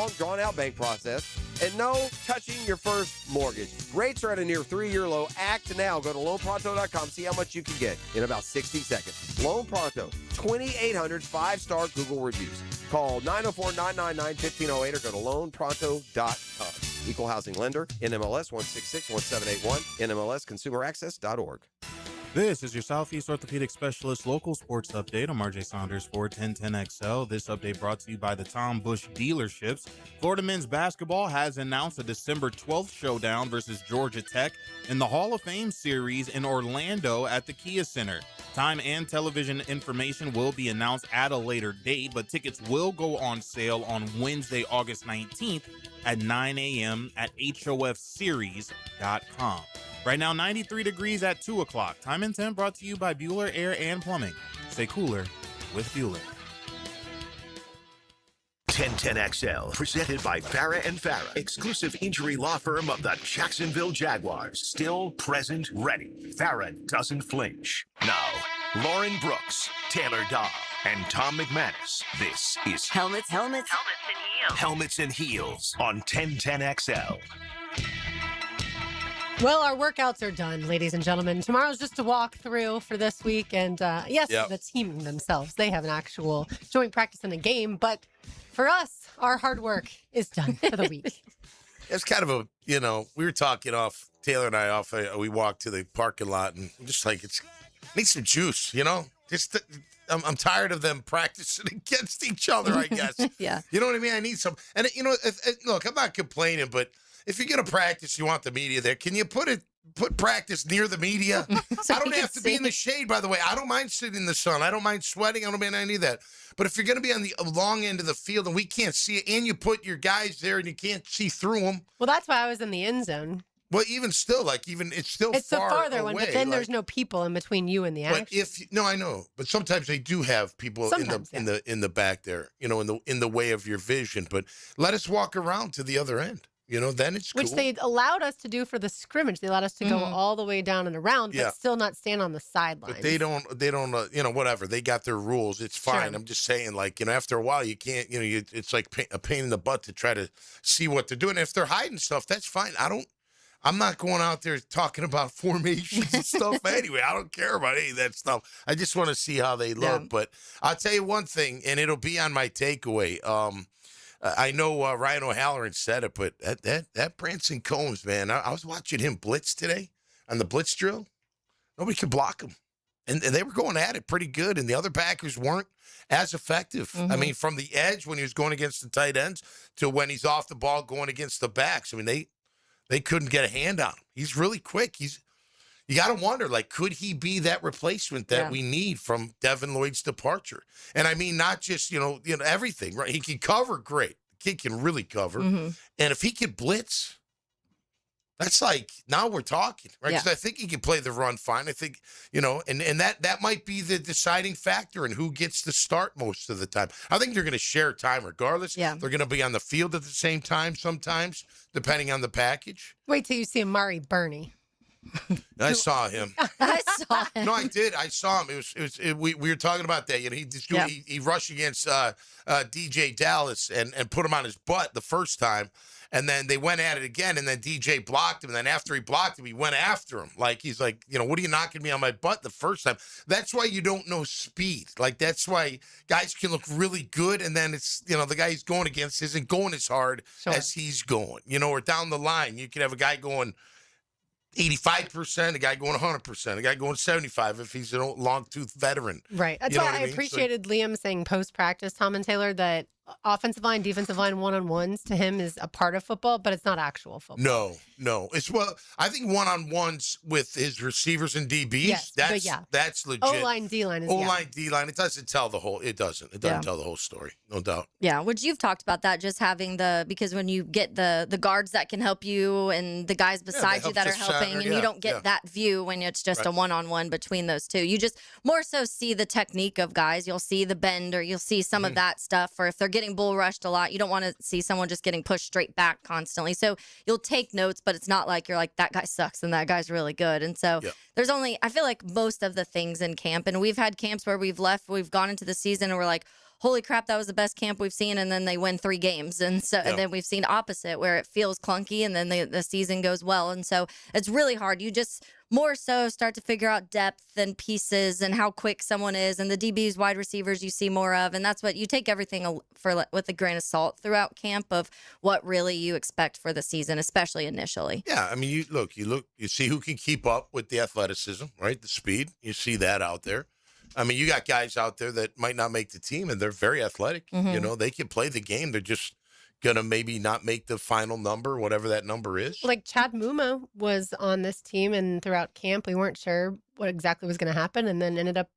long, drawn-out bank process, and no touching your first mortgage. Rates are at a near 3-year low. Act now. Go to loanpronto.com. See how much you can get in about 60 seconds. Loan Pronto, 2,800 5-star Google reviews. Call 904-999-1508 or go to loanpronto.com. Equal housing lender, NMLS 1661781, NMLSconsumeraccess.org. This is your Southeast Orthopedic Specialist local sports update. I'm RJ Saunders for 1010XL. This update brought to you by the Tom Bush dealerships. Florida men's basketball has announced a December 12th showdown versus Georgia Tech in the Hall of Fame series in Orlando at the Kia Center. Time and television information will be announced at a later date, but tickets will go on sale on Wednesday, August 19th at 9 a.m. at HOFseries.com. Right now, 93 degrees at 2 o'clock. Time and temp brought to you by Bueller Air and Plumbing. Stay cooler with Bueller. 1010XL, presented by Farah and Farah, exclusive injury law firm of the Jacksonville Jaguars. Still present, ready. Farah doesn't flinch. Now, Lauren Brooks, Taylor Dahl, and Tom McManus. This is Helmets and Heels. Helmets and Heels on 1010XL. Well, our workouts are done, ladies and gentlemen. Tomorrow's just a walk through for this week. And the team themselves, they have an actual joint practice in a game. But for us, our hard work is done for the week. It's kind of we were talking off, Taylor and I we walked to the parking lot and just like, need some juice, I'm tired of them practicing against each other, I guess. Yeah. You know what I mean? I need some, and look, I'm not complaining, but if you're going to practice, you want the media there. Can you put practice near the media? So I don't have to be in the shade, by the way. I don't mind sitting in the sun. I don't mind sweating. I don't mind any of that. But if you're going to be on the long end of the field and we can't see it, and you put your guys there and you can't see through them. Well, that's why I was in the end zone. Well, even still, it's still it's far the farther away. one, but then there's no people in between you and the action. But I know. But sometimes they do have people in the back there, in the way of your vision. But let us walk around to the other end. Then it's cool. Which they allowed us to do for the scrimmage. They allowed us to go all the way down and around, but still not stand on the sidelines. But they don't, whatever. They got their rules. It's fine. Sure. I'm just saying, after a while, you can't, it's like a pain in the butt to try to see what they're doing. If they're hiding stuff, that's fine. I'm not going out there talking about formations and stuff anyway. I don't care about any of that stuff. I just want to see how they look. Yeah. But I'll tell you one thing, and it'll be on my takeaway. I know Ryan O'Halloran said it, but that Branson Combs, man, I was watching him blitz today on the blitz drill. Nobody could block him. And they were going at it pretty good, and the other backers weren't as effective. Mm-hmm. I mean, from the edge when he was going against the tight ends to when he's off the ball going against the backs. I mean, they couldn't get a hand on him. He's really quick. You got to wonder, could he be that replacement that we need from Devin Lloyd's departure? And I mean, not just, everything, right? He can cover great. The kid can really cover. Mm-hmm. And if he could blitz, that's now we're talking, right? Because I think he can play the run fine. I think, and that might be the deciding factor in who gets to start most of the time. I think they're going to share time regardless. Yeah. They're going to be on the field at the same time sometimes, depending on the package. Wait till you see Amari Burney. I saw him. I saw him. No, I did. I saw him. We were talking about that. He rushed against DJ Dallas and put him on his butt the first time. And then they went at it again, and then DJ blocked him. And then after he blocked him, he went after him. He's like, what are you knocking me on my butt the first time? That's why you don't know speed. That's why guys can look really good, and then it's, the guy he's going against isn't going as hard as he's going. Or down the line, you can have a guy going 85%, a guy going 100%, a guy going 75% if he's a long-tooth veteran. Right. That's why I appreciated Liam saying post-practice, Tom and Taylor, that offensive line, defensive line, one-on-ones to him is a part of football, but it's not actual football. No. I think one-on-ones with his receivers and DBs, that's legit. O-line, D-line is O-line, D-line. It doesn't tell the whole, it doesn't tell the whole story, no doubt. Yeah, which you've talked about that, just having because when you get the guards that can help you and the guys beside you that are helping, and you don't get that view when it's just a one-on-one between those two. You just more so see the technique of guys. You'll see the bend, or you'll see some of that stuff, or if they're getting bull rushed a lot, you don't want to see someone just getting pushed straight back constantly. So you'll take notes, but it's not like you're like, that guy sucks and that guy's really good. And so there's I feel like most of the things in camp, and we've had camps where we've gone into the season and we're like, holy crap, that was the best camp we've seen, and then they win 3 games. And so and then we've seen opposite where it feels clunky and then the season goes well. And so it's really hard. You just more so start to figure out depth and pieces and how quick someone is, and the DBs, wide receivers you see more of. And that's what you take everything with a grain of salt throughout camp of what really you expect for the season, especially initially. Yeah, I mean, you see who can keep up with the athleticism, right? The speed. You see that out there. I mean, you got guys out there that might not make the team, and they're very athletic. Mm-hmm. You know, they can play the game. They're just going to maybe not make the final number, whatever that number is. Like Chad Muma was on this team, and throughout camp, we weren't sure what exactly was going to happen, and then ended up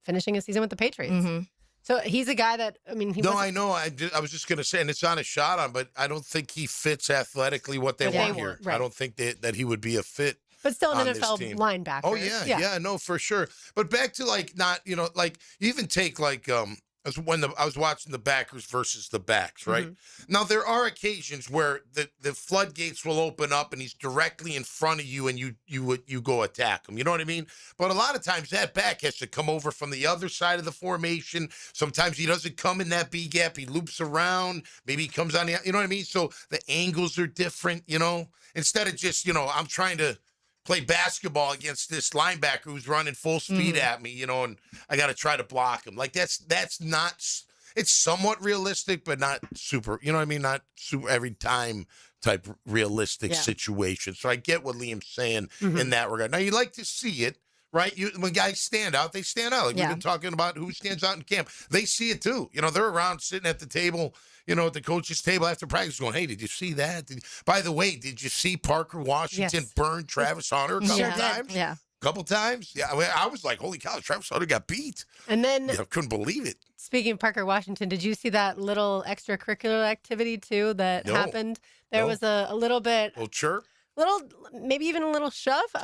finishing a season with the Patriots. Mm-hmm. So he's a guy that, I mean, I know. I was just going to say, and it's not a shot on, but I don't think he fits athletically what they want here. Right. I don't think that he would be a fit. But still an on NFL this team. linebacker. Oh, yeah, no, for sure. But back to you even take when I was watching the backers versus the backs, right? Mm-hmm. Now, there are occasions where the floodgates will open up and he's directly in front of you and you go attack him. You know what I mean? But a lot of times that back has to come over from the other side of the formation. Sometimes he doesn't come in that B gap. He loops around. Maybe he comes on the, you know what I mean? So the angles are different, you know? Instead of just, I'm trying to play basketball against this linebacker who's running full speed at me, and I got to try to block him. Like that's not, it's somewhat realistic, but not super, you know what I mean? Not super every time type realistic situation. So I get what Liam's saying in that regard. Now you like to see it, right? When guys stand out, they stand out. Like we've been talking about who stands out in camp. They see it too. They're around sitting at the table, at the coach's table after practice going, hey, did you see that? By the way, did you see Parker Washington burn Travis Hunter a couple times? Yeah. Couple times? Yeah. I was like, holy cow, Travis Hunter got beat. And then couldn't believe it. Speaking of Parker Washington, did you see that little extracurricular activity too that happened? There was a little bit. A little chirp? Maybe even a little shove.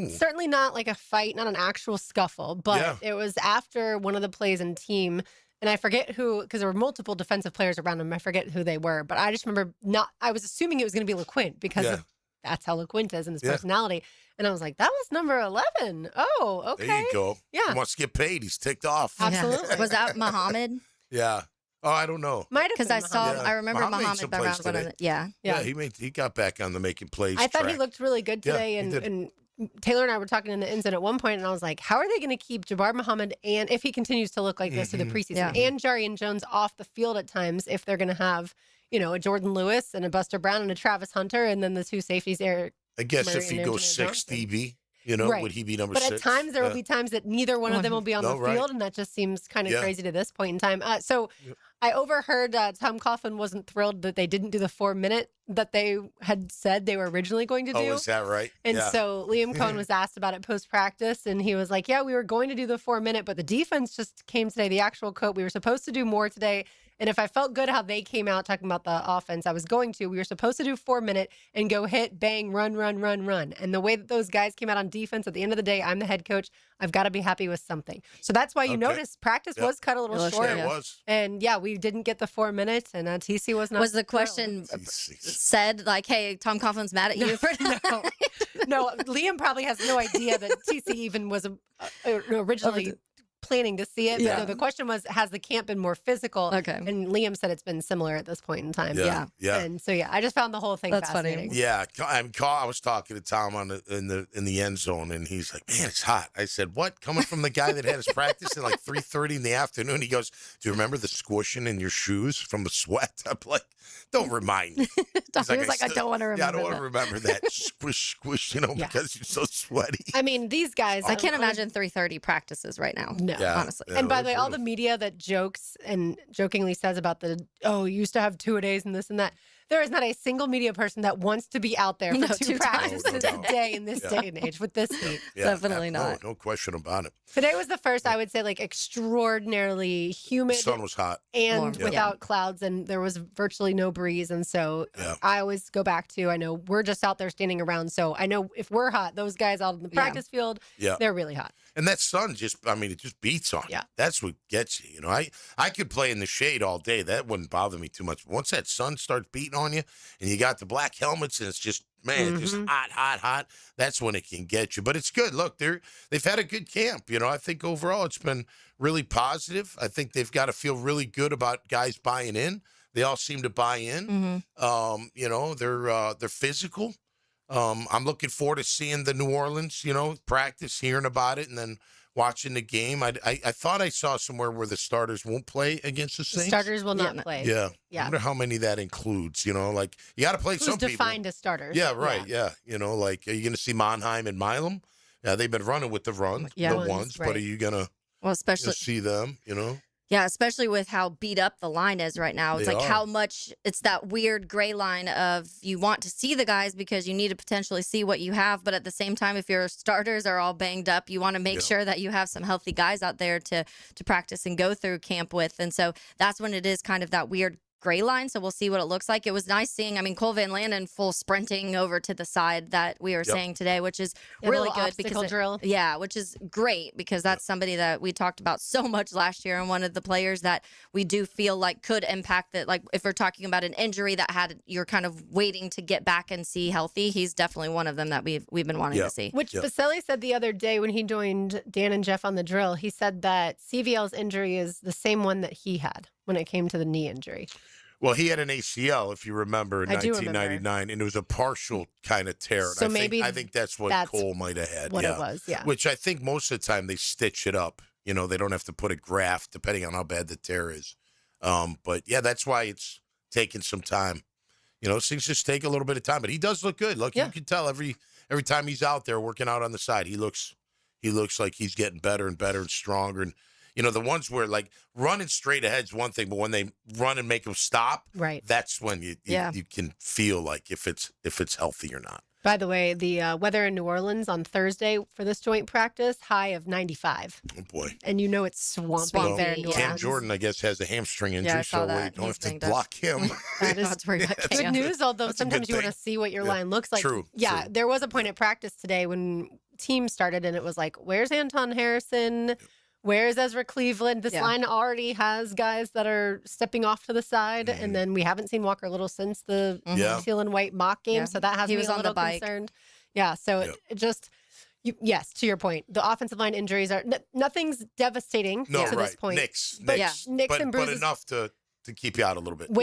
Certainly not like a fight, not an actual scuffle, but it was after one of the plays in team. And I forget who, because there were multiple defensive players around him. I forget who they were, but I just remember I was assuming it was going to be LeQuint because that's how LeQuint is and his personality. And I was like, that was number 11. Oh, okay. There you go. Yeah. He wants to get paid. He's ticked off. Absolutely. Yeah. Was that Muhammad? Yeah. Oh, I don't know. Might have because I remember Muhammad around one of the, Yeah, he got back on the making plays. I thought he looked really good today, and Taylor and I were talking in the ends at one point, and I was like, how are they going to keep Jabbar Muhammad, and if he continues to look like this through the preseason, and Jarian Jones off the field at times, if they're going to have, a Jordan Lewis and a Buster Brown and a Travis Hunter, and then the two safeties, Eric I guess Murray if he goes 6 DB, right. would he be number but 6? But at times there will be times that neither one of them will be on the field, and that just seems kind of crazy to this point in time. I overheard Tom Coughlin wasn't thrilled that they didn't do the 4-minute that they had said they were originally going to do. Oh, is that right? And so Liam Cohen was asked about it post-practice, and he was like, yeah, we were going to do the 4-minute, but the defense just came today. The actual coach, we were supposed to do more today. And if I felt good how they came out talking about the offense, I was going to. We were supposed to do 4-minute and go hit, bang, run. And the way that those guys came out on defense, at the end of the day, I'm the head coach. I've got to be happy with something. So that's why you notice practice was cut a little short. Yeah, it was. And we didn't get the 4 minutes, and TC was not. Was the question said like, hey, Tom Coughlin's mad at you for that? No, Liam probably has no idea that TC even was originally planning to see it. But no, the question was, has the camp been more physical? Okay. And Liam said it's been similar at this point in time. Yeah. And so I just found the whole thing fascinating. Funny. Yeah, I was talking to Tom in the end zone, and he's like, "Man, it's hot." I said, "What?" Coming from the guy that had his practice at like 3:30 in the afternoon, he goes, "Do you remember the squishing in your shoes from the sweat?" I'm like, "Don't remind me." He was like, "I don't want to remember." Yeah, I don't want to remember that squish, because you're so sweaty. I mean, these guys. I can't imagine 3:30 practices right now. No, honestly. And by the way, all the media that jokes and jokingly says about you used to have 2-a-days and this and that. There is not a single media person that wants to be out there for two practices a day in this day and age with this heat. Definitely not. No question about it. Today was the first, I would say, like extraordinarily humid. The sun was hot. And without clouds, and there was virtually no breeze. And so I always go back to, I know we're just out there standing around. So I know if we're hot, those guys out in the practice field, they're really hot. And that sun it just beats on you. Yeah. That's what gets you. I could play in the shade all day. That wouldn't bother me too much. Once that sun starts beating on you and you got the black helmets and it's just man, just hot, that's when it can get you. But it's good. Look, they've had a good camp. I think overall it's been really positive. I think they've got to feel really good about guys buying in. They all seem to buy in. They're physical. I'm looking forward to seeing the New Orleans, practice, hearing about it, and then watching the game. I thought I saw somewhere where the starters won't play against the Saints. Starters will not play. Yeah. I wonder how many that includes. You got to play some people. Who's defined as starters. Yeah, right. Yeah. Are you going to see Monheim and Milam? Yeah, they've been running with the ones, right. But are you going to especially see them, Yeah, especially with how beat up the line is right now. It's how much it's that weird gray line of you want to see the guys because you need to potentially see what you have. But at the same time, if your starters are all banged up, you want to make sure that you have some healthy guys out there to practice and go through camp with. And so that's when it is kind of that weird gray line. So we'll see what it looks like. It was nice seeing, Cole Van Landen full sprinting over to the side that we were saying today, which is really good because drill. Which is great because that's somebody that we talked about so much last year and one of the players that we do feel like could impact that. Like if we're talking about an injury that you're kind of waiting to get back and see healthy, he's definitely one of them that we've been wanting to see. Which Baselli said the other day when he joined Dan and Jeff on the drill, he said that CVL's injury is the same one that he had when it came to the knee injury. Well, he had an ACL, if you remember, in 1999, and it was a partial kind of tear. So I think that's what Cole might have had. What it was, Which I think most of the time they stitch it up. They don't have to put a graft, depending on how bad the tear is. But that's why it's taking some time. Things just take a little bit of time. But he does look good. Look, you can tell every time he's out there working out on the side, he looks like he's getting better and better and stronger. And the ones where like running straight ahead is one thing, but when they run and make them stop, right, that's when you can feel like if it's healthy or not. By the way, the weather in New Orleans on Thursday for this joint practice, high of 95. Oh, boy. And it's swampy there in New Orleans. Cam Jordan, I guess, has a hamstring injury, so we don't have to block him. That is good news, although sometimes you want to see what your line looks like. True. Yeah, there was a point at practice today when team started, and it was like, where's Anton Harrison? Where's Ezra Cleveland? This line already has guys that are stepping off to the side, and then we haven't seen Walker Little since the teal and white mock game, so that has me a little concerned. Yeah, so it just, yes, to your point, the offensive line injuries are nothing's devastating to this point. Nicks and bruises, but enough to keep you out a little bit.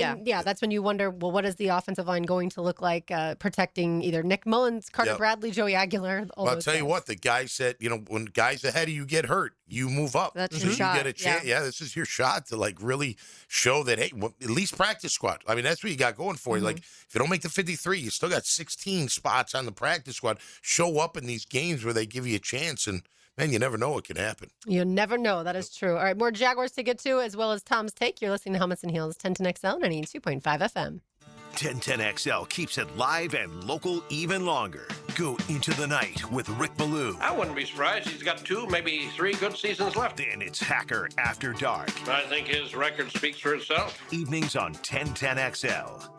That's when you wonder, well, what is the offensive line going to look like protecting either Nick Mullins, Carter Bradley, Joey Aguilar? I'll tell you what, the guy said, when guys ahead of you get hurt, you move up. That's your shot. You get a chance. Yeah, this is your shot to like really show that, hey, at least practice squad. That's what you got going for you. Like, if you don't make the 53, you still got 16 spots on the practice squad. Show up in these games where they give you a chance, and man, you never know what can happen. You never know. That is true. All right, more Jaguars to get to, as well as Tom's take. You're listening to Helmets and Heels, 1010XL, 92.5 FM. 1010XL keeps it live and local even longer. Go into the night with Rick Ballou. I wouldn't be surprised. He's got 2, maybe 3 good seasons left. And it's Hacker After Dark. I think his record speaks for itself. Evenings on 1010XL.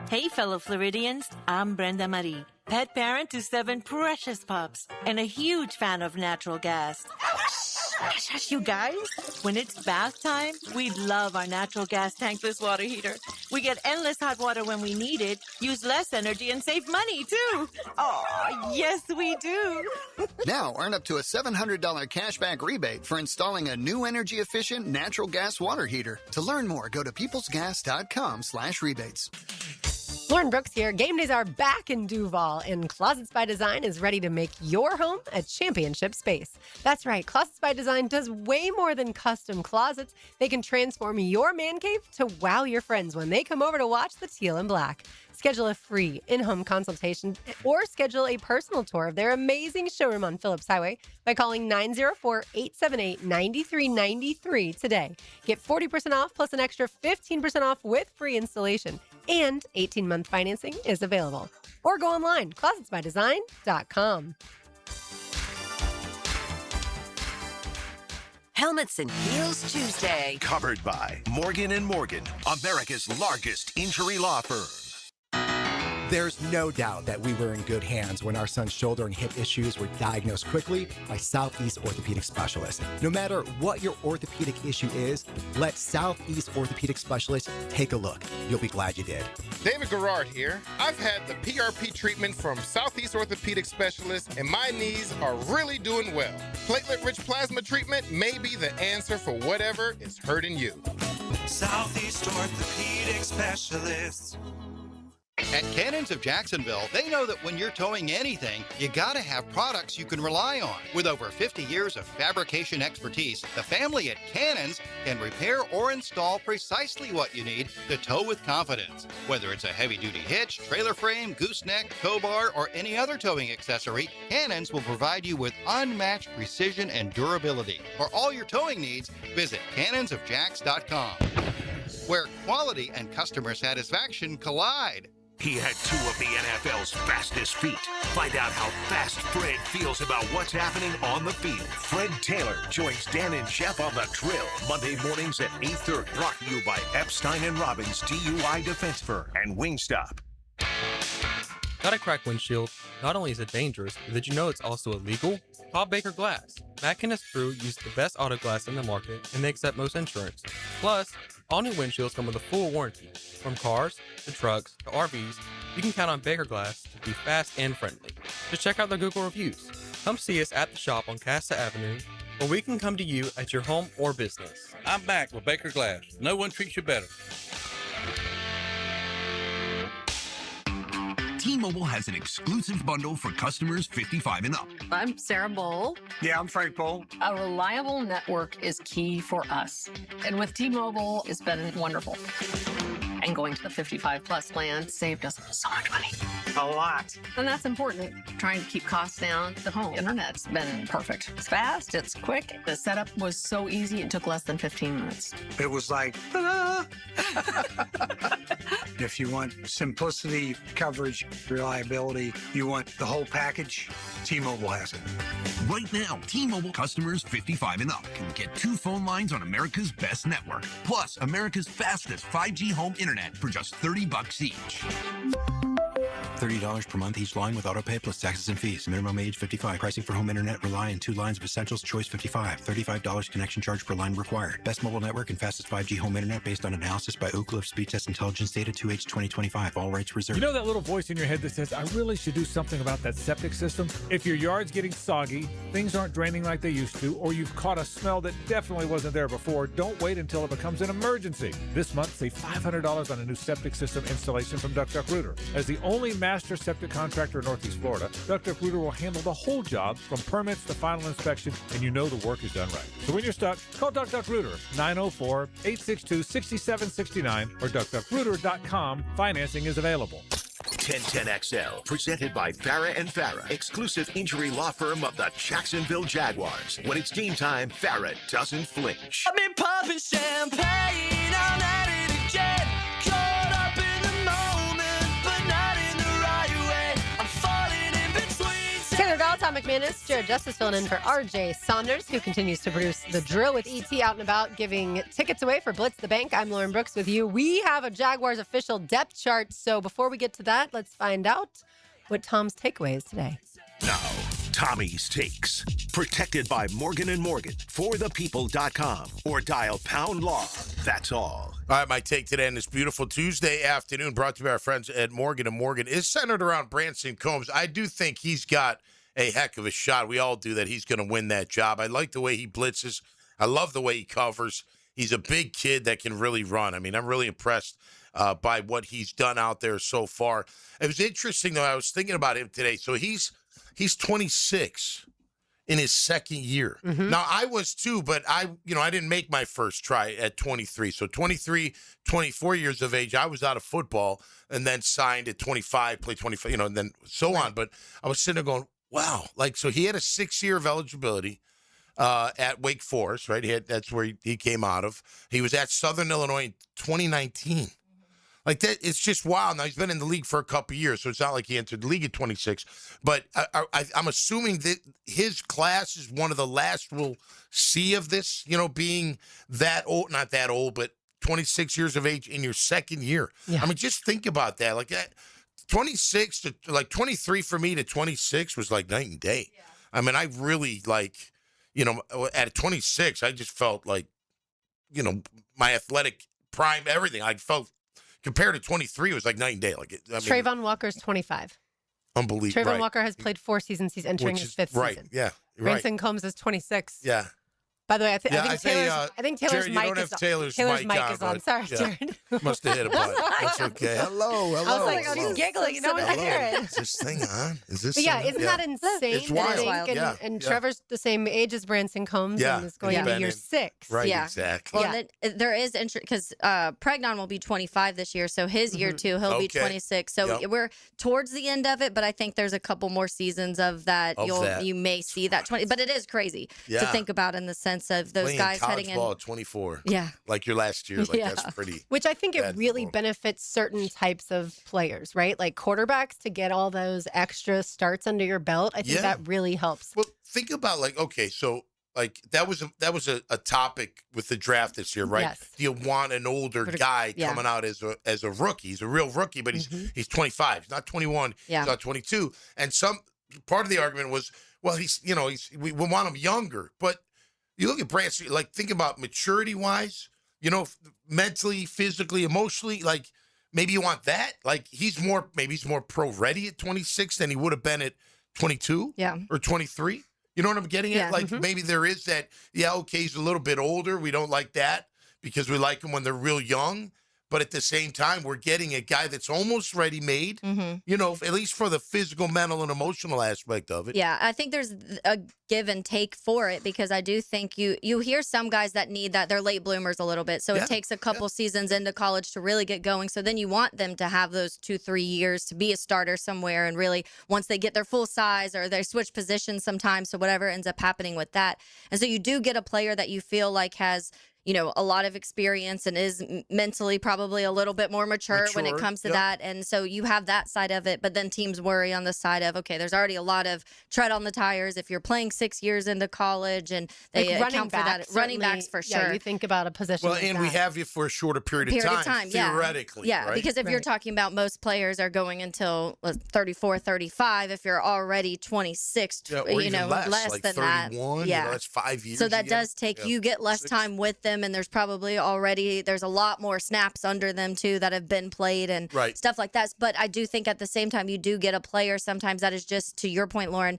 Hey, fellow Floridians. I'm Brenda Marie, pet parent to 7 precious pups and a huge fan of natural gas. Hush, you guys. When it's bath time, we love our natural gas tankless water heater. We get endless hot water when we need it, use less energy, and save money, too. Oh, yes, we do. Now, earn up to a $700 cashback rebate for installing a new energy-efficient natural gas water heater. To learn more, go to peoplesgas.com/rebates. Lauren Brooks here. Game days are back in Duval, and Closets by Design is ready to make your home a championship space. That's right. Closets by Design does way more than custom closets. They can transform your man cave to wow your friends when they come over to watch the teal and black. Schedule a free in-home consultation or schedule a personal tour of their amazing showroom on Phillips Highway by calling 904-878-9393 today. Get 40% off plus an extra 15% off with free installation. And 18-month financing is available. Or go online, closetsbydesign.com. Helmets and Heels Tuesday. Covered by Morgan & Morgan, America's largest injury law firm. There's no doubt that we were in good hands when our son's shoulder and hip issues were diagnosed quickly by Southeast Orthopedic Specialists. No matter what your orthopedic issue is, let Southeast Orthopedic Specialists take a look. You'll be glad you did. David Garrard here. I've had the PRP treatment from Southeast Orthopedic Specialists, and my knees are really doing well. Platelet-rich plasma treatment may be the answer for whatever is hurting you. Southeast Orthopedic Specialists. At Cannons of Jacksonville, they know that when you're towing anything, you gotta have products you can rely on. With over 50 years of fabrication expertise, the family at Cannons can repair or install precisely what you need to tow with confidence. Whether it's a heavy-duty hitch, trailer frame, gooseneck, tow bar, or any other towing accessory, Cannons will provide you with unmatched precision and durability. For all your towing needs, visit cannonsofjacks.com, where quality and customer satisfaction collide. He had 2 of the NFL's fastest feet. Find out how fast Fred feels about what's happening on the field. Fred Taylor joins Dan and Jeff on The Drill, Monday mornings at 8:30. Brought to you by Epstein & Robbins DUI Defense Firm and Wingstop. Got a cracked windshield? Not only is it dangerous, but did you know it's also illegal? Call Baker Glass. Mack and his crew use the best auto glass in the market, and they accept most insurance. Plus, all new windshields come with a full warranty. From cars, to trucks, to RVs, you can count on Baker Glass to be fast and friendly. Just check out their Google reviews. Come see us at the shop on Casta Avenue, or we can come to you at your home or business. I'm Mac with Baker Glass. No one treats you better. T-Mobile has an exclusive bundle for customers 55 and up. I'm Sarah Bowl. Yeah, I'm Frank Bowl. A reliable network is key for us. And with T-Mobile, it's been wonderful. And going to the 55 plus plan saved us so much money. A lot. And that's important. Trying to keep costs down. The home internet's been perfect. It's fast, it's quick. The setup was so easy, it took less than 15 minutes. It was like, ah. If you want simplicity, coverage, reliability, you want the whole package, T-Mobile has it. Right now, T-Mobile customers 55 and up can get 2 phone lines on America's best network, plus America's fastest 5G home internet for just $30 each. $30 per month each line with autopay plus taxes and fees. Minimum age 55. Pricing for home internet rely on 2 lines of essentials. Choice 55. $35 connection charge per line required. Best mobile network and fastest 5G home internet based on analysis by Oak Cliff Speed Test Intelligence Data 2H 2025. All rights reserved. You know that little voice in your head that says, I really should do something about that septic system? If your yard's getting soggy, things aren't draining like they used to, or you've caught a smell that definitely wasn't there before, don't wait until it becomes an emergency. This month, save $500 on a new septic system installation from Duck Duck Rooter. As the only master septic contractor in Northeast Florida, Duck Duck Rooter will handle the whole job from permits to final inspection, and you know the work is done right. So when you're stuck, call Duck Duck Rooter, 904-862-6769 or duckduckrooter.com. Financing is available. 1010XL, presented by Farah and Farah, exclusive injury law firm of the Jacksonville Jaguars. When it's game time, Farah doesn't flinch. I've been popping champagne, I'm at it again. Caught up in the moment, but not in the right way. I'm falling in between. Taylor Dahl, Tom McManus, Jared Justice filling in for RJ Saunders, who continues to produce The Drill with ET out and about, giving tickets away for Blitz the Bank. I'm Lauren Brooks with you. We have a Jaguars official depth chart, so before we get to that, let's find out what Tom's takeaway is today. Now, Tommy's Takes. Protected by Morgan & Morgan, forthepeople.com, or dial #law. That's all. All right, my take today on this beautiful Tuesday afternoon, brought to you by our friends at Morgan & Morgan, is centered around Branson Combs. I do think he's got a heck of a shot. We all do that. He's going to win that job. I like the way he blitzes. I love the way he covers. He's a big kid that can really run. I mean, I'm really impressed by what he's done out there so far. It was interesting, though. I was thinking about him today. So he's 26 in his second year. Mm-hmm. Now, I was too, but I didn't make my first try at 23. So 23, 24 years of age, I was out of football and then signed at 25, played 25, and then so on. But I was sitting there going, wow. So he had a 6 year of eligibility at Wake Forest, right? That's where he came out of. He was at Southern Illinois in 2019. Like that, it's just wild. Now, he's been in the league for a couple of years, so it's not like he entered the league at 26. But I'm assuming that his class is one of the last we'll see of this, being that old, not that old, but 26 years of age in your second year. Yeah. I mean, just think about that. Like that, 26 to like 23 for me to 26 was like night and day. Yeah. I mean, I really at 26, I just felt like, my athletic prime, everything. I felt compared to 23, it was like night and day. Trayvon Walker's 25. Unbelievable. Trayvon Walker has played 4 seasons. He's entering his 5th season. Yeah. Branson Combs is 26. Yeah. By the way, I think Taylor's Jared, mic you don't is have Taylor's mic is on. Sorry, Jared. Must have hit a button. That's okay. Hello. I was like, she's giggling. No one can hear it. Is this thing on? Is this? But isn't that insane? It's wild. And Trevor's the same age as Branson Combs and is going into year 6. Right, exactly. Well, there is interest because Pregnon will be 25 this year, so his year 2, he'll be 26. So we're towards the end of it, but I think there's a couple more seasons of that. You may see that 20, but it is crazy to think about in the sense of those guys heading in. Ball at 24. Yeah. Like your last year. Like that's pretty. Which I think it really benefits certain types of players, right? Like quarterbacks to get all those extra starts under your belt. I think that really helps. Well, think about that was a topic with the draft this year, right? Yes. Do you want an older guy coming out as a rookie? He's a real rookie, but he's 25. He's not 21. Yeah. He's not 22. And some part of the argument was, well, we want him younger, but you look at Branson, think about maturity-wise, mentally, physically, emotionally, maybe you want that. Maybe he's more pro-ready at 26 than he would have been at 22 or 23. You know what I'm getting at? Maybe there is that, he's a little bit older. We don't like that because we like them when they're real young. But at the same time, we're getting a guy that's almost ready-made, at least for the physical, mental, and emotional aspect of it. Yeah, I think there's a give and take for it because I do think you hear some guys that need that. They're late bloomers a little bit. So it takes a couple seasons into college to really get going. So then you want them to have those 2-3 years to be a starter somewhere. And really, once they get their full size or they switch positions sometimes, so whatever ends up happening with that. And so you do get a player that you feel like has a lot of experience and is mentally probably a little bit more mature when it comes to that. And so you have that side of it, but then teams worry on the side of, okay, there's already a lot of tread on the tires if you're playing 6 years into college and they account for that. Running backs for sure. Yeah, you think about a position we have you for a shorter period of time theoretically. Yeah, right? Because if you're talking about most players are going until 34, 35, if you're already 26, less than 31, that. Yeah, that's 5 years. So that does take, you get less time with them. And there's probably there's a lot more snaps under them too that have been played and stuff like that. But I do think at the same time, you do get a player sometimes that is just, to your point, Lauren,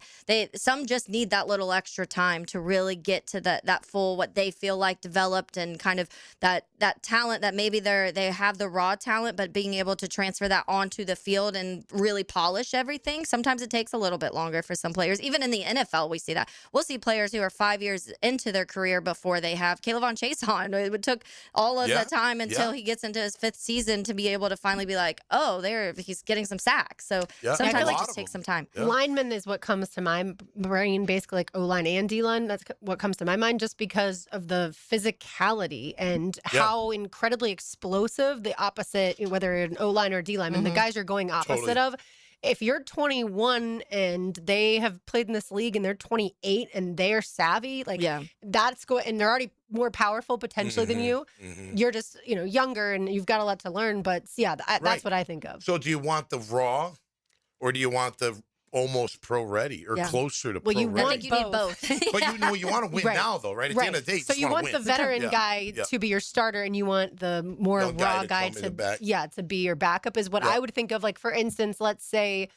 some just need that little extra time to really get to that full, what they feel like developed and kind of that talent that maybe they have the raw talent, but being able to transfer that onto the field and really polish everything. Sometimes it takes a little bit longer for some players. Even in the NFL, we see that. We'll see players who are 5 years into their career before they have Caleb Chase on. It took all of the time until he gets into his 5th season to be able to finally be like, he's getting some sacks. So sometimes it just takes some time. Lineman is what comes to my brain, basically like O-line and D-line. That's what comes to my mind just because of the physicality and how incredibly explosive the opposite, whether an O-line or D-line, and the guys are going opposite of. If you're 21 and they have played in this league and they're 28 and they're savvy, that's and they're already more powerful potentially than you. You're just, younger and you've got a lot to learn. But that's what I think of. So do you want the raw or do you want the almost pro-ready or closer to pro-ready? I think you need both. But you want to win now, though, right? At the end of the day, you want the veteran guy to be your starter, and you want the more raw guy to be your backup. Is what I would think of. Like for instance, let's say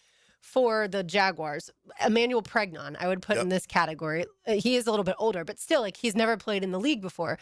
for the Jaguars, Emmanuel Pregnon, I would put in this category. He is a little bit older, but still, he's never played in the league before.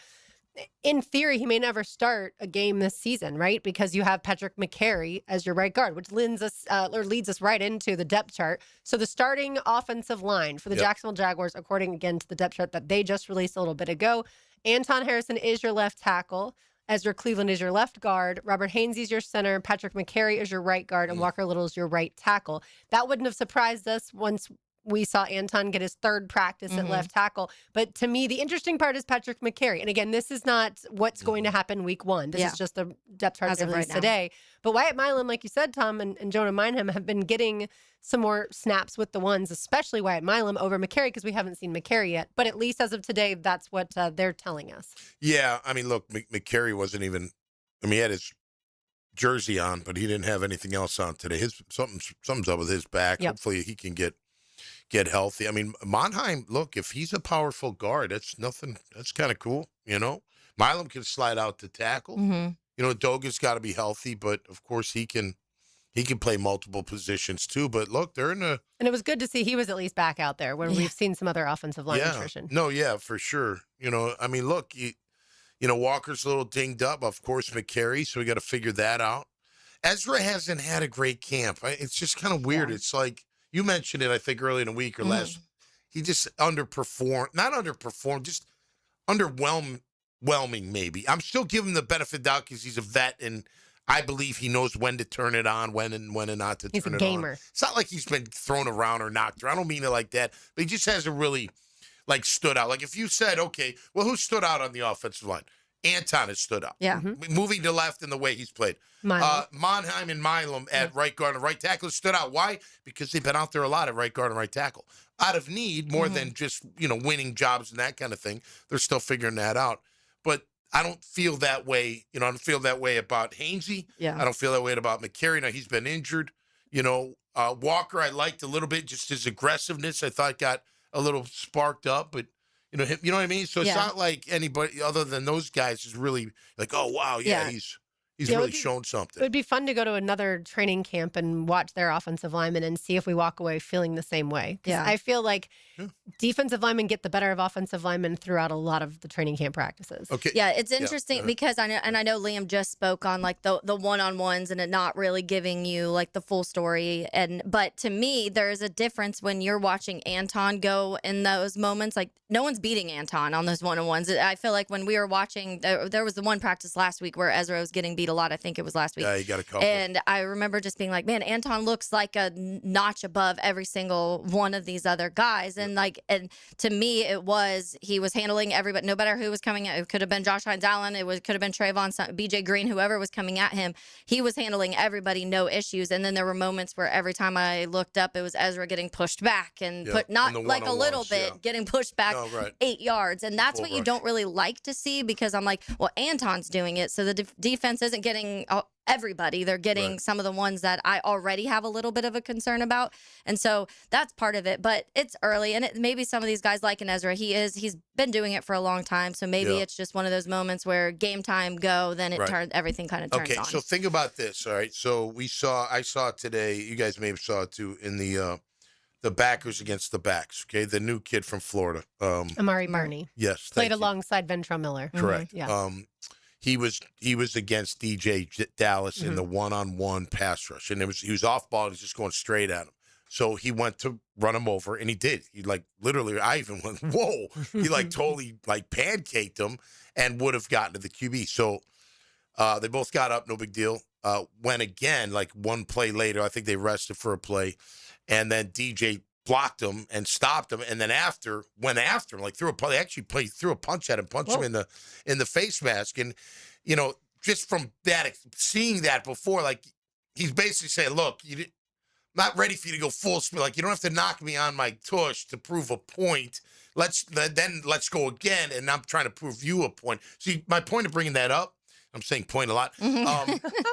In theory, he may never start a game this season, right? Because you have Patrick McCary as your right guard, which leads us right into the depth chart. So the starting offensive line for the Jacksonville Jaguars, according again to the depth chart that they just released a little bit ago, Anton Harrison is your left tackle. Ezra Cleveland is your left guard. Robert Hainsey is your center. Patrick McCary is your right guard. And Walker Little is your right tackle. That wouldn't have surprised us once we saw Anton get his 3rd practice at left tackle. But to me, the interesting part is Patrick McCary. And again, this is not what's going to happen week 1. This is just the depth chart they released today. But Wyatt Milam, like you said, Tom, and Jonah Mineham have been getting some more snaps with the ones, especially Wyatt Milam over McCary, because we haven't seen McCary yet. But at least as of today, that's what they're telling us. Yeah, I mean, look, McCary wasn't even, he had his jersey on, but he didn't have anything else on today. Something's up with his back. Yep. Hopefully he can get healthy. I mean, Monheim, look, if he's a powerful guard, that's nothing. That's kind of cool, you know. Milam can slide out to tackle. Mm-hmm. You know, Doga's got to be healthy, but of course he can play multiple positions too. But look, they're in a. And it was good to see he was at least back out there when we've seen some other offensive line attrition. No, yeah, for sure. You know, I mean, look, you know, Walker's a little dinged up. Of course, McCary, so we got to figure that out. Ezra hasn't had a great camp. It's just kind of weird. It's like you mentioned it, I think, early in the week or last. He just underperformed. Not underperformed, just underwhelming maybe. I'm still giving him the benefit of the doubt because he's a vet and I believe he knows when to turn it on, when and not to turn it on. He's a gamer. It's not like he's been thrown around or knocked around. I don't mean it like that, but he just hasn't really stood out. Like if you said, okay, well, who stood out on the offensive line? Anton has stood out. Yeah. Moving to left in the way he's played. Monheim and Milam at right guard and right tackle stood out. Why? Because they've been out there a lot at right guard and right tackle. Out of need, more than just, you know, winning jobs and that kind of thing. They're still figuring that out. But I don't feel that way. You know, I don't feel that way about Hainsey. Yeah. I don't feel that way about McCary. Now, he's been injured. You know, Walker, I liked a little bit, just his aggressiveness. I thought got a little sparked up, but you know what I mean? So it's not like anybody other than those guys is really like, oh, wow, he's really shown something. It would be fun to go to another training camp and watch their offensive linemen and see if we walk away feeling the same way. Yeah. I feel like defensive linemen get the better of offensive linemen throughout a lot of the training camp practices. Okay. Yeah, it's interesting because I know Liam just spoke on like the one-on-ones and it not really giving you like the full story. But to me, there is a difference when you're watching Anton go in those moments. Like no one's beating Anton on those one-on-ones. I feel like when we were watching, there was the one practice last week where Ezra was getting beat a lot. I think it was last week. Yeah, he got a couple. And I remember just being like, man, Anton looks like a notch above every single one of these other guys. And and to me, he was handling everybody, no matter who was coming at. It could have been Josh Hines Allen. Could have been Trayvon, BJ Green, whoever was coming at him. He was handling everybody, no issues. And then there were moments where every time I looked up, it was Ezra getting pushed back and not like a little bit, getting pushed back 8 yards. And that's what you don't really like to see because I'm like, well, Anton's doing it. So the defense isn't getting everybody. They're getting some of the ones that I already have a little bit of a concern about. And so that's part of it. But it's early. And maybe some of these guys like an Ezra, he's been doing it for a long time. So maybe it's just one of those moments where game time go, then everything kind of turns on. Okay, so think about this. All right. So I saw today, you guys may have saw it too, in the backers against the backs. Okay. The new kid from Florida. Amari Marney. Yes. Played alongside Ventrell Miller. Correct. Yeah. He was against DJ Dallas in the one-on-one pass rush, and he was off ball. He was just going straight at him. So he went to run him over, and he did. He literally, I even went, whoa! He totally pancaked him and would have gotten to the QB. So they both got up, no big deal. Went again, one play later. I think they rested for a play, and then DJ blocked him and stopped him, and then went after him, threw a punch. They actually threw a punch at him, punched him in the face mask, and just from that, seeing that before, he's basically saying, "Look, I'm not ready for you to go full speed. You don't have to knock me on my tush to prove a point. Let's go again, and I'm trying to prove you a point." See, my point of bringing that up. I'm saying point a lot.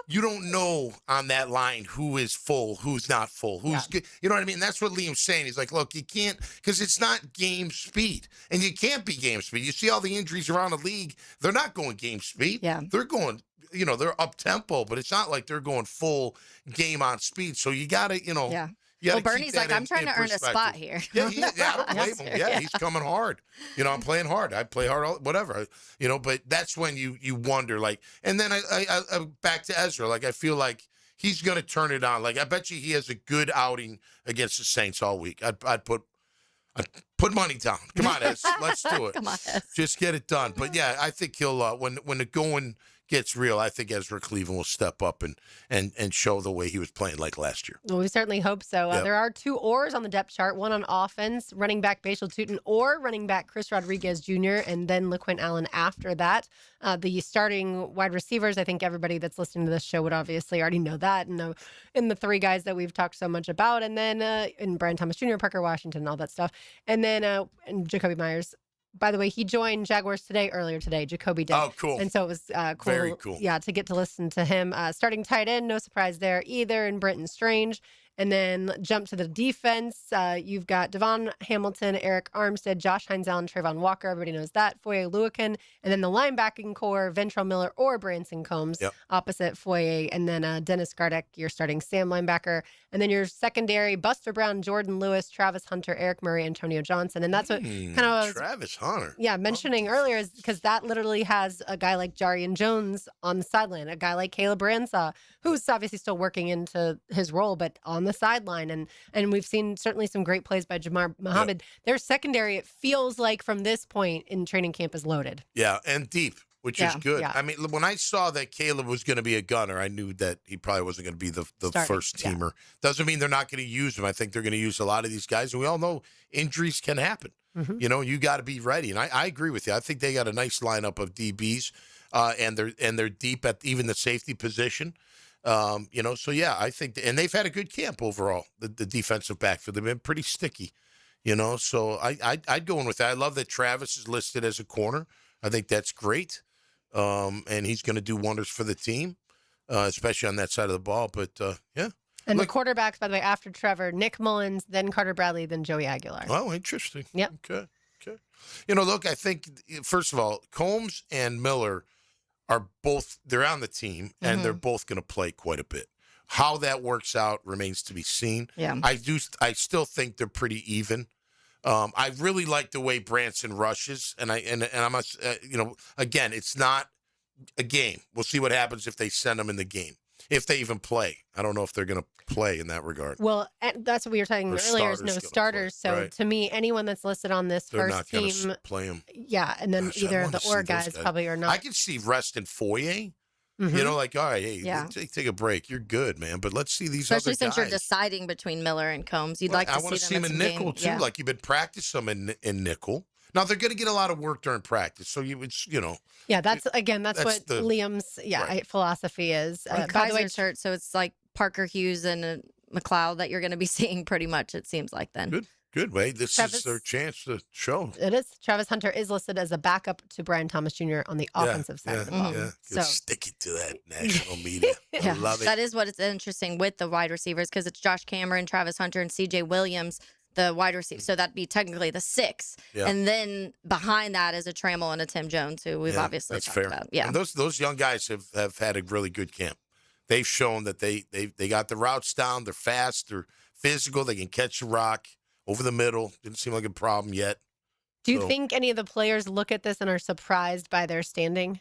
You don't know on that line who is full, who's not full, who's good. You know what I mean? That's what Liam's saying. He's like, look, you can't, because it's not game speed. And you can't be game speed. You see all the injuries around the league. They're not going game speed. Yeah. They're going, they're up tempo, but it's not like they're going full game on speed. So you got to, Yeah. Well, Bernie's like, I'm trying to earn a spot here. Yeah, I don't blame him. Yeah, he's coming hard. I'm playing hard. I play hard, whatever. But that's when you wonder, and then I back to Ezra. I feel like he's going to turn it on. I bet you he has a good outing against the Saints all week. I'd put money down. Come on, Ez. Let's do it. Come on, Ez. Just get it done. But yeah, I think he'll when the going gets real, I think Ezra Cleveland will step up and show the way he was playing last year. Well, we certainly hope so. There are 2 oars on the depth chart, one on offense, running back Bashal Tutin or running back Chris Rodriguez Jr., and then LaQuint Allen after that. The starting wide receivers, I think everybody that's listening to this show would obviously already know that and know in the 3 guys that we've talked so much about. And then in Brian Thomas Jr., Parker Washington, all that stuff. And then and Jacoby Myers. By the way, he joined Jaguars earlier today. Jacoby did. Oh, cool. And so it was cool. Very cool. Yeah, to get to listen to him. Starting tight end, no surprise there either, in Brenton Strange. And then jump to the defense. You've got Devon Hamilton, Eric Armstead, Josh Hines Allen, Trayvon Walker. Everybody knows that. Foye Oluokun. And then the linebacking core, Ventrell Miller or Branson Combs, opposite Foye. And then Dennis Gardeck, your starting Sam linebacker. And then your secondary, Buster Brown, Jordan Lewis, Travis Hunter, Eric Murray, Antonio Johnson. And that's what kind of Travis Hunter. Yeah, mentioning earlier is because that literally has a guy like Jarian Jones on the sideline, a guy like Caleb Bransaw, who's obviously still working into his role, but on the sideline. And we've seen certainly some great plays by Jamar Muhammad. Their secondary, it feels like from this point in training camp, is loaded. Yeah, and deep, which is good. I mean, when I saw that Caleb was going to be a gunner, I knew that he probably wasn't going to be the first teamer. Doesn't mean they're not going to use him. I think they're going to use a lot of these guys, and we all know injuries can happen. You know, you got to be ready. And I agree with you. I think they got a nice lineup of DBs, and they're deep at even the safety position. You know, so yeah, I think, and they've had a good camp overall. The defensive backfield, they've been pretty sticky. You know, so I'd go in with that. I love that Travis is listed as a corner. I think that's great, and he's going to do wonders for the team, especially on that side of the ball. But yeah. And the quarterbacks, by the way, after Trevor, Nick Mullins, then Carter Bradley, then Joey Aguilar. Oh, interesting. Yep. Okay. You know, look, I think, first of all, Combs and Miller are both, they're on the team, and they're both going to play quite a bit. How that works out remains to be seen. Yeah. I still think they're pretty even. I really like the way Branson rushes, and I must, you know, again, it's not a game. We'll see what happens if they send them in the game. If they even play. I don't know if they're going to play in that regard. Well, that's what we were talking earlier, is no starters. So to me, anyone that's listed on this they're first team. They're not going to play them. Yeah, and then either the or guys probably are not. I can see rest in Foye. You know, like, all right, hey, take a break. You're good, man. But let's see these Especially other guys. since you're deciding between Miller and Combs. You'd like to see them. I want to see them in nickel, too. Yeah. Like, you've been practicing them in nickel. Now, they're going to get a lot of work during practice. So, you know. Yeah, that's what Liam's philosophy is. By the way, hurt, so it's like Parker Hughes and McLeod that you're going to be seeing pretty much, it seems like then. Good way. This is their chance to show. It is. Travis Hunter is listed as a backup to Brian Thomas Jr. on the offensive side of the ball. Yeah. So stick it to that national media. I love it. That is what is interesting with the wide receivers, because it's Josh Cameron, Travis Hunter, and CJ Williams, the wide receiver. So that'd be technically the 6. Yeah. And then behind that is a Trammell and a Tim Jones, who we've obviously talked about. Yeah. And those young guys have had a really good camp. They've shown that they got the routes down. They're fast. They're physical. They can catch the rock over the middle. Didn't seem like a problem yet. Do you think any of the players look at this and are surprised by their standing?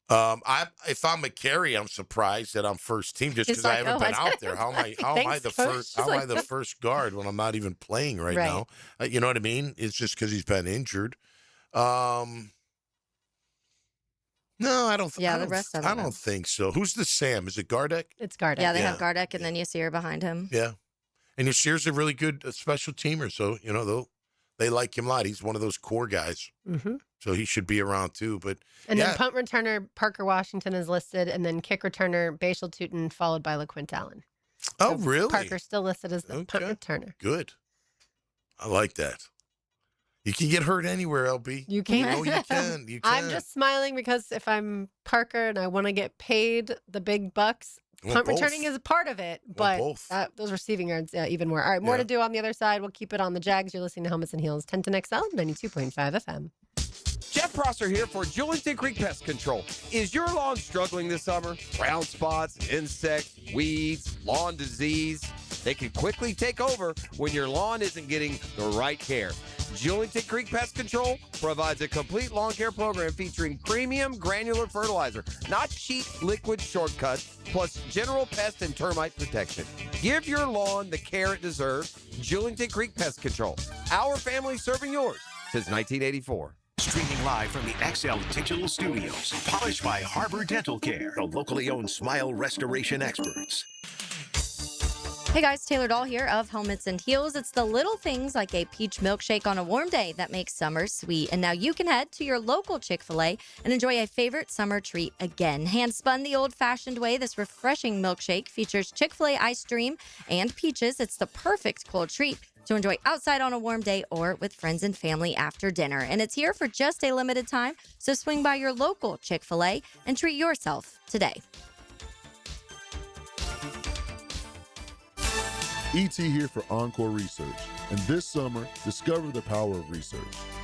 If I'm McCary, I'm surprised that I'm first team just because I haven't been out there. How am I the first guard when I'm not even playing right now? You know what I mean? It's just because he's been injured. No, I don't. The rest of them. I don't think so. Who's the Sam? Is it Gardeck? It's Gardeck. Yeah, they have Gardeck and then Yasir behind him. Yeah, and Yasir's a really good special teamer, so you know they like him a lot. He's one of those core guys, so he should be around too. But then punt returner Parker Washington is listed, and then kick returner Bashal Tootin, followed by LaQuint Allen. Oh, really? Parker's still listed as the punt returner. Good. I like that. You can get hurt anywhere, LB. You can. You can. You can. I'm just smiling because if I'm Parker and I want to get paid the big bucks, punt returning is a part of it, but those receiving yards even more. All right, more to do on the other side. We'll keep it on the Jags. You're listening to Helmets and Heels, 1010XL, 92.5 FM. Jeff Prosser here for Julington Creek Pest Control. Is your lawn struggling this summer? Brown spots, insects, weeds, lawn disease? They can quickly take over when your lawn isn't getting the right care. Julington Creek Pest Control provides a complete lawn care program featuring premium granular fertilizer, not cheap liquid shortcuts, plus general pest and termite protection. Give your lawn the care it deserves. Julington Creek Pest Control. Our family serving yours since 1984. Streaming live from the XL Digital Studios. Polished by Harbor Dental Care, the locally owned smile restoration experts. Hey guys, Taylor Dahl here of Helmets and Heels. It's the little things like a peach milkshake on a warm day that makes summer sweet. And now you can head to your local Chick-fil-A and enjoy a favorite summer treat again. Hand-spun the old-fashioned way, this refreshing milkshake features Chick-fil-A ice cream and peaches. It's the perfect cold treat to enjoy outside on a warm day or with friends and family after dinner. And it's here for just a limited time, so swing by your local Chick-fil-A and treat yourself today. ET here for Encore Research. And this summer, discover the power of research.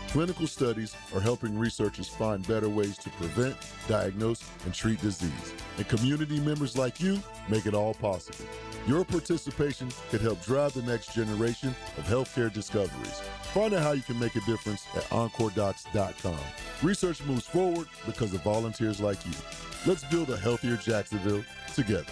Clinical studies are helping researchers find better ways to prevent, diagnose, and treat disease. And community members like you make it all possible. Your participation could help drive the next generation of healthcare discoveries. Find out how you can make a difference at EncoreDocs.com. Research moves forward because of volunteers like you. Let's build a healthier Jacksonville together.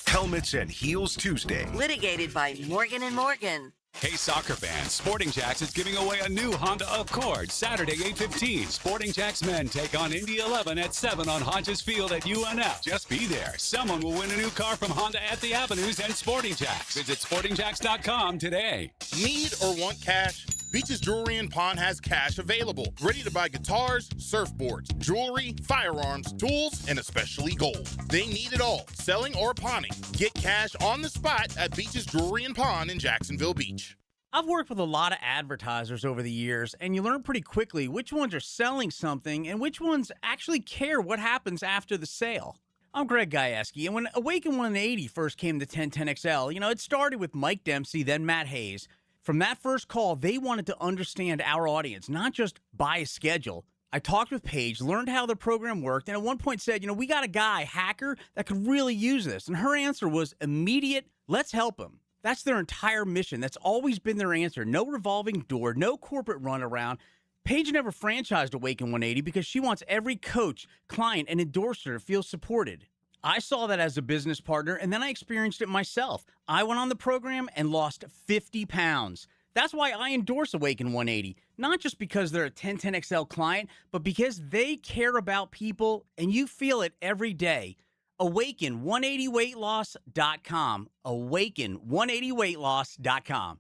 Helmets and Heels Tuesday. Litigated by Morgan & Morgan. Hey, soccer fans, Sporting Jacks is giving away a new Honda Accord Saturday, 8:15. Sporting Jacks men take on Indy 11 at 7 on Hodges Field at UNF. Just be there. Someone will win a new car from Honda at the Avenues and Sporting Jacks. Visit sportingjacks.com today. Need or want cash? Beaches Jewelry and Pawn has cash available. Ready to buy guitars, surfboards, jewelry, firearms, tools, and especially gold. They need it all, selling or pawning. Get cash on the spot at Beaches Jewelry and Pawn in Jacksonville Beach. I've worked with a lot of advertisers over the years, and you learn pretty quickly which ones are selling something and which ones actually care what happens after the sale. I'm Greg Gajewski, and when Awaken 180 first came to 1010XL, it started with Mike Dempsey, then Matt Hayes. From that first call, they wanted to understand our audience, not just buy a schedule. I talked with Paige, learned how the program worked, and at one point said, we got a guy, hacker, that could really use this. And her answer was immediate, let's help him. That's their entire mission. That's always been their answer. No revolving door, no corporate runaround. Paige never franchised Awaken 180 because she wants every coach, client, and endorser to feel supported. I saw that as a business partner, and then I experienced it myself. I went on the program and lost 50 pounds. That's why I endorse Awaken 180, not just because they're a 1010XL client, but because they care about people, and you feel it every day. Awaken180weightloss.com. Awaken180weightloss.com.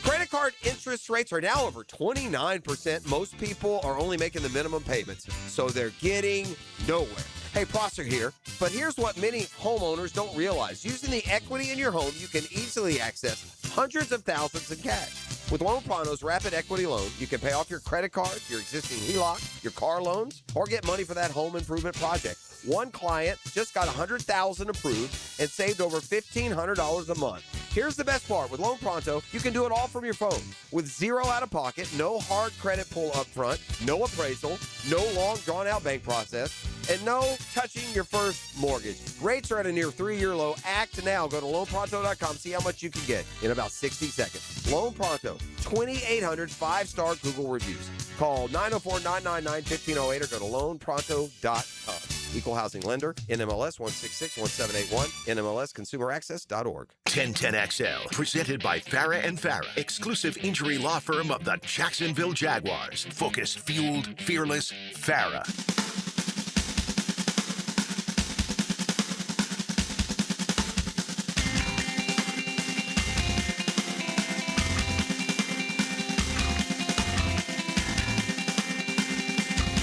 Credit card interest rates are now over 29%. Most people are only making the minimum payments, so they're getting nowhere. Hey, Prosser here, but here's what many homeowners don't realize. Using the equity in your home, you can easily access hundreds of thousands in cash. With Loan Pronto's Rapid Equity Loan, you can pay off your credit cards, your existing HELOC, your car loans, or get money for that home improvement project. One client just got $100,000 approved and saved over $1,500 a month. Here's the best part. With Loan Pronto, you can do it all from your phone. With zero out-of-pocket, no hard credit pull up front, no appraisal, no long drawn-out bank process, and no touching your first mortgage. Rates are at a near 3-year low. Act now. Go to loanpronto.com. See how much you can get in about 60 seconds. Loan Pronto, 2,800 5-star Google reviews. Call 904-999-1508 or go to loanpronto.com. Equal housing lender, NMLS 1661781, NMLSconsumeraccess.org. 1010XL, presented by Farah and Farah, exclusive injury law firm of the Jacksonville Jaguars. Focused, fueled, fearless, Farah.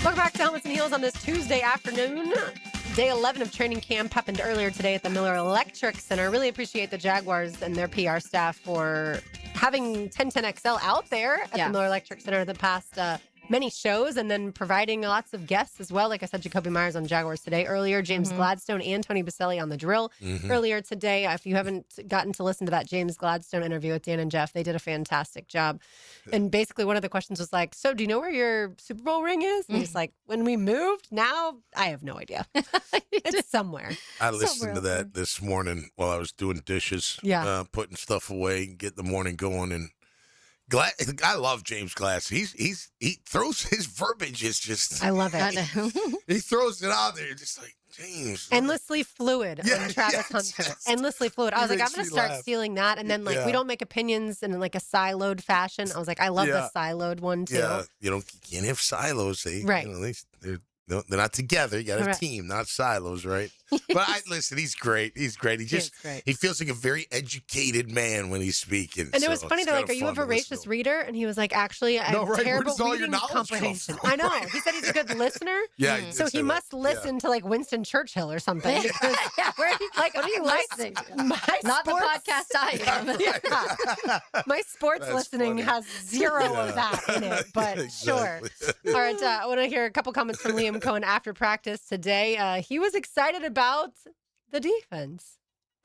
Welcome back to Helmets and Heels on this Tuesday afternoon. Day 11 of training camp happened earlier today at the Miller Electric Center. Really appreciate the Jaguars and their PR staff for having 1010XL out there at the Miller Electric Center the past many shows and then providing lots of guests as well. Like I said, Jacoby Myers on Jaguars today earlier, James Gladstone and Tony Baselli on the drill earlier today. If you haven't gotten to listen to that James Gladstone interview with Dan and Jeff, they did a fantastic job. And basically one of the questions was like, so do you know where your Super Bowl ring is? And he's like, when we moved, now I have no idea. It's somewhere. I listened to that this morning while I was doing dishes, putting stuff away, getting the morning going, and I love James Glass. He throws his verbiage is just. I love it. He throws it out there, just like James. Endlessly fluid on Travis Hunter. Endlessly fluid. I was like, I'm going to start stealing that, and then we don't make opinions in like a siloed fashion. I was like, I love the siloed one too. Yeah, you can't have silos. Right. At least they're not together. You got a team, not silos, right? But listen, he's great. He's great. Great. He feels like a very educated man when he's speaking. And it was funny. They're like, "Are you a voracious reader?" And he was like, "Actually, I have terrible reading comprehension." I know. He said he's a good listener. Yeah, he did so say he that. must listen to like Winston Churchill or something. Because, Where like, what are you listening to? Not the podcast I am. My sports That's listening funny. has zero of that in it, but sure. Exactly. All right, I want to hear a couple comments from Liam Cohen after practice today. He was excited about the defense.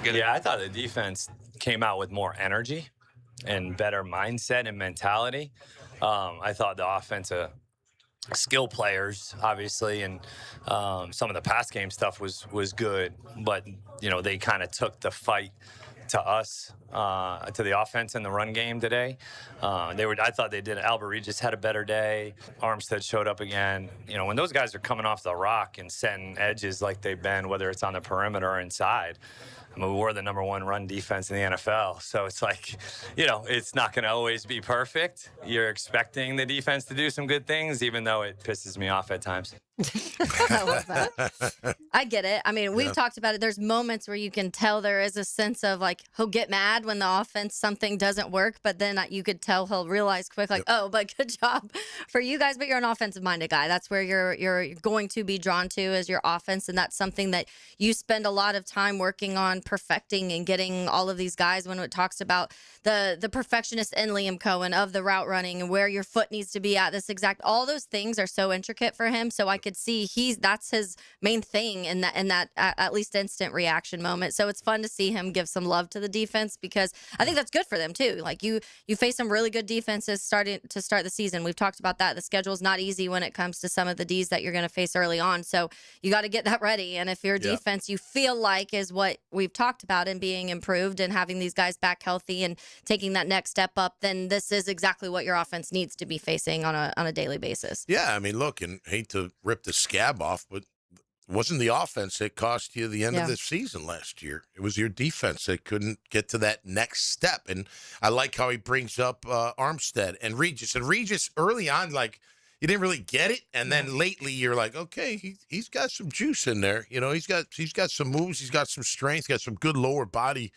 Yeah, I thought the defense came out with more energy and better mindset and mentality. I thought the offensive skill players, obviously, and some of the pass game stuff was good, but they kind of took the fight to us, to the offense in the run game today. I thought they did. Albert Regis had a better day. Armstead showed up again. When those guys are coming off the rock and setting edges like they've been, whether it's on the perimeter or inside. I mean, we're the #1 run defense in the NFL. So it's like, it's not going to always be perfect. You're expecting the defense to do some good things, even though it pisses me off at times. I love that. I get it. I mean, we've talked about it. There's moments where you can tell there is a sense of like, he'll get mad when the offense, something doesn't work, but then you could tell he'll realize quick, like, oh, but good job for you guys. But you're an offensive minded guy. That's where you're going to be drawn to as your offense. And that's something that you spend a lot of time working on perfecting and getting all of these guys when it talks about the perfectionist in Liam Cohen of the route running and where your foot needs to be at all those things are so intricate for him. So I could see that's his main thing in that at least instant reaction moment. So it's fun to see him give some love to the defense because I think that's good for them too. Like you face some really good defenses starting to start the season. We've talked about that. The schedule's not easy when it comes to some of the Ds that you're going to face early on. So you got to get that ready. And if your defense you feel like is what we've talked about and being improved and having these guys back healthy and taking that next step up, then this is exactly what your offense needs to be facing on a daily basis. Yeah, I mean, look, and hate to rip the scab off, but it wasn't the offense that cost you the end of the season last year. It was your defense that couldn't get to that next step. And I like how he brings up Armstead and Regis. And Regis early on, like, you didn't really get it, and then lately you're like, okay, he's got some juice in there. He's got some moves, he's got some strength, got some good lower body,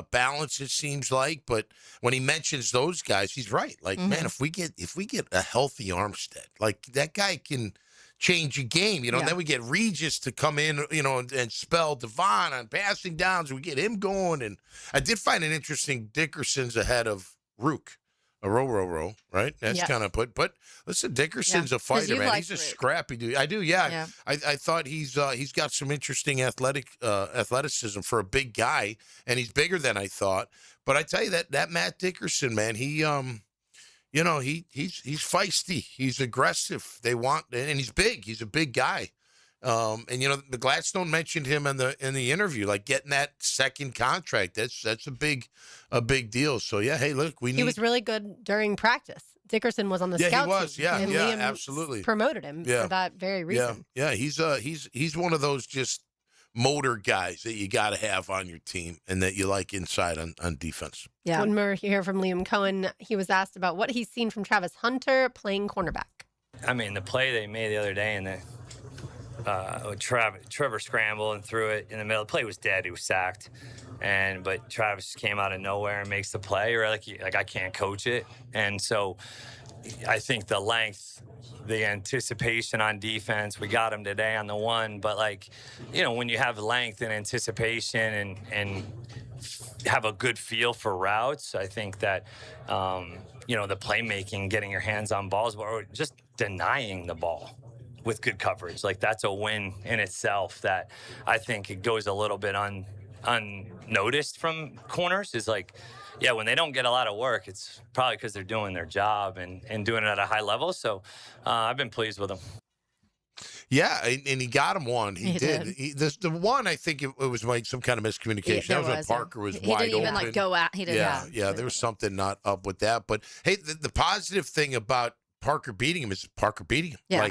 balance. It seems like, but when he mentions those guys, he's right. Like, man, if we get a healthy Armstead, like that guy can change a game. And then we get Regis to come in, and spell Devon on passing downs. We get him going, and I did find it interesting. Dickerson's ahead of Rook. A row, right? That's kind of but listen, Dickerson's a fighter, man. He's a scrappy dude. I do, yeah. I thought he's got some interesting athleticism for a big guy, and he's bigger than I thought. But I tell you that Matt Dickerson, man, he he's feisty, he's aggressive. And he's big. He's a big guy. And the Gladstone mentioned him in the interview, like getting that second contract. That's a big deal. So yeah, hey, look, he was really good during practice. Dickerson was on the scout he was, team, yeah, and yeah, Liam absolutely promoted him for that very reason. Yeah, he's one of those just motor guys that you got to have on your team and that you like inside on defense. Yeah. When we hear from Liam Cohen, he was asked about what he's seen from Travis Hunter playing cornerback. I mean, the play they made the other day and Trevor scrambled and threw it in the middle. The play was dead. He was sacked, but Travis just came out of nowhere and makes the play. Or like I can't coach it, and so I think the length, the anticipation on defense. We got him today on the one, but when you have length and anticipation and have a good feel for routes, I think that the playmaking, getting your hands on balls, or just denying the ball with good coverage, that's a win in itself. That I think it goes a little bit unnoticed from corners. Is when they don't get a lot of work, it's probably because they're doing their job and doing it at a high level. So I've been pleased with them. Yeah, and he got him one. He did. The one, I think it was like some kind of miscommunication. That was when Parker was wide open. He didn't even go out. He didn't. Yeah. There was something not up with that. But hey, the positive thing about Parker beating him is Parker beating him. Yeah,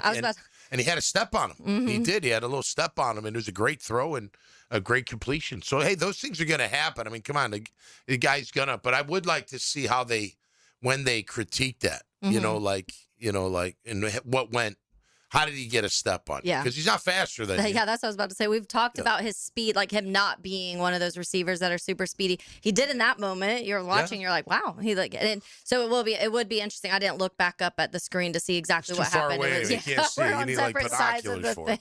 and he had a step on him. Mm-hmm. He did. He had a little step on him, and it was a great throw and a great completion. So, hey, those things are going to happen. I mean, come on, the guy's going to. But I would like to see when they critique that, and what went, how did he get a step on you? Yeah. Because he's not faster than you. Yeah, that's what I was about to say. We've talked about his speed, like him not being one of those receivers that are super speedy. He did in that moment. You're watching, you're like, wow. And so it would be interesting. I didn't look back up at the screen to see exactly what happened. Away, you can't see. You need like binoculars for it.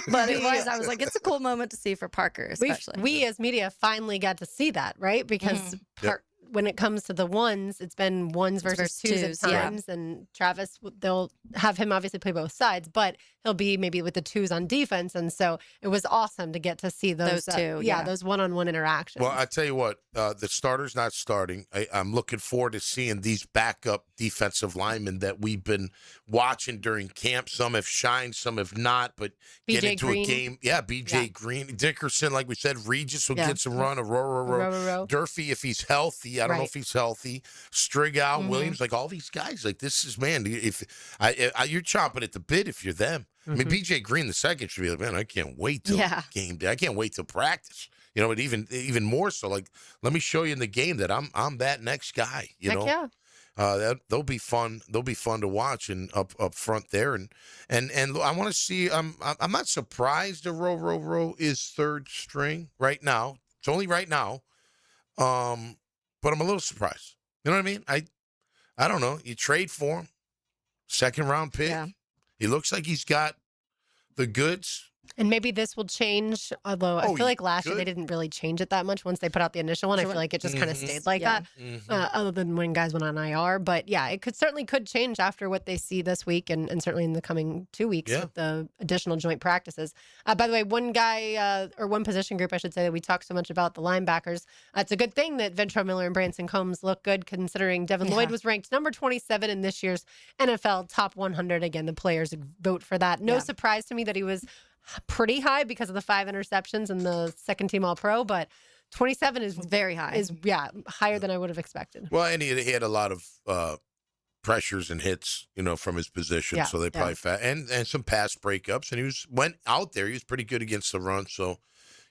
But I was like, it's a cool moment to see for Parker, especially. We as media finally got to see that, right? Because when it comes to the ones, it's been ones versus twos at times. And Travis, they'll have him obviously play both sides, but he'll be maybe with the twos on defense. And so it was awesome to get to see those two. Those one-on-one interactions. Well, I tell you what, the starter's not starting. I'm looking forward to seeing these backup defensive linemen that we've been watching during camp. Some have shined, some have not, but get into Green. a game. Yeah, BJ Green. Dickerson, like we said, Regis will get some run. Row. Durfee, if he's healthy. I don't know if he's healthy. Strigow, Williams, like all these guys. Like this is, man, if you're chomping at the bit if you're them. I mean, BJ Green the second should be like, man, I can't wait till game day. I can't wait till practice. You know, but even more so, like, let me show you in the game that I'm that next guy. You know, they'll be fun. They'll be fun to watch and up front there. And I want to see. I'm not surprised that Row is third string right now. It's only right now. But I'm a little surprised. You know what I mean? I don't know. You trade for him, second round pick. Yeah. He looks like he's got the goods. And maybe this will change, although I feel like last year they didn't really change it that much once they put out the initial one. I feel like it just kind of stayed like that, other than when guys went on IR. But yeah, it certainly could change after what they see this week and certainly in the coming 2 weeks with the additional joint practices. By the way, one guy or one position group, I should say, that we talk so much about, the linebackers. It's a good thing that Ventrell Miller and Branson Combs look good, considering Devin Lloyd was ranked number 27 in this year's NFL Top 100. Again, the players vote for that. No surprise to me that he was pretty high because of the 5 interceptions and the second team All-Pro, but 27 is very high. Higher than I would have expected. Well, and he had a lot of pressures and hits, from his position, so they probably and some pass breakups, and went out there. He was pretty good against the run, so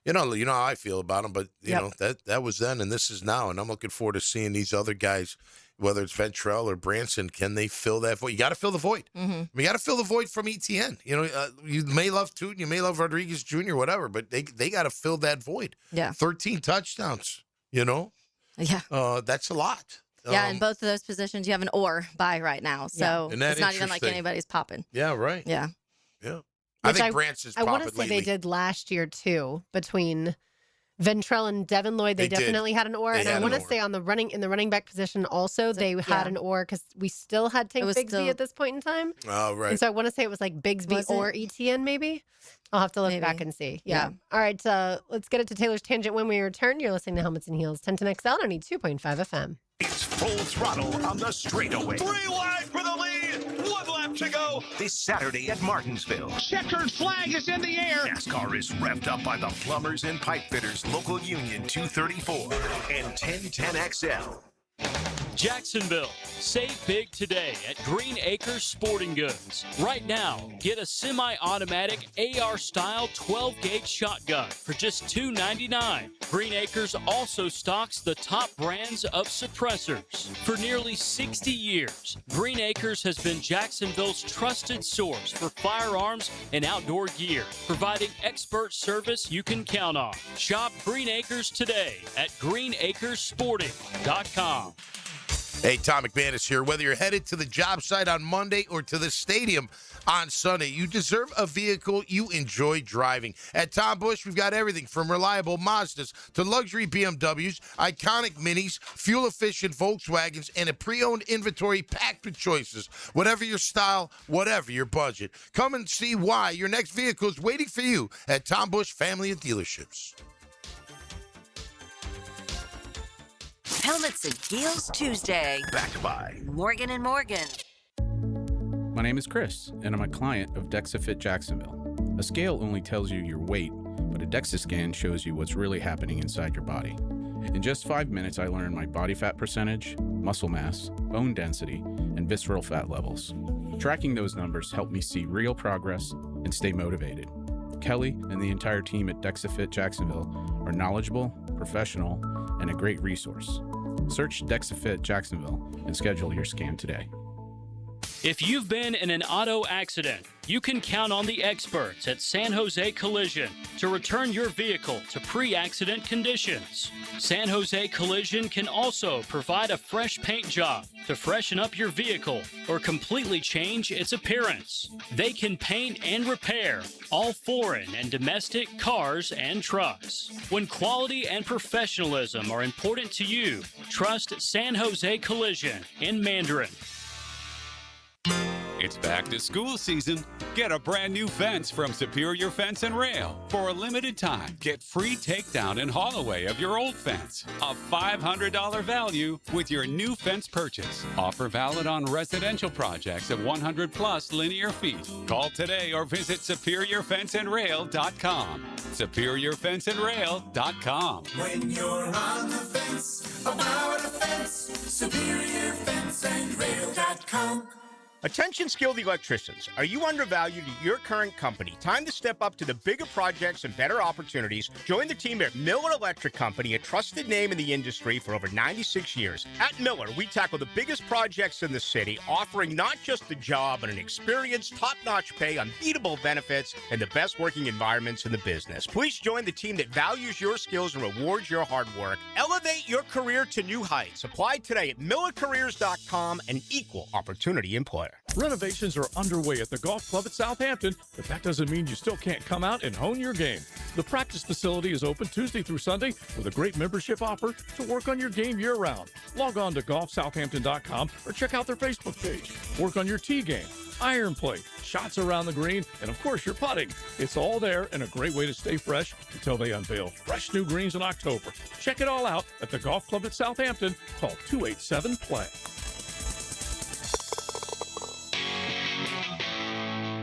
you know how I feel about him. But you know that was then, and this is now, and I'm looking forward to seeing these other guys. Whether it's Ventrell or Branson, can they fill that void? You got to fill the void. You got to fill the void from ETN. You may love Tootin, you may love Rodriguez Jr., whatever, but they got to fill that void. Yeah. 13 touchdowns, Yeah. That's a lot. Yeah, in both of those positions, you have an or by right now. So it's not even like anybody's popping. Yeah, right. Yeah. Yeah. I think Branson's popping I want to say they did last year, too, between Ventrell and Devin Lloyd, they definitely had an or. And I want to say in the running back position also, they had an or because we still had Tank Bigsby at this point in time. Oh, right. And so I want to say it was like Bigsby or ETN maybe. I'll have to look back and see. Yeah. All right. Let's get it to Taylor's Tangent when we return. You're listening to Helmets and Heels, 1010 XL, 92.5 FM. It's full throttle on the straightaway. 3 wide for the lead. 1 lap to go. This Saturday at Martinsville. Checkered flag is in the air. NASCAR is revved up by the Plumbers and Pipe Fitters Local Union 234 and 1010 XL. Jacksonville, save big today at Green Acres Sporting Goods. Right now, get a semi-automatic AR-style 12-gauge shotgun for just $2.99. Green Acres also stocks the top brands of suppressors. For nearly 60 years, Green Acres has been Jacksonville's trusted source for firearms and outdoor gear, providing expert service you can count on. Shop Green Acres today at greenacresporting.com. Hey, Tom McManus here. Whether you're headed to the job site on Monday or to the stadium on Sunday, you deserve a vehicle you enjoy driving. At Tom Busch, we've got everything from reliable Mazdas to luxury BMWs, iconic Minis, fuel-efficient Volkswagens, and a pre-owned inventory packed with choices. Whatever your style, whatever your budget. Come and see why your next vehicle is waiting for you at Tom Busch Family of Dealerships. Helmets and Heels Tuesday. Backed by Morgan & Morgan. My name is Chris, and I'm a client of DexaFit Jacksonville. A scale only tells you your weight, but a DEXA scan shows you what's really happening inside your body. In just 5 minutes, I learned my body fat percentage, muscle mass, bone density, and visceral fat levels. Tracking those numbers helped me see real progress and stay motivated. Kelly and the entire team at DexaFit Jacksonville are knowledgeable, professional, and a great resource. Search DexaFit Jacksonville and schedule your scan today. If you've been in an auto accident, you can count on the experts at San Jose Collision to return your vehicle to pre-accident conditions. San Jose Collision can also provide a fresh paint job to freshen up your vehicle or completely change its appearance. They can paint and repair all foreign and domestic cars and trucks. When quality and professionalism are important to you, trust San Jose Collision in Mandarin. It's back to school season. Get a brand new fence from Superior Fence and Rail. For a limited time, get free takedown and haul away of your old fence. A $500 value with your new fence purchase. Offer valid on residential projects of 100 plus linear feet. Call today or visit SuperiorFenceandRail.com. SuperiorFenceandRail.com. When you're on the fence, about a fence, SuperiorFenceandRail.com. Attention skilled electricians. Are you undervalued at your current company? Time to step up to the bigger projects and better opportunities. Join the team at Miller Electric Company, a trusted name in the industry for over 96 years. At Miller, we tackle the biggest projects in the city, offering not just the job, but an experienced, top-notch pay, unbeatable benefits, and the best working environments in the business. Please join the team that values your skills and rewards your hard work. Elevate your career to new heights. Apply today at millercareers.com, an equal opportunity employer. Renovations are underway at the golf club at Southampton, but that doesn't mean you still can't come out and hone your game. The practice facility is open Tuesday through Sunday with a great membership offer to work on your game year-round. Log on to golfsouthampton.com or check out their Facebook page. Work on your tee game, iron play, shots around the green, and of course your putting. It's all there and a great way to stay fresh until they unveil fresh new greens in October. Check it all out at the golf club at Southampton. Call 287-PLAY.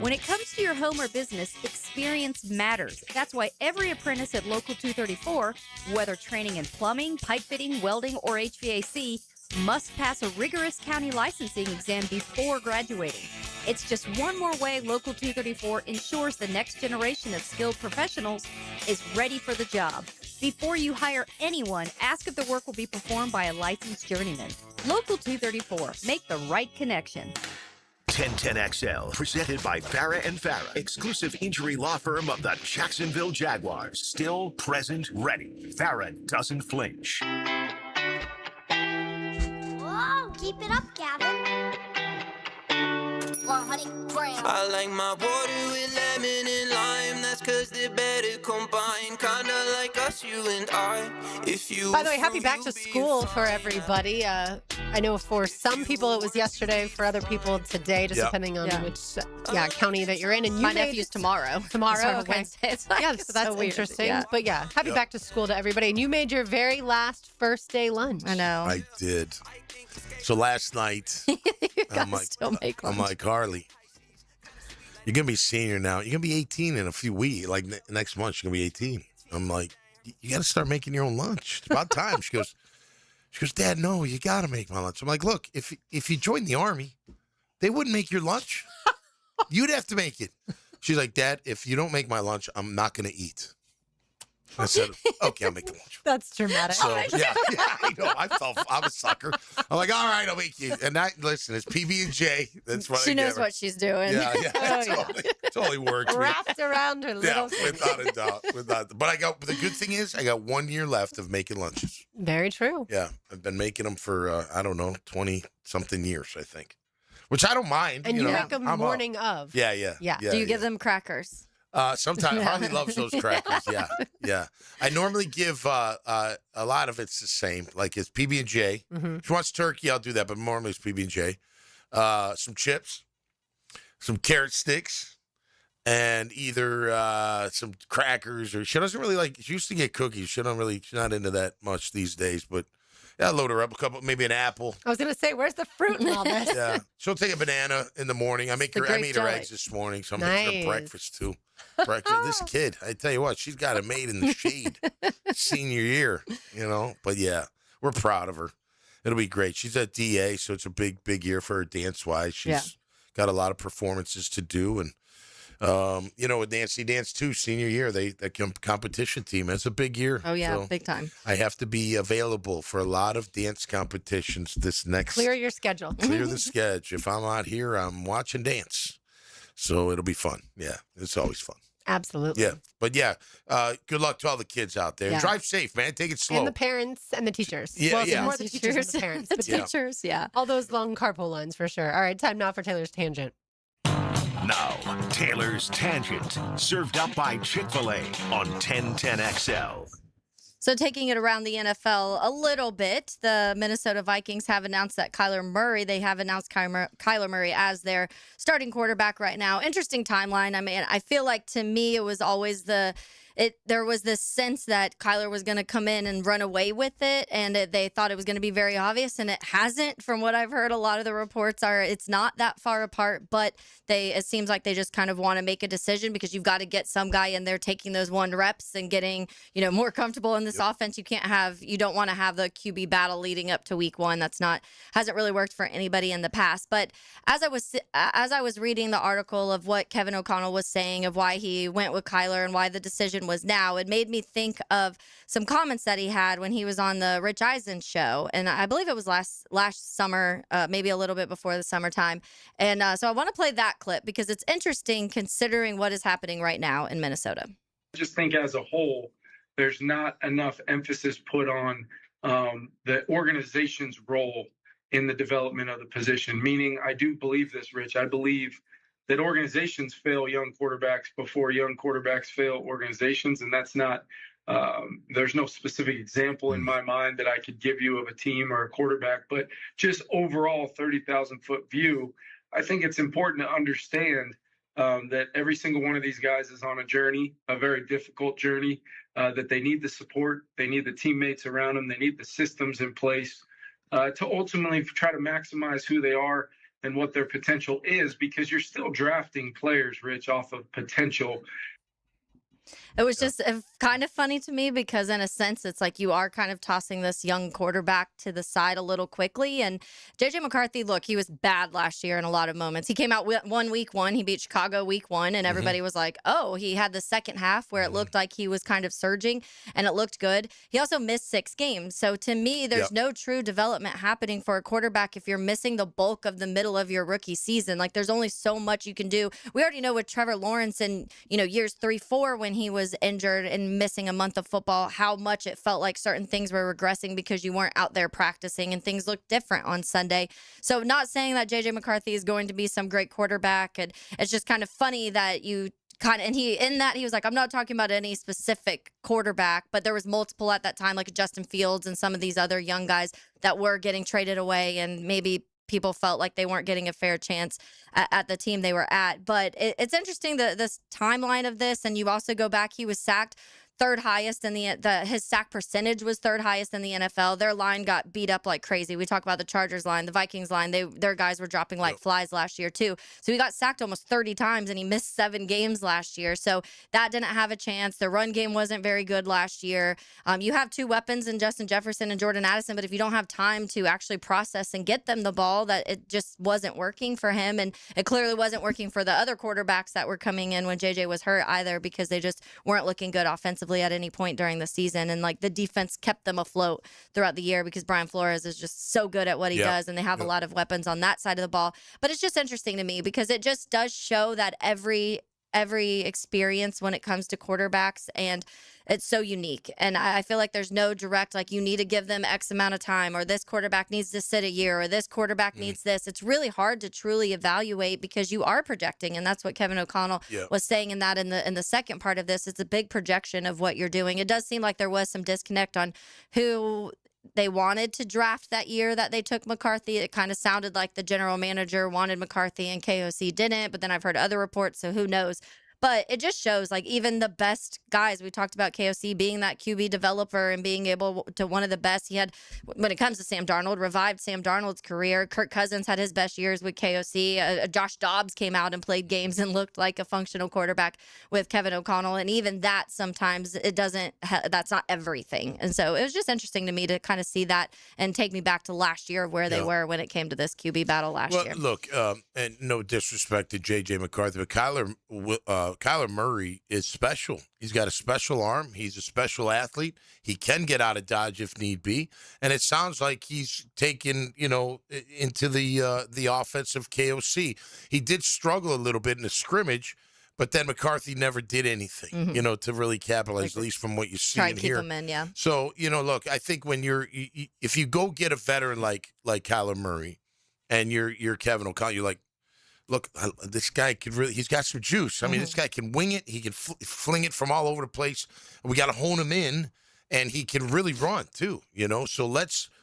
When it comes to your home or business, experience matters. That's why every apprentice at Local 234, whether training in plumbing, pipe fitting, welding, or HVAC, must pass a rigorous county licensing exam before graduating. It's just one more way Local 234 ensures the next generation of skilled professionals is ready for the job. Before you hire anyone, ask if the work will be performed by a licensed journeyman. Local 234, make the right connection. 1010XL, presented by Farah and Farah, exclusive injury law firm of the Jacksonville Jaguars. Still present, ready. Farah doesn't flinch. Whoa, keep it up, Gavin. Honey, I like my water with lemon and lime. That's cause they're better combined. Kinda like us, you and I. If you By the way, happy back to school for everybody. I know for some people it was yesterday, for other people today, just depending on which county that you're in. And you My nephew's tomorrow. Tomorrow, okay. Wednesday. It's like, Yeah, so that's weird. interesting. Yeah. But yeah, happy back to school to everybody. And you made your very last first day lunch. I know. I did. So last night, I'm like, Harley, you're going to be senior now. You're going to be 18 in a few weeks. Like next month, you're going to be 18. I'm like, you got to start making your own lunch. It's about time. She goes, Dad, no, you got to make my lunch. I'm like, look, if you joined the Army, they wouldn't make your lunch. You'd have to make it. She's like, Dad, if you don't make my lunch, I'm not going to eat. I said, okay, I'll make the lunch. That's dramatic. So, yeah, I know. I'm a sucker. I'm like, all right, I'll make you. And listen, it's PB&J. That's what she knows what she's doing. Yeah, totally works. Wrapped around her little finger. Without a doubt. But the good thing is I got 1 year left of making lunches. Very true. Yeah, I've been making them for, 20-something years, I think. Which I don't mind. And you make them morning of. Yeah. Do you give them crackers? Sometimes Harley loves those crackers. Yeah. I normally give a lot of it's the same. Like it's PB&J. Mm-hmm. If she wants turkey, I'll do that. But normally it's PB&J. Some chips, some carrot sticks, and either some crackers or she doesn't really like. She used to get cookies. She's not into that much these days. But yeah, load her up maybe an apple. I was gonna say, where's the fruit in all this? Yeah, she'll take a banana in the morning. I made her eggs this morning, so I'm making her breakfast too. This kid, I tell you what, she's got it made in the shade. Senior year, But yeah, we're proud of her. It'll be great. She's at DA, so it's a big year for her dance-wise. She's got a lot of performances to do, and With Nancy Dance too, senior year, that competition team. That's a big year. Oh yeah, So big time. I have to be available for a lot of dance competitions this next. Clear your schedule. Clear the schedule. If I'm out here, I'm watching dance. So it'll be fun. Yeah, it's always fun. Absolutely. Yeah, but good luck to all the kids out there. Yeah. Drive safe, man. Take it slow. And the parents and the teachers. Yeah, well, yeah. more the teachers than the parents. The but teachers, yeah. All those long carpool lines for sure. All right, time now for Taylor's Tangent. Now, Taylor's Tangent, served up by Chick-fil-A on 1010XL. So taking it around the NFL a little bit, the Minnesota Vikings have announced that Kyler Murray as their starting quarterback right now. Interesting timeline. I mean, I feel like to me it was always there was this sense that Kyler was going to come in and run away with it, and they thought it was going to be very obvious, and it hasn't. From what I've heard, a lot of the reports are it's not that far apart, but it seems like they just kind of want to make a decision because you've got to get some guy in there taking those 1 reps and getting more comfortable in this offense. You don't want to have the QB battle leading up to week 1. Hasn't really worked for anybody in the past. But as I was reading the article of what Kevin O'Connell was saying of why he went with Kyler and why the decision was now, it made me think of some comments that he had when he was on the Rich Eisen show, and I believe it was last summer, maybe a little bit before the summertime. And so I want to play that clip because it's interesting considering what is happening right now in Minnesota. I just think as a whole, there's not enough emphasis put on the organization's role in the development of the position. Meaning, I do believe this, Rich. I believe that organizations fail young quarterbacks before young quarterbacks fail organizations. And that's not, there's no specific example in my mind that I could give you of a team or a quarterback, but just overall 30,000-foot view, I think it's important to understand that every single one of these guys is on a journey, a very difficult journey, that they need the support, they need the teammates around them, they need the systems in place to ultimately try to maximize who they are and what their potential is, because you're still drafting players, Rich, off of potential. It was just kind of funny to me because in a sense, it's like you are kind of tossing this young quarterback to the side a little quickly. And JJ McCarthy, look, he was bad last year in a lot of moments. He came out week 1. He beat Chicago week 1, and everybody was like, oh, he had the second half where it looked like he was kind of surging and it looked good. He also missed 6 games. So to me, there's no true development happening for a quarterback if you're missing the bulk of the middle of your rookie season. Like there's only so much you can do. We already know with Trevor Lawrence in, years 3-4 when he was injured and missing a month of football, how much it felt like certain things were regressing because you weren't out there practicing and things looked different on Sunday. So not saying that JJ McCarthy is going to be some great quarterback, and it's just kind of funny that you he was like, I'm not talking about any specific quarterback, but there was multiple at that time, like Justin Fields and some of these other young guys that were getting traded away, and maybe people felt like they weren't getting a fair chance at the team they were at. But it's interesting, this timeline of this. And you also go back, he was sacked third highest in his sack percentage was third highest in the NFL. Their line got beat up like crazy. We talk about the Chargers line, the Vikings line. Their guys were dropping like flies last year too. So he got sacked almost 30 times and he missed 7 games last year. So that didn't have a chance. The run game wasn't very good last year. You have 2 weapons in Justin Jefferson and Jordan Addison, but if you don't have time to actually process and get them the ball, that it just wasn't working for him. And it clearly wasn't working for the other quarterbacks that were coming in when JJ was hurt either, because they just weren't looking good offensively at any point during the season. And like the defense kept them afloat throughout the year because Brian Flores is just so good at what he does, and they have a lot of weapons on that side of the ball. But it's just interesting to me because it just does show that every experience when it comes to quarterbacks, and it's so unique. And I feel like there's no direct, like you need to give them X amount of time, or this quarterback needs to sit a year, or this quarterback needs this. It's really hard to truly evaluate because you are projecting. And that's what Kevin O'Connell was saying in the second part of this. It's a big projection of what you're doing. It does seem like there was some disconnect on who they wanted to draft that year that they took McCarthy. It kind of sounded like the general manager wanted McCarthy and KOC didn't, but then I've heard other reports, so who knows. But it just shows, like, even the best guys, we talked about KOC being that QB developer and being able to one of the best. He had, when it comes to Sam Darnold, revived Sam Darnold's career. Kirk Cousins had his best years with KOC. Josh Dobbs came out and played games and looked like a functional quarterback with Kevin O'Connell. And even that, sometimes it doesn't, that's not everything. And so it was just interesting to me to kind of see that and take me back to last year of where they were when it came to this QB battle last year. Look, and no disrespect to J.J. McCarthy, but Kyler Murray is special. He's got a special arm. He's a special athlete. He can get out of Dodge if need be. And it sounds like he's taken, into the offense of KOC. He did struggle a little bit in the scrimmage, but then McCarthy never did anything, to really capitalize, at least from what you see and hear. Try to keep him in, yeah. So, look, I think when if you go get a veteran like Kyler Murray and you're Kevin O'Connell, you're like, look, this guy he's got some juice. I mean, this guy can wing it. He can fling it from all over the place. We got to hone him in, and he can really run too, So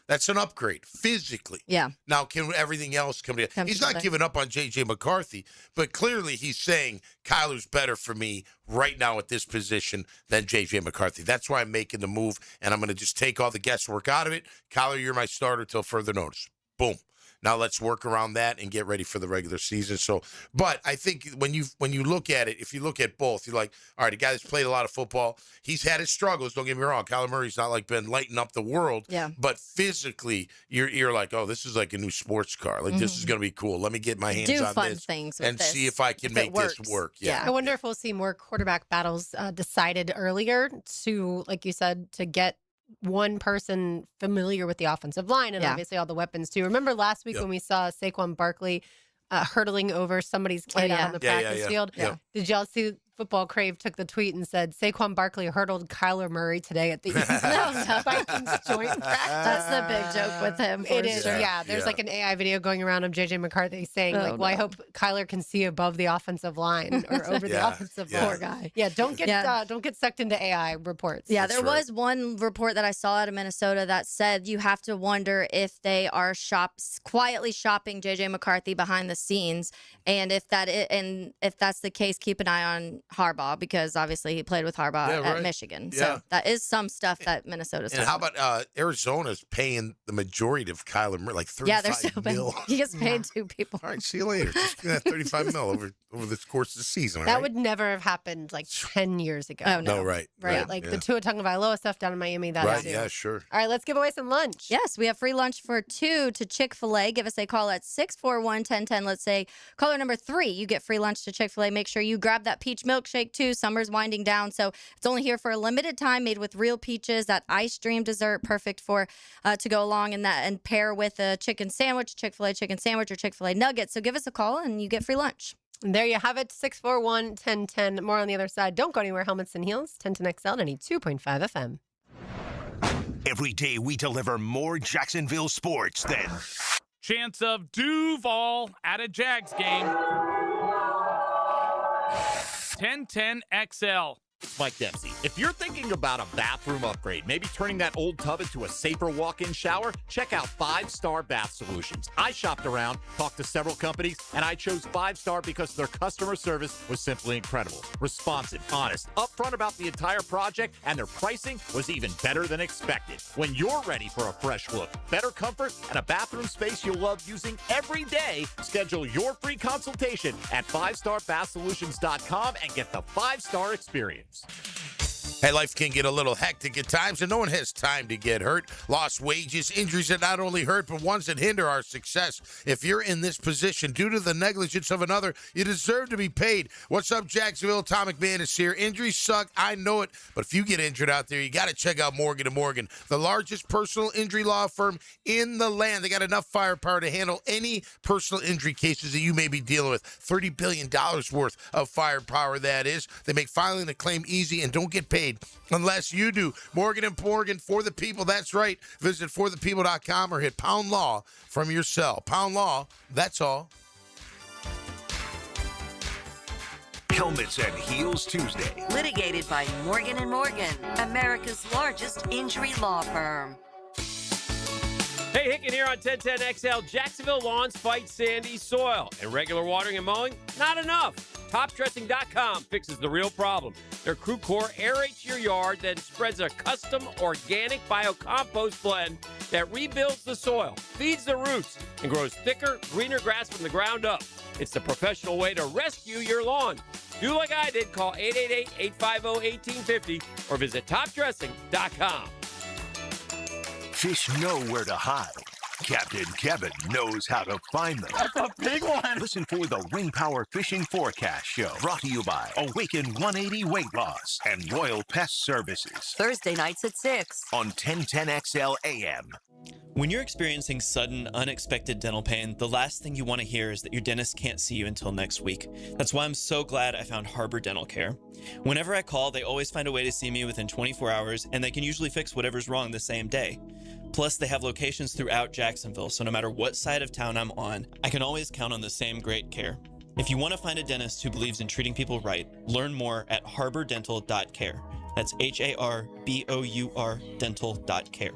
that's an upgrade physically. Yeah. Now, can everything else come together? He's not giving up on J.J. McCarthy, but clearly he's saying Kyler's better for me right now at this position than J.J. McCarthy. That's why I'm making the move, and I'm going to just take all the guesswork out of it. Kyler, you're my starter till further notice. Boom. Now let's work around that and get ready for the regular season. So, but I think when you look at it, if you look at both, you're like, all right, a guy that's played a lot of football, he's had his struggles. Don't get me wrong. Kyler Murray's not like been lighting up the world. Yeah. But physically, you're like, oh, this is like a new sports car. Like this is going to be cool. Let me get my hands on fun this things with and this, see if I can make this work. Yeah. I wonder if we'll see more quarterback battles decided earlier to, like you said, to get one person familiar with the offensive line and obviously all the weapons too. Remember last week when we saw Saquon Barkley hurtling over somebody's kid out on the practice field? Yeah. Did y'all see Football Crave took the tweet and said Saquon Barkley hurdled Kyler Murray today at the Vikings joint practice? That's the big joke with him. It is, yeah. There's like an AI video going around of J.J. McCarthy saying, I hope Kyler can see above the offensive line or over the offensive line. Poor guy. Yeah, don't get sucked into AI reports. Yeah, there was one report that I saw out of Minnesota that said you have to wonder if they are quietly shopping J.J. McCarthy behind the scenes, and if that's the case, keep an eye on Harbaugh, because obviously he played with Harbaugh at Michigan. Yeah. So that is some stuff that Minnesota's And how about Arizona's paying the majority of Kyler Murray, like $35 million? He gets paid two people. All right, see you later. Just give that $35 million over the course of the season. That would never have happened like 10 years ago. Oh, no. Right. Like the Tua Tagovailoa stuff down in Miami. Right, yeah, sure. All right, let's give away some lunch. Yes, we have free lunch for 2 to Chick-fil-A. Give us a call at 641-1010. Let's say caller number 3, you get free lunch to Chick-fil-A. Make sure you grab that peach milkshake too. Summer's winding down, so it's only here for a limited time, made with real peaches. That ice cream dessert, perfect for to go along in that and pair with a chicken sandwich, Chick-fil-A chicken sandwich or Chick-fil-A nuggets. So give us a call and you get free lunch. And there you have it, 641-1010. More on the other side. Don't go anywhere. Helmets and Heels, 1010XL, 92.5 FM. Every day we deliver more Jacksonville sports than chance of Duval at a Jags game. 1010XL. Mike Dempsey, if you're thinking about a bathroom upgrade, maybe turning that old tub into a safer walk-in shower, check out 5 Star Bath Solutions. I shopped around, talked to several companies, and I chose 5 Star because their customer service was simply incredible. Responsive, honest, upfront about the entire project, and their pricing was even better than expected. When you're ready for a fresh look, better comfort, and a bathroom space you'll love using every day, schedule your free consultation at 5starbathsolutions.com and get the 5-star experience. Hey, life can get a little hectic at times, and no one has time to get hurt. Lost wages, injuries that not only hurt, but ones that hinder our success. If you're in this position due to the negligence of another, you deserve to be paid. What's up, Jacksonville? Tom McMahon is here. Injuries suck. I know it. But if you get injured out there, you got to check out Morgan & Morgan, the largest personal injury law firm in the land. They got enough firepower to handle any personal injury cases that you may be dealing with. $30 billion worth of firepower, that is. They make filing the claim easy and don't get paid unless you do. Morgan & Morgan, for the people. That's right. Visit forthepeople.com or hit pound law from your cell. Pound law, that's all. Helmets and Heels Tuesday. Litigated by Morgan & Morgan, America's largest injury law firm. Hey, Jay Hicken here on 1010XL. Jacksonville lawns fight sandy soil, and regular watering and mowing, not enough. TopDressing.com fixes the real problem. Their Crew Core aerates your yard, then spreads a custom organic biocompost blend that rebuilds the soil, feeds the roots, and grows thicker, greener grass from the ground up. It's the professional way to rescue your lawn. Do like I did. Call 888-850-1850 or visit TopDressing.com. Fish know where to hide. Captain Kevin knows how to find them. That's a big one. Listen for the Ring Power Fishing Forecast Show, brought to you by Awaken 180 Weight Loss and Royal Pest Services. Thursday nights at 6 on 1010XL AM. When you're experiencing sudden, unexpected dental pain, the last thing you want to hear is that your dentist can't see you until next week. That's why I'm so glad I found Harbor Dental Care. Whenever I call, they always find a way to see me within 24 hours, and they can usually fix whatever's wrong the same day. Plus, they have locations throughout Jacksonville, so no matter what side of town I'm on, I can always count on the same great care. If you want to find a dentist who believes in treating people right, learn more at harbordental.care. That's HARBOUR dental.care.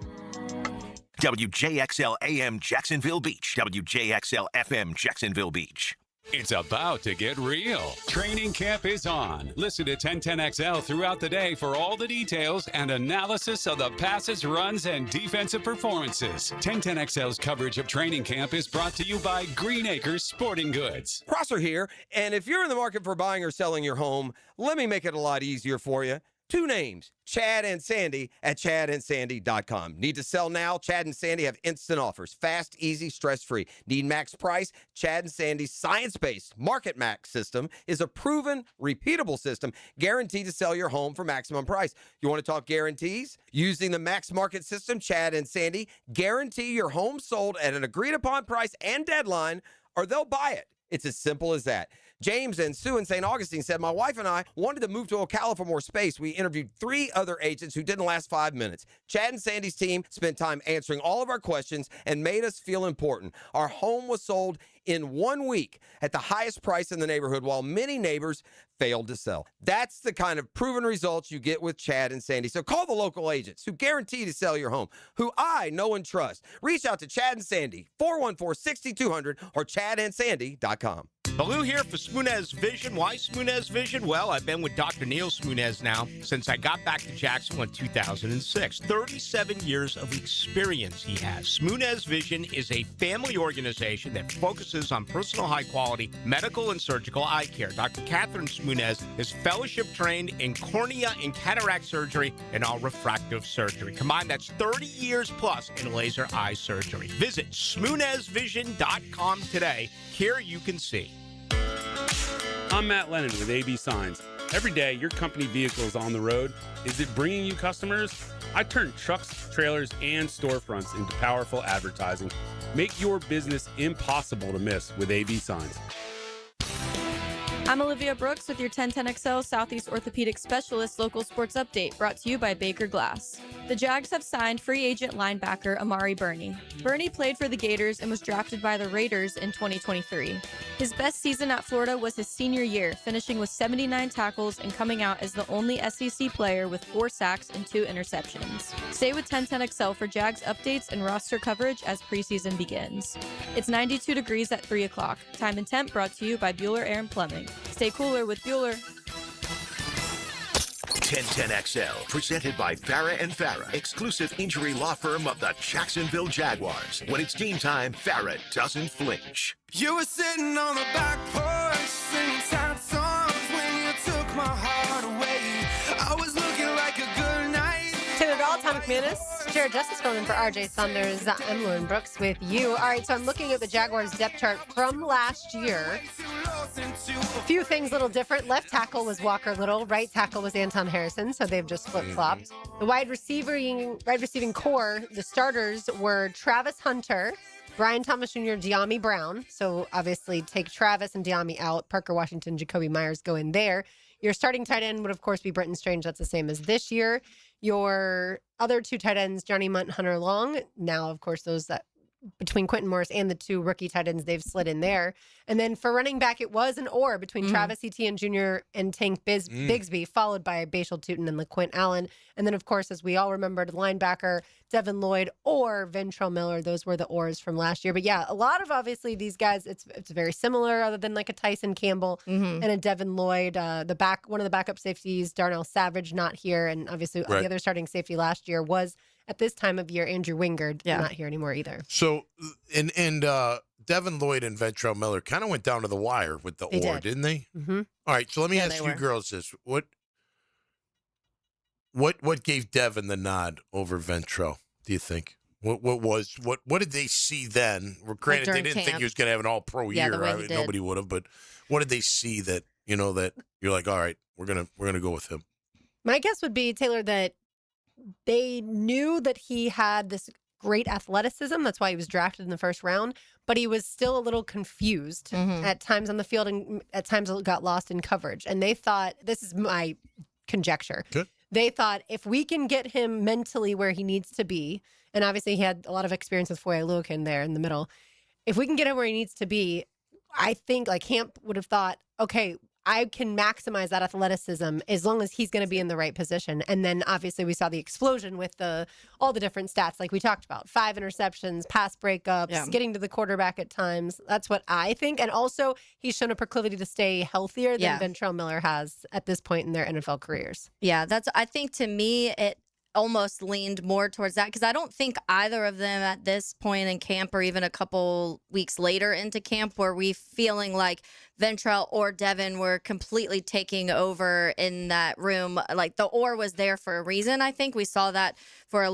WJXL AM Jacksonville Beach. WJXL FM Jacksonville Beach. It's about to get real. Training camp is on. Listen to 1010XL throughout the day for all the details and analysis of the passes, runs, and defensive performances. 1010XL's coverage of training camp is brought to you by Green Acres Sporting Goods. Prosser here, and if you're in the market for buying or selling your home, let me make it a lot easier for you. Two names, Chad and Sandy at chadandsandy.com. Need to sell now? Chad and Sandy have instant offers. Fast, easy, stress-free. Need max price? Chad and Sandy's science-based Market Max system is a proven, repeatable system guaranteed to sell your home for maximum price. You want to talk guarantees? Using the Max Market system, Chad and Sandy guarantee your home sold at an agreed-upon price and deadline, or they'll buy it. It's as simple as that. James and Sue in St. Augustine said, my wife and I wanted to move to Ocala for more space. We interviewed 3 other agents who didn't last 5 minutes. Chad and Sandy's team spent time answering all of our questions and made us feel important. Our home was sold in 1 week at the highest price in the neighborhood, while many neighbors failed to sell. That's the kind of proven results you get with Chad and Sandy. So call the local agents who guarantee to sell your home, who I know and trust. Reach out to Chad and Sandy, 414-6200 or chadandsandy.com. Baloo here for Smunez Vision. Why Smunez Vision? Well, I've been with Dr. Neil Smunez now since I got back to Jacksonville in 2006. 37 years of experience he has. Smunez Vision is a family organization that focuses on personal high-quality medical and surgical eye care. Dr. Catherine Smunez is fellowship trained in cornea and cataract surgery and all refractive surgery. Combined, that's 30 years plus in laser eye surgery. Visit SmunezVision.com today. Here you can see. I'm Matt Lennon with AB Signs. Every day, your company vehicle is on the road. Is it bringing you customers? I turn trucks, trailers, and storefronts into powerful advertising. Make your business impossible to miss with AB Signs. I'm Olivia Brooks with your 1010XL Southeast Orthopedic Specialist Local Sports Update, brought to you by Baker Glass. The Jags have signed free agent linebacker Amari Burney. Burney played for the Gators and was drafted by the Raiders in 2023. His best season at Florida was his senior year, finishing with 79 tackles and coming out as the only SEC player with 4 sacks and 2 interceptions. Stay with 1010XL for Jags updates and roster coverage as preseason begins. It's 92 degrees at 3 o'clock. Time and temp brought to you by Bueller Air and Plumbing. Stay cooler with Bueller. 1010XL, presented by Farah and Farah, exclusive injury law firm of the Jacksonville Jaguars. When it's game time, Farah doesn't flinch. You were sitting on the back porch singing sad songs when you took my heart away. I was looking like a good night. Taylor Dahl, Tom McManus, Jared Justice filling in for RJ Saunders. I'm Lauren Brooks with you. All right, so I'm looking at the Jaguars depth chart from last year. A few things a little different. Left tackle was Walker Little. Right tackle was Anton Harrison, so they've just flip-flopped. The wide receiving core, the starters were Travis Hunter, Brian Thomas Jr., De'Ami Brown. So obviously take Travis and De'Ami out. Parker Washington, Jacoby Myers go in there. Your starting tight end would, of course, be Brenton Strange. That's the same as this year. Your other 2 tight ends, Johnny Munt and Hunter Long. Now, of course, those that between Quentin Morris and the 2 rookie tight ends they've slid in there. And then for running back, it was an or between Travis Etienne Jr. and Tank Bigsby, followed by Bashal Tutin and LaQuint Allen. And then, of course, as we all remembered, linebacker Devin Lloyd or Ventrell Miller. Those were the ors from last year. But yeah, a lot of obviously these guys, it's very similar other than like a Tyson Campbell and a Devin Lloyd. One of the backup safeties, Darnell Savage, not here. And obviously the other starting safety last year was at this time of year, Andrew Wingard, not here anymore either. So, and Devin Lloyd and Ventrell Miller kind of went down to the wire with the didn't they? Mm-hmm. All right, so let me ask you girls this: what gave Devin the nod over Ventrell? Do you think? What did they see then? Well, granted, they didn't think he was going to have an All-Pro year. Nobody would have, but what did they see that that you're like, all right, we're gonna go with him? My guess would be, Taylor, that they knew that he had this great athleticism. That's why he was drafted in the first round. But he was still a little confused at times on the field and at times got lost in coverage. And they thought, this is my conjecture. Good. They thought if we can get him mentally where he needs to be, and obviously he had a lot of experience with Foye Oluokun there in the middle. If we can get him where he needs to be, I think like Camp would have thought, okay, I can maximize that athleticism as long as he's going to be in the right position. And then obviously we saw the explosion with all the different stats like we talked about. 5 interceptions, pass breakups, getting to the quarterback at times. That's what I think. And also he's shown a proclivity to stay healthier than Ventrell Miller has at this point in their NFL careers. Yeah, I think to me it almost leaned more towards that because I don't think either of them at this point in camp or even a couple weeks later into camp were we feeling like Ventrell or Devin were completely taking over in that room. Like the or was there for a reason. I think we saw that for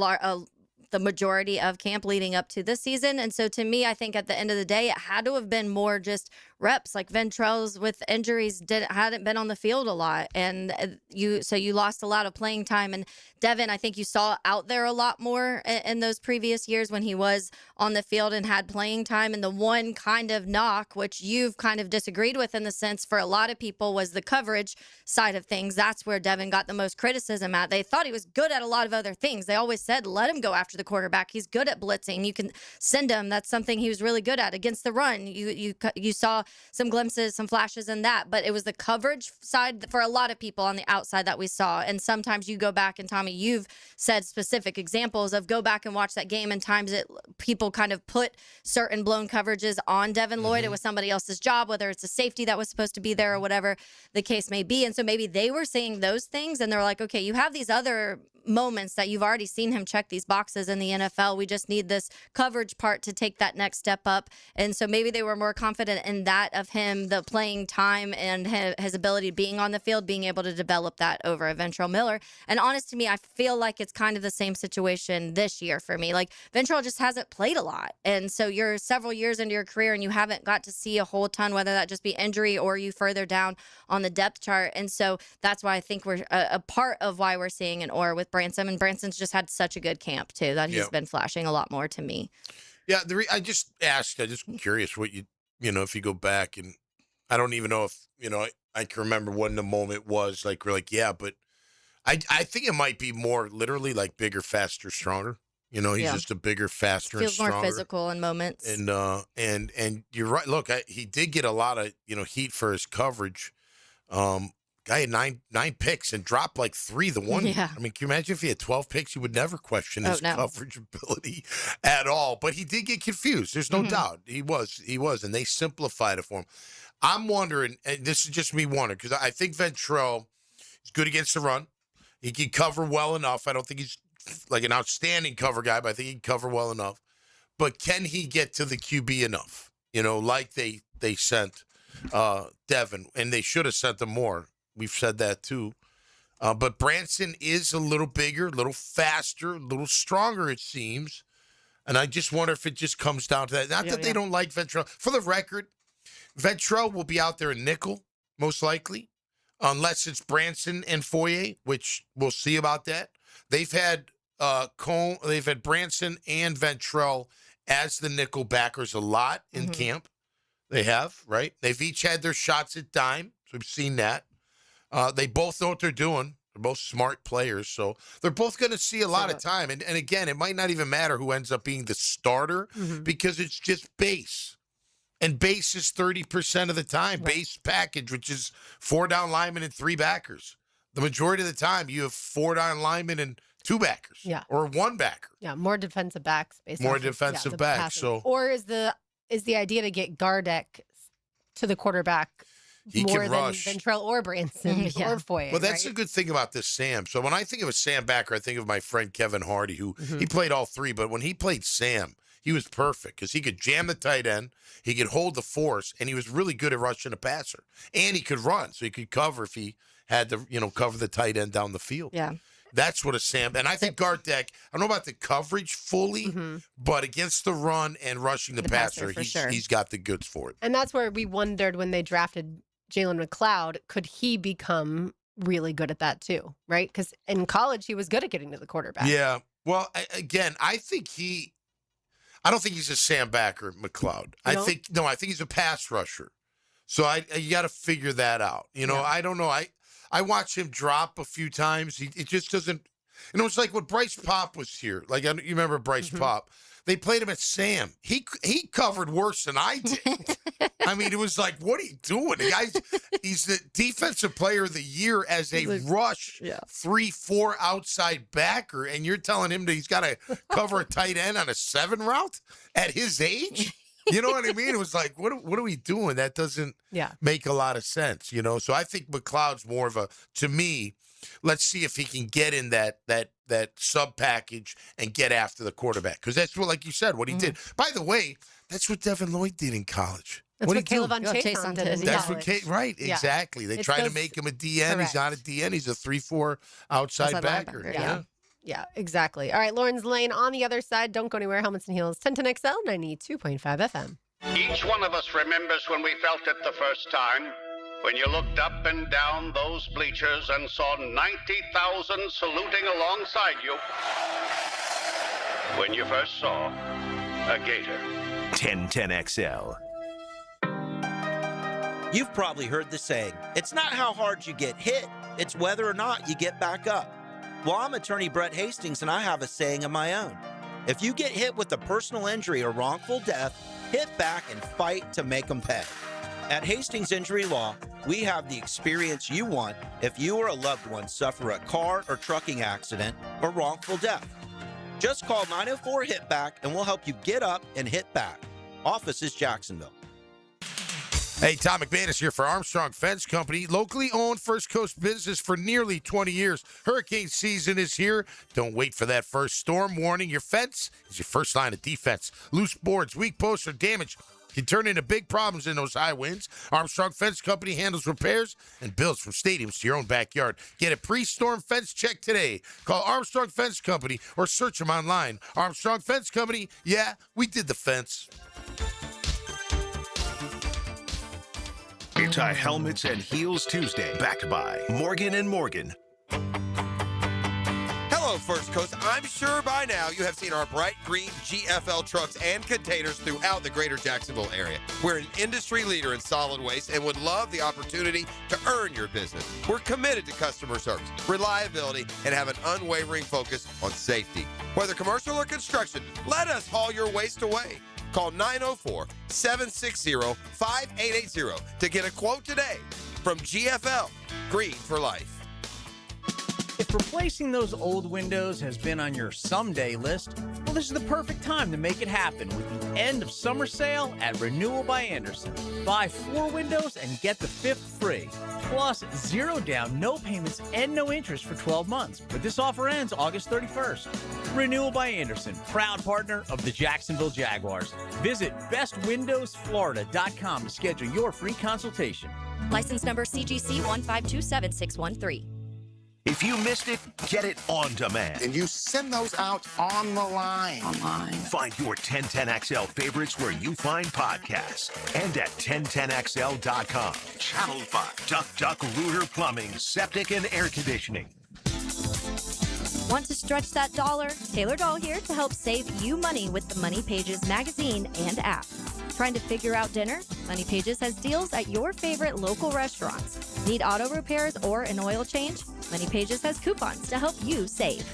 the majority of camp leading up to this season. And so to me, I think at the end of the day, it had to have been more just reps. Like Ventrell's with injuries hadn't been on the field a lot. And you lost a lot of playing time. And Devin, I think you saw out there a lot more in those previous years when he was on the field and had playing time. And the one kind of knock, which you've kind of disagreed with in the sense for a lot of people, was the coverage side of things. That's where Devin got the most criticism at. They thought he was good at a lot of other things. They always said, let him go after the quarterback. He's good at blitzing. You can send him. That's something he was really good at. Against the run, you saw some glimpses, some flashes in that, but it was the coverage side for a lot of people on the outside that we saw. And sometimes you go back, and Tommy, you've said specific examples of go back and watch that game, and times people kind of put certain blown coverages on Devin Lloyd. It was somebody else's job, whether it's a safety that was supposed to be there or whatever the case may be. And so maybe they were seeing those things, and they're like, okay, you have these other moments that you've already seen him check these boxes in the NFL. We just need this coverage part to take that next step up. And so maybe they were more confident in that of him, the playing time and his ability being on the field, being able to develop that over a Ventrell Miller. And honest to me, I feel like it's kind of the same situation this year for me. Like Ventrell just hasn't played a lot. And so you're several years into your career and you haven't got to see a whole ton, whether that just be injury or you further down on the depth chart. And so that's why I think we're a part of why we're seeing an or with Branson. And Branson's just had such a good camp too, that he's been flashing a lot more to me. Yeah. I just curious what if you go back, and I don't even know if, I can remember when the moment was like, we're like, yeah, but I think it might be more literally like bigger, faster, stronger. He's just a bigger, faster, feels and stronger. More physical in moments. And you're right. Look, he did get a lot of, heat for his coverage. Guy had nine picks and dropped like 3 the one. Yeah. I mean, can you imagine if he had 12 picks? You would never question his coverage ability at all. But he did get confused. There's no doubt. He was. And they simplified it for him. I'm wondering, and this is just me wondering, because I think Ventrell is good against the run. He can cover well enough. I don't think he's like an outstanding cover guy, but I think he can cover well enough. But can he get to the QB enough? Like they sent Devin, and they should have sent him more. We've said that too. But Branson is a little bigger, a little faster, a little stronger, it seems. And I just wonder if it just comes down to that. Not that they don't like Ventrell. For the record, Ventrell will be out there in nickel, most likely, unless it's Branson and Foye, which we'll see about that. They've had Branson and Ventrell as the nickel backers a lot in camp. They have, right? They've each had their shots at dime, so we've seen that. They both know what they're doing. They're both smart players, so they're both going to see a lot of time. And again, it might not even matter who ends up being the starter because it's just base. And base is 30% of the time. Right. Base package, which is 4 down linemen and 3 backers. The majority of the time, you have 4 down linemen and 2 backers. Yeah. Or 1 backer. Yeah, more defensive backs. More defensive backs. So, or is the idea to get Gardeck to the quarterback more than Ventrell or Branson or Foye? Well, that's a good thing about this Sam. So when I think of a Sam backer, I think of my friend Kevin Hardy, who he played all 3. But when he played Sam, he was perfect because he could jam the tight end, he could hold the force, and he was really good at rushing the passer. And he could run, so he could cover if he had to, cover the tight end down the field. Yeah. That's what a Sam, and I think Gardeck, I don't know about the coverage fully, but against the run and rushing the passer, he's got the goods for it. And that's where we wondered when they drafted Jalen McLeod, could he become really good at that too, right? Because in college, he was good at getting to the quarterback. Yeah. Well, again, I don't think he's a Sam backer, McLeod. I think he's a pass rusher. So you got to figure that out. I don't know. I watched him drop a few times. It just doesn't. It's like when Bryce Pop was here. Like, you remember Bryce Pop? They played him at Sam. He covered worse than I did. I mean, it was like, what are you doing? The guy's he's the defensive player of the year as a rush 3-4 outside backer, and you're telling him that he's got to cover a tight end on a 7 route at his age? You know what I mean? It was like, what are we doing? That doesn't make a lot of sense, So I think McLeod's more of to me, let's see if he can get in that sub package and get after the quarterback. Because that's what, like you said, what he did. By the way, that's what Devin Lloyd did in college. That's what Caleb on Chason did in college. Right, exactly. They tried to make him a DN. Correct. He's not a DN. He's a 3-4 outside backer. Yeah, exactly. All right, Lawrence Lane on the other side. Don't go anywhere. Helmets and Heels, 1010XL, 92.5 FM. Each one of us remembers when we felt it the first time, when you looked up and down those bleachers and saw 90,000 saluting alongside you. When you first saw a Gator. 1010XL. You've probably heard the saying, it's not how hard you get hit, it's whether or not you get back up. Well, I'm attorney Brett Hastings, and I have a saying of my own. If you get hit with a personal injury or wrongful death, hit back and fight to make them pay. At Hastings Injury Law, we have the experience you want if you or a loved one suffer a car or trucking accident or wrongful death. Just call 904-HIT-BACK and we'll help you get up and hit back. Office is Jacksonville. Hey, Tom McManus here for Armstrong Fence Company, locally owned First Coast business for nearly 20 years. Hurricane season is here. Don't wait for that first storm warning. Your fence is your first line of defense. Loose boards, weak posts, or damage can turn into big problems in those high winds. Armstrong Fence Company handles repairs and builds from stadiums to your own backyard. Get a pre-storm fence check today. Call Armstrong Fence Company or search them online. Armstrong Fence Company, yeah, we did the fence. It's a Helmets and Heels Tuesday, backed by Morgan & Morgan. Hello, First Coast. I'm sure by now you have seen our bright green GFL trucks and containers throughout the greater Jacksonville area. We're an industry leader in solid waste and would love the opportunity to earn your business. We're committed to customer service, reliability, and have an unwavering focus on safety. Whether commercial or construction, let us haul your waste away. Call 904-760-5880 to get a quote today from GFL, Green for Life. If replacing those old windows has been on your someday list, well, this is the perfect time to make it happen with the end of summer sale at Renewal by Anderson. Buy 4 windows and get the 5th free. Plus, 0 down, no payments, and no interest for 12 months. But this offer ends August 31st. Renewal by Anderson, proud partner of the Jacksonville Jaguars. Visit bestwindowsflorida.com to schedule your free consultation. License number CGC 1527613. If you missed it, get it on demand. And you send those out on the line. Find your 1010XL favorites where you find podcasts and at 1010XL.com. Channel 5. Duck Rooter Plumbing, Septic and Air Conditioning. Want to stretch that dollar? Taylor Doll here to help save you money with the Money Pages magazine and app. Trying to figure out dinner? Money Pages has deals at your favorite local restaurants. Need auto repairs or an oil change? Money Pages has coupons to help you save.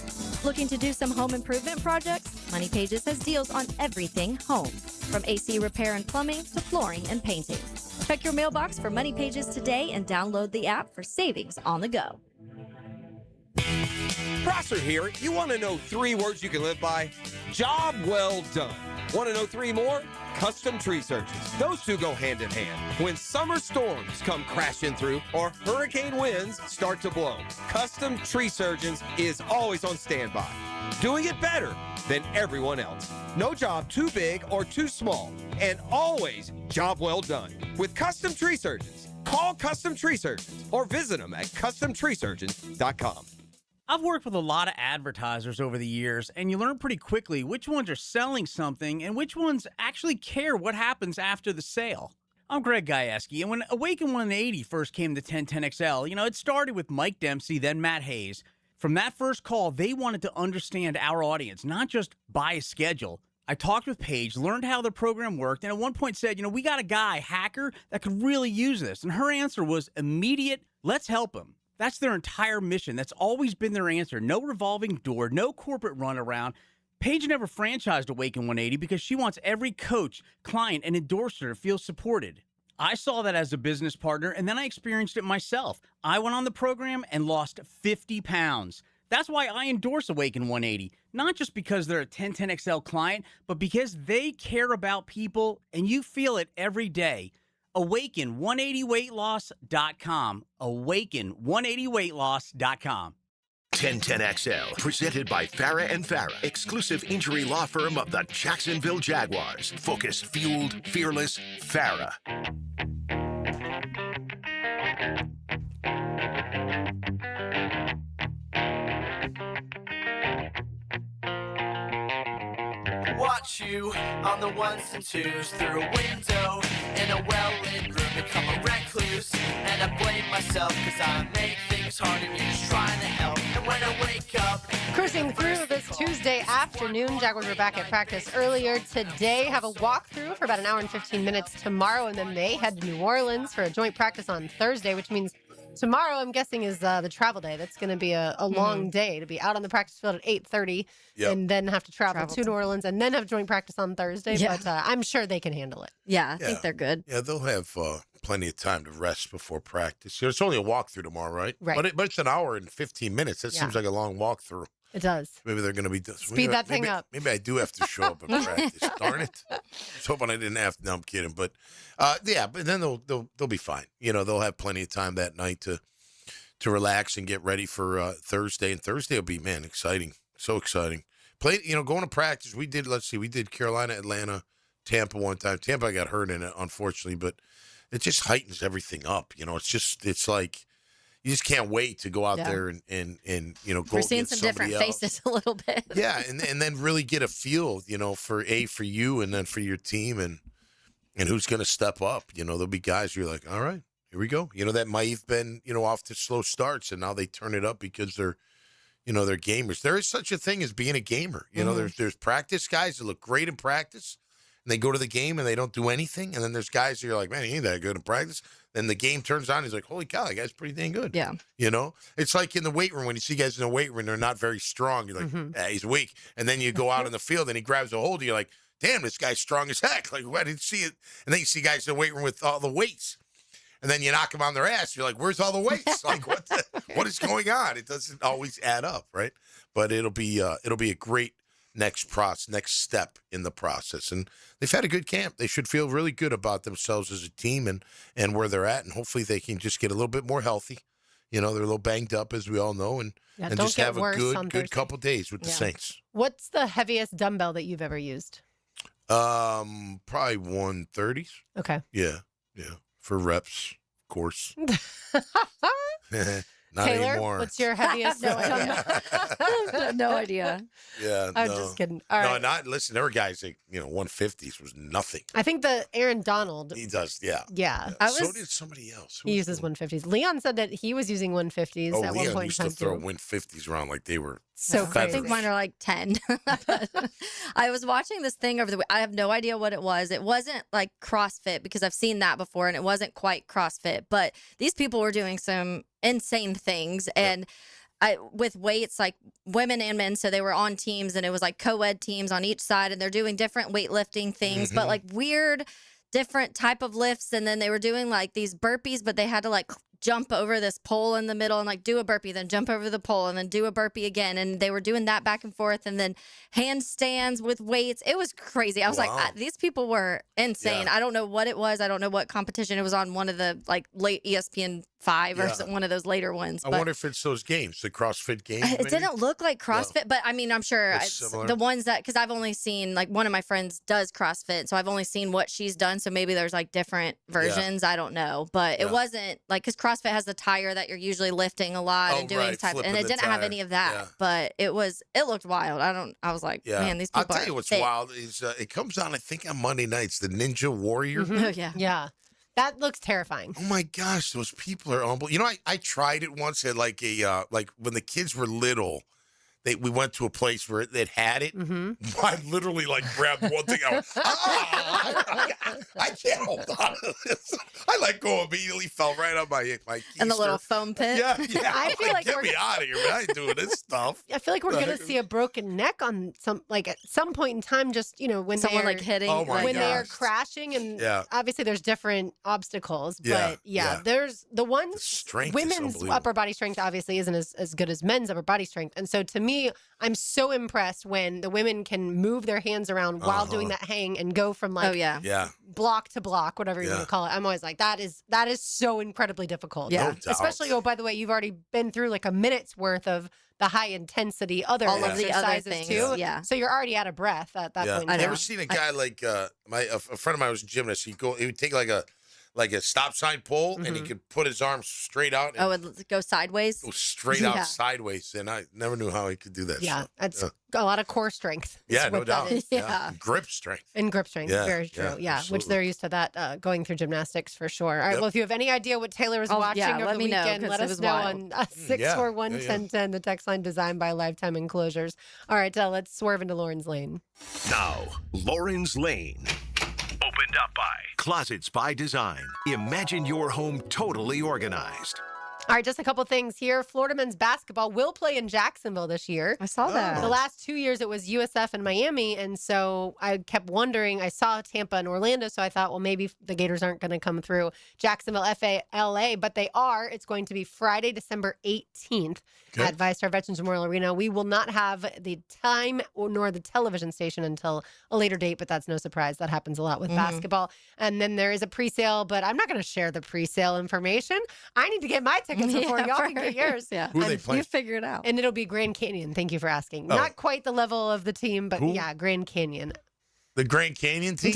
Looking to do some home improvement projects? Money Pages has deals on everything home, from AC repair and plumbing to flooring and painting. Check your mailbox for Money Pages today and download the app for savings on the go. Prosser here. You want to know 3 words you can live by? Job well done. Want to know 3 more? Custom tree surgeons. Those 2 go hand in hand. When summer storms come crashing through or hurricane winds start to blow, Custom Tree Surgeons is always on standby, doing it better than everyone else. No job too big or too small, and always job well done. With Custom Tree Surgeons, call Custom Tree Surgeons or visit them at customtreesurgeons.com. I've worked with a lot of advertisers over the years, and you learn pretty quickly which ones are selling something and which ones actually care what happens after the sale. I'm Greg Gajewski, and when Awaken 180 first came to 1010XL, it started with Mike Dempsey, then Matt Hayes. From that first call, they wanted to understand our audience, not just buy a schedule. I talked with Paige, learned how the program worked, and at one point said, we got a guy, hacker, that could really use this. And her answer was immediate, let's help him. That's their entire mission. That's always been their answer. No revolving door, no corporate runaround. Paige never franchised Awaken 180 because she wants every coach, client, and endorser to feel supported. I saw that as a business partner, and then I experienced it myself. I went on the program and lost 50 pounds. That's why I endorse Awaken 180, not just because they're a 1010XL client, but because they care about people, and you feel it every day. Awaken180weightloss.com. Awaken180weightloss.com. 1010XL, presented by Farah and Farah, exclusive injury law firm of the Jacksonville Jaguars. Focused, fueled, fearless, Farah. Watch you on the ones and twos through a window in a well-lit room, become a recluse. And I blame myself because I make things hard and you're just trying to help. And when I wake up, cruising through this Tuesday afternoon, Jaguars were back at practice earlier today. Have a walkthrough for about an hour and 15 minutes tomorrow, and then they head to New Orleans for a joint practice on Thursday, which means tomorrow, I'm guessing, is the travel day. That's going to be a long day to be out on the practice field at 8:30 and then have to travel to New Orleans and then have joint practice on Thursday. Yeah. But I'm sure they can handle it. Yeah, I think they're good. Yeah, they'll have plenty of time to rest before practice. It's only a walkthrough tomorrow, right? Right. But it's an hour and 15 minutes. That seems like a long walkthrough. It does. Maybe they're going to be Speed that thing up. Maybe I do have to show up at practice. Darn it! I was hoping I didn't have to. No, I'm kidding. But but then they'll be fine. They'll have plenty of time that night to relax and get ready for Thursday. And Thursday will be exciting, so exciting. Going to practice. We did Carolina, Atlanta, Tampa one time. Tampa got hurt in it, unfortunately, but it just heightens everything up. It's like you just can't wait to go out there and go. We're seeing some different faces a little bit. Yeah, and then really get a feel, for you and then for your team and who's going to step up. There'll be guys you're like, all right, here we go. That might have been off to slow starts, and now they turn it up because they're gamers. There is such a thing as being a gamer. There's practice guys that look great in practice, and they go to the game and they don't do anything. And then there's guys that you're like, man, he ain't that good in practice. Then the game turns on. He's like, holy cow, that guy's pretty dang good. Yeah. It's like in the weight room when you see guys in the weight room, they're not very strong. You're like, he's weak. And then you go out in the field and he grabs a hold of you. You're like, damn, this guy's strong as heck. Like, I didn't see it. And then you see guys in the weight room with all the weights. And then you knock them on their ass. You're like, where's all the weights? Like, what is going on? It doesn't always add up, right? But it'll be a great next step in the process. And they've had a good camp. They should feel really good about themselves as a team and where they're at. And hopefully they can just get a little bit more healthy. They're a little banged up, as we all know, and just have a good couple days with the Saints. What's the heaviest dumbbell that you've ever used? Probably 130s. Okay. Yeah. For reps, of course. Not Taylor, anymore. what's your heaviest? No idea. No idea. Yeah, I'm no. just kidding. All right. No, listen, there were guys that, 150s was nothing. I think the Aaron Donald. He does, yeah. Yeah. So did somebody else. He uses 150s. Leon said that he was using 150s at one Leon point in used time to throw too. 150s around like they were So I think feathers. mine are like 10. But I was watching this thing over the week. I have no idea what it was. It wasn't like CrossFit because I've seen that before and it wasn't quite CrossFit, but these people were doing some insane things and with weights, like women and men. So they were on teams and it was like co-ed teams on each side and they're doing different weightlifting things, but like weird, different type of lifts. And then they were doing like these burpees, but they had to like jump over this pole in the middle and like do a burpee, then jump over the pole and then do a burpee again. And they were doing that back and forth and then handstands with weights. It was crazy. I was like, these people were insane. Yeah. I don't know what it was. I don't know what competition. It was on one of the like late ESPN 5 or one of those later ones. I wonder if it's those games, the CrossFit games. It maybe? didn't look like CrossFit, but I mean, I'm sure It's it's similar. the ones that, because I've only seen like one of my friends does CrossFit. So I've only seen what she's done. So maybe there's like different versions. I don't know. But it wasn't like, because CrossFit has the tire that you're usually lifting a lot and doing type, and it didn't have any of that. But it looked wild. I was like, man, these people I'll tell you what's wild is it comes on, I think, on Monday nights, the Ninja Warrior. Oh, yeah. Yeah. That looks terrifying. Oh my gosh, those people are unbelievable. I tried it once at like a like when the kids were little. We went to a place where it had it. I literally like grabbed one thing. I went, I can't hold on to this. I let go immediately, fell right on my keister. And the little foam pit. Yeah. I feel like get me out of here, man. I ain't doing this stuff. I feel like we're gonna see a broken neck on at some point in time. Just when someone they're, like hitting, when they are crashing, and obviously there's different obstacles. But there's the ones strength. Women's upper body strength obviously isn't as good as men's upper body strength, and so to me, I'm so impressed when the women can move their hands around while doing that hang and go from block to block, whatever you want to call it. I'm always like, that is so incredibly difficult. Yeah. No doubt. Especially, by the way, you've already been through like a minute's worth of the high intensity all of exercises the other things too. Yeah. So you're already out of breath at that point. I've never seen a guy like a friend of mine was a gymnast. He would take like a stop sign pole and he could put his arms straight out. And it go sideways. Go straight out sideways, and I never knew how he could do that. Yeah, that's a lot of core strength. Yeah, no what doubt. that is. Yeah. Grip strength. And grip strength, very true. Yeah, which they're used to that going through gymnastics for sure. All right, well, if you have any idea what Taylor was watching over let the me know, weekend, 'cause let it us was know wild. on 641-1010, the text line designed by Lifetime Enclosures. All right, let's swerve into Lauren's Lane. Now, Lauren's Lane. Opened up by Closets by Design. Imagine your home totally organized. All right, just a couple things here. Florida men's basketball will play in Jacksonville this year. I saw that. The last 2 years it was USF and Miami, and so I kept wondering. I saw Tampa and Orlando, so I thought, well, maybe the Gators aren't going to come through Jacksonville, FALA, but they are. It's going to be Friday, December 18th at ViStar Veterans Memorial Arena. We will not have the time nor the television station until a later date, but that's no surprise. That happens a lot with basketball. And then there is a pre-sale, but I'm not going to share the pre-sale information. I need to get my tickets before y'all can get yours. Yeah. Who are they playing? You figure it out. And it'll be Grand Canyon. Thank you for asking. Not quite the level of the team, but yeah, Grand Canyon. The Grand Canyon team?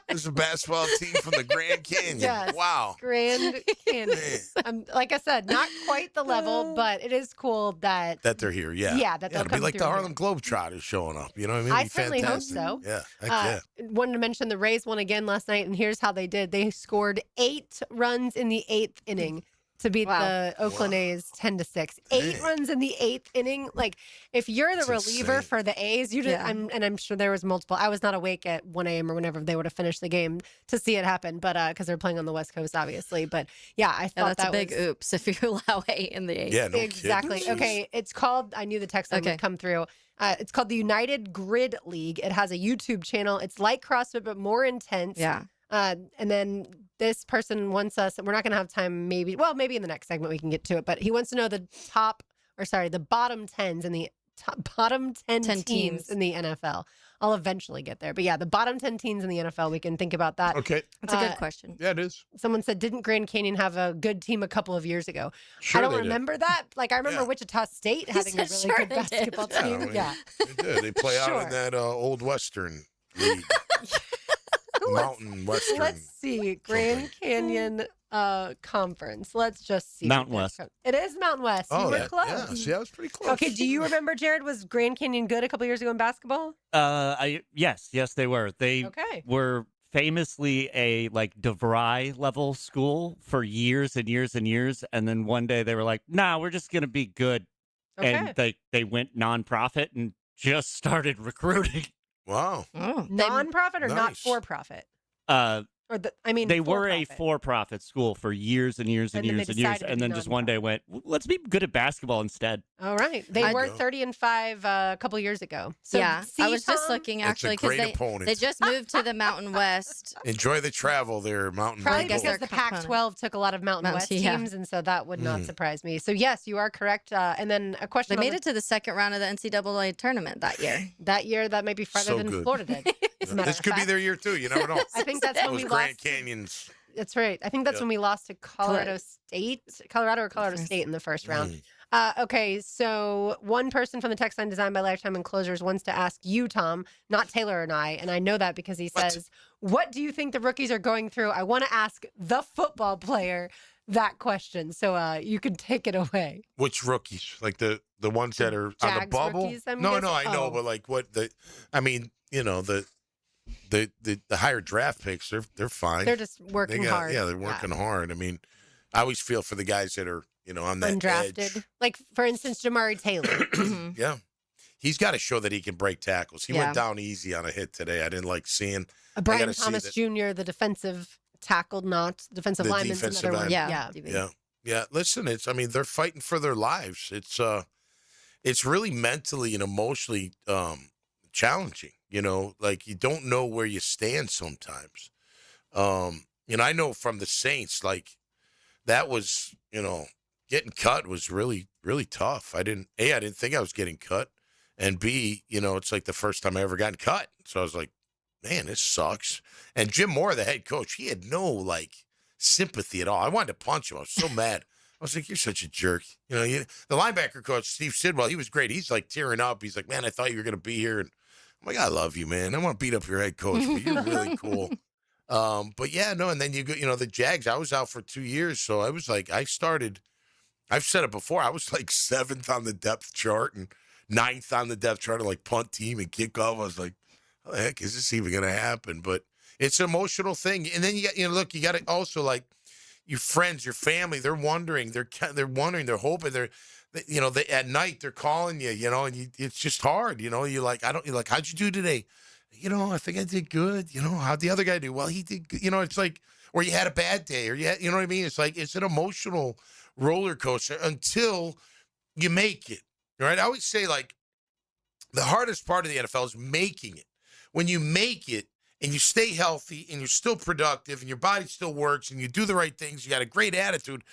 There's a basketball team from the Grand Canyon. Yes. Wow. Grand Canyon. Like I said, not quite the level, but it is cool that they're here, yeah. Yeah, that they'll it'll come be like through the here. Harlem Globetrotters showing up. You know what I mean? I It'd be certainly hope fantastic. so. Yeah, heck yeah. Wanted to mention the Rays won again last night, and here's how they did. They scored 8 runs in the 8th inning to beat the Oakland A's 10-6. 8 runs in the 8th inning. Like, if you're the reliever for the A's, you just, and I'm sure there was multiple. I was not awake at 1 a.m. or whenever they would have finished the game to see it happen, but because they're playing on the West Coast, obviously. But yeah, I thought that's a big oops if you allow 8 in the 8th. Yeah, no exactly. kidding. Okay, it's called. I knew the text line would come through. It's called the United Grid League. It has a YouTube channel. It's like CrossFit but more intense. Yeah. And then this person wants us, and we're not going to have time, maybe in the next segment we can get to it, but he wants to know the bottom 10s in the bottom 10 teams in the NFL. I'll eventually get there. But yeah, the bottom 10 teams in the NFL, we can think about that. Okay. That's a good question. Yeah, it is. Someone said, didn't Grand Canyon have a good team a couple of years ago? Sure I don't they did. remember that. Like, I remember Wichita State having a really good basketball team. Yeah. They did. They play out in that old Western league. Mountain Western. Let's see. Grand Canyon conference? Let's just see. Mountain West. It is Mountain West. You were close. Yeah, see, I was pretty close. Okay, do you remember, Jared, was Grand Canyon good a couple years ago in basketball? Yes, they were. They were famously a DeVry level school for years and years and years, and then one day they were like, "Nah, we're just gonna be good," and they went nonprofit and just started recruiting. Wow. Nonprofit or not for profit? They were a for-profit school for years and years and years and years, and then just one day went, let's be good at basketball instead. All right. They were 30-5 a couple years ago. So yeah, I was just looking actually because they just moved to the Mountain West. Enjoy the travel there, Mountain Probably West. because the Pac-12 took a lot of Mountain West teams, and so that would not surprise me. So yes, you are correct. And then a question: They made it to the second round of the NCAA tournament that year. That might be farther than Florida did. This could be their year too. You never know. I think that's when we lost. Grand Canyons. That's right. I think that's when we lost to Colorado State in the first round. Okay, so one person from the text line designed by Lifetime Enclosures wants to ask you, Tom, not Taylor and I know that because he says, what do you think the rookies are going through? I want to ask the football player that question, so you can take it away. Which rookies? Like the ones that are Jags on the bubble? Rookies, I know, but like what the? I mean, the higher draft picks, they're fine. They're just working hard. Yeah, they're working hard. I mean, I always feel for the guys that are, on that undrafted. edge. Like, for instance, Jamari Taylor. Yeah. He's got to show that he can break tackles. He went down easy on a hit today. I didn't like seeing. Brian Thomas Jr., the defensive tackle, not defensive lineman. Another one. Yeah. Listen, they're fighting for their lives. It's really mentally and emotionally challenging. Like you don't know where you stand sometimes. I know from the Saints, like that was, getting cut was really, really tough. I didn't think I was getting cut. And B, it's like the first time I ever got cut. So I was like, man, this sucks. And Jim Moore, the head coach, he had no sympathy at all. I wanted to punch him. I was so mad. I was like, you're such a jerk. The linebacker coach, Steve Sidwell, he was great. He's like tearing up. He's like, man, I thought you were going to be here. And I'm like, I love you, man. I want to beat up your head coach, but you're really cool. But yeah, no. And then you go, the Jags, I was out for 2 years. So I was like, I've said it before. I was like 7th on the depth chart and 9th on the depth chart of punt team and kickoff. I was like, how the heck is this even going to happen? But it's an emotional thing. And then you got, look, you got to also your friends, your family, they're wondering, they're wondering, they're hoping, at night they're calling you, and it's just hard, you're like, how'd you do today? I think I did good. How'd the other guy do? Well, he did good. It's like, or you had a bad day, or you know what I mean? It's like, it's an emotional roller coaster until you make it, right? I always say the hardest part of the NFL is making it. When you make it, and you stay healthy, and you're still productive, and your body still works, and you do the right things, you got a great attitude,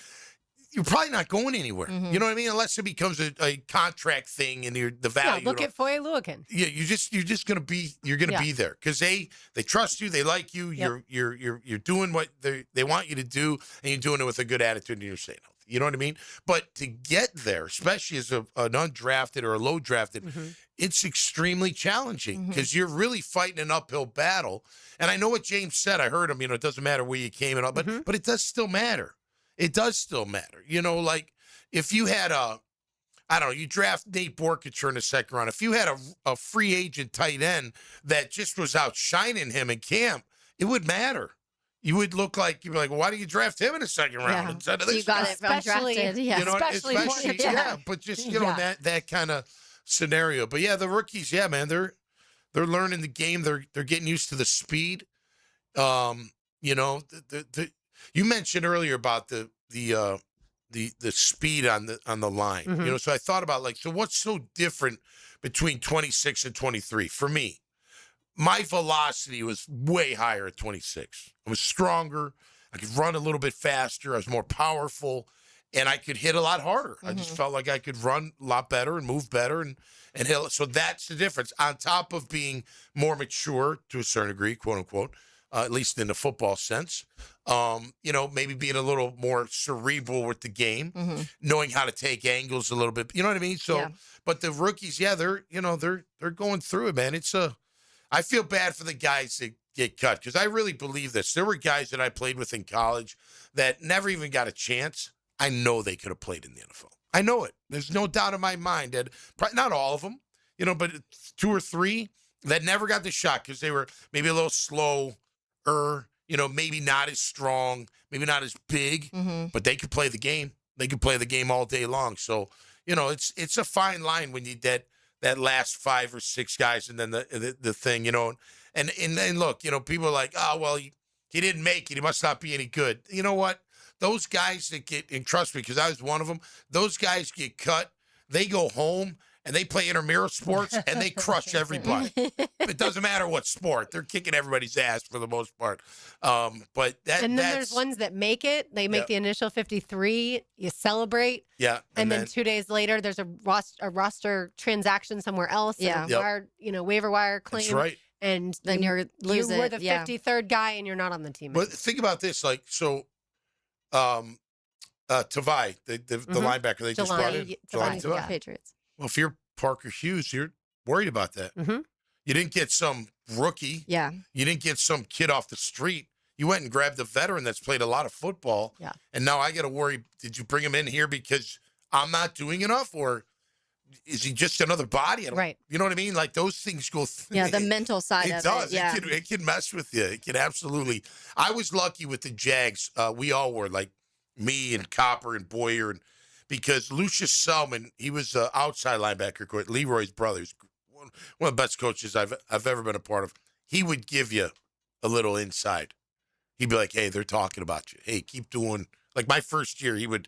you're probably not going anywhere. Mm-hmm. You know what I mean? Unless it becomes a contract thing and the value. Yeah, look at Foye Luakin. Yeah, you're just gonna be be there because they trust you, they like you, Yep. you're doing what they want you to do, and you're doing it with a good attitude, and you're staying healthy. You know what I mean? But to get there, especially as an undrafted or a low drafted, it's extremely challenging because you're really fighting an uphill battle. And I know what James said. I heard him. It doesn't matter where you came and all, but it does still matter. It does still matter. If you had you draft Nate Borkacher in the second round. If you had a free agent tight end that just was outshining him in camp, it would matter. You would look like, you'd be like, well, why do you draft him in the second round instead of this? You got it undrafted. Yeah. Especially but just, that kind of scenario. But yeah, the rookies, yeah, man, they're learning the game. They're getting used to the speed. You mentioned earlier about the speed on the line. So I thought about so what's so different between 26 and 23 for me? My velocity was way higher at 26. I was stronger. I could run a little bit faster. I was more powerful, and I could hit a lot harder. I just felt like I could run a lot better and move better and hit. So that's the difference. On top of being more mature to a certain degree, quote unquote, at least in the football sense, maybe being a little more cerebral with the game, knowing how to take angles a little bit. You know what I mean? So, but the rookies, they're going through it, man. I feel bad for the guys get cut. Because I really believe this. There were guys that I played with in college that never even got a chance. I know they could have played in the NFL. I know it. There's no doubt in my mind that not all of them, but 2 or 3 that never got the shot because they were maybe a little slower, maybe not as strong, maybe not as big, but they could play the game. They could play the game all day long. So, it's a fine line when you that last 5 or 6 guys and then the thing, and look, people are like, oh, well, he didn't make it. He must not be any good. You know what? Those guys that get, and trust me, because I was one of them, those guys get cut, they go home, and they play intramural sports, and they crush everybody. It doesn't matter what sport. They're kicking everybody's ass for the most part. But then there's ones that make it. They make the initial 53. You celebrate. Yeah. And then 2 days later, there's a roster transaction somewhere else. Yeah. Wire, waiver wire claim. That's right. And then you were the 53rd guy, and you're not on the team. But think about this. Tavai, the linebacker they just brought in. Tavai. Patriots. Well, if you're Parker Hughes, you're worried about that. You didn't get some rookie. Yeah. You didn't get some kid off the street. You went and grabbed a veteran that's played a lot of football. Yeah. And now I got to worry, did you bring him in here because I'm not doing enough, or is he just another body? Right. You know what I mean? Like those things go. Yeah, the mental side of does. it. Yeah. It can mess with you. It can absolutely. I was lucky with the Jags. We all were, like me and Copper and Boyer, and because Lucius Selman, he was an outside linebacker coach, Leroy's brother, one of the best coaches I've ever been a part of. He would give you a little inside. He'd be like, "Hey, they're talking about you. Hey, keep doing." Like my first year, he'd be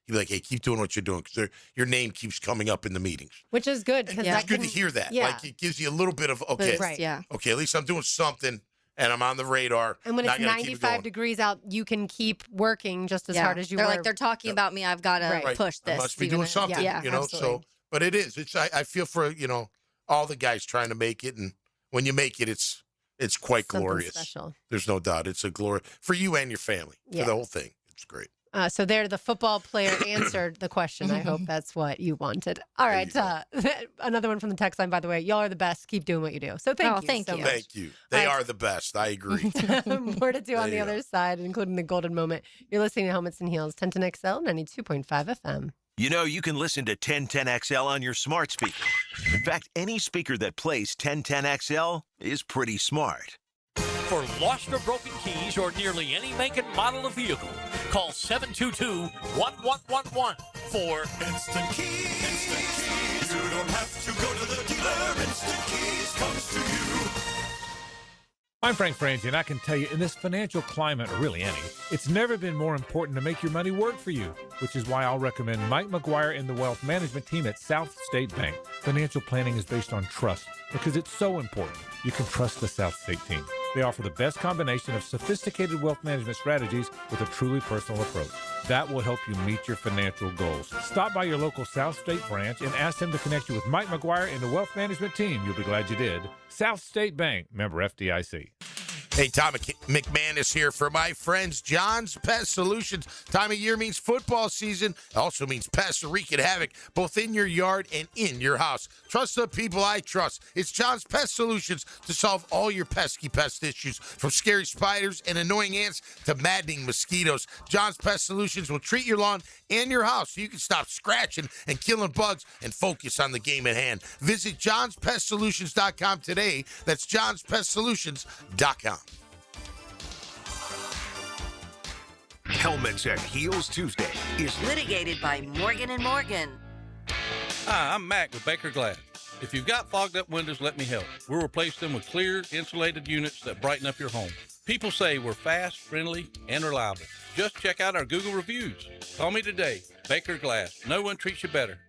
like, "Hey, keep doing what you're doing because your name keeps coming up in the meetings." Which is good. It's good to hear that. Yeah. Like it gives you a little bit of okay, Right. Yeah. okay, at least I'm doing something and I'm on the radar. And when and it's I gotta keep it 95 going. degrees out, you can keep working just as hard as you They're were. like, they're talking about me. I've got to Right. push this. I must be even doing if- something, Yeah, So, absolutely. but it is. I feel for all the guys trying to make it, and when you make it, it's quite Something glorious. special. There's no doubt. It's a glory for you and your family. Yeah. For the whole thing. It's great. So there, the football player answered the question. I hope that's what you wanted. All right. Another one from the text line, by the way. Y'all are the best. Keep doing what you do. So thank you. Thank so you. much. Thank you. They are the best. I agree. More to do on the There you other side, including the golden moment. You're listening to Helmets and Heels, 1010XL, 92.5 FM. You know, you can listen to 1010XL on your smart speaker. In fact, any speaker that plays 1010XL is pretty smart. For lost or broken keys or nearly any make and model of vehicle, call 722-1111 for Instant Keys. Instant Keys. You don't have to go to the dealer. Instant Keys comes to you. I'm Frank Frangie, and I can tell you, in this financial climate, or really any, it's never been more important to make your money work for you, which is why I'll recommend Mike McGuire and the Wealth Management team at South State Bank. Financial planning is based on trust, because it's so important. You can trust the South State team. They offer the best combination of sophisticated wealth management strategies with a truly personal approach. That will help you meet your financial goals. Stop by your local South State branch and ask them to connect you with Mike McGuire and the Wealth Management team. You'll be glad you did. South State Bank, member FDIC. Hey, Tom McManus here for my friends John's Pest Solutions. Time of year means football season. It also means pests are wreaking havoc both in your yard and in your house. Trust the people I trust. It's John's Pest Solutions to solve all your pesky pest issues, from scary spiders and annoying ants to maddening mosquitoes. John's Pest Solutions will treat your lawn and your house so you can stop scratching and killing bugs and focus on the game at hand. Visit johnspestsolutions.com today. That's johnspestsolutions.com. Helmets and Heels Tuesday is Litigated by Morgan & Morgan. Hi, I'm Mac with Baker Glass. If you've got fogged up windows, let me help. We'll replace them with clear, insulated units that brighten up your home. People say we're fast, friendly, and reliable. Just check out our Google reviews. Call me today. Baker Glass. No one treats you better.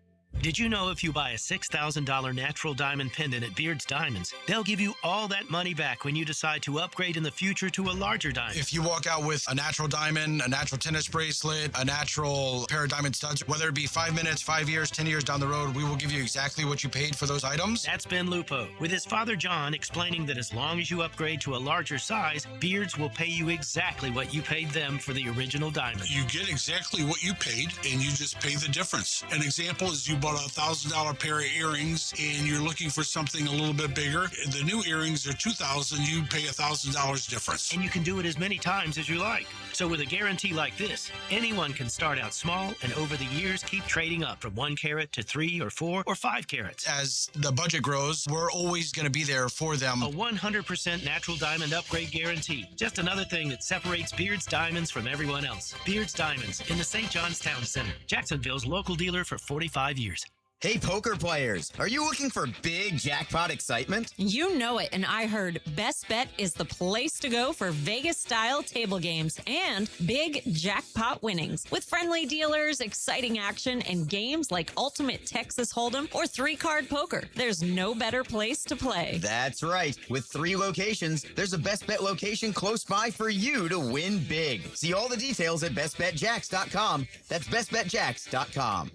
Did you know if you buy a $6,000 natural diamond pendant at Beard's Diamonds, they'll give you all that money back when you decide to upgrade in the future to a larger diamond? If you walk out with a natural diamond, a natural tennis bracelet, a natural pair of diamond studs, whether it be 5 minutes, 5 years, 10 years down the road, we will give you exactly what you paid for those items. That's Ben Lupo, with his father John explaining that as long as you upgrade to a larger size, Beards will pay you exactly what you paid them for the original diamond. You get exactly what you paid, and you just pay the difference. An example is you bought about $1,000 pair of earrings and you're looking for something a little bit bigger, the new earrings are $2,000. You pay $1,000 difference. And you can do it as many times as you like. So with a guarantee like this, anyone can start out small and over the years keep trading up from 1 carat to 3 or 4 or 5 carats. As the budget grows, we're always going to be there for them. A 100% natural diamond upgrade guarantee. Just another thing that separates Beard's Diamonds from everyone else. Beard's Diamonds in the St. John's Town Center. Jacksonville's local dealer for 45 years. Hey, poker players, are you looking for big jackpot excitement? You know it, and I heard Best Bet is the place to go for Vegas-style table games and big jackpot winnings. With friendly dealers, exciting action, and games like Ultimate Texas Hold'em or 3-card poker, there's no better place to play. That's right. With 3 locations, there's a Best Bet location close by for you to win big. See all the details at bestbetjacks.com. That's bestbetjacks.com.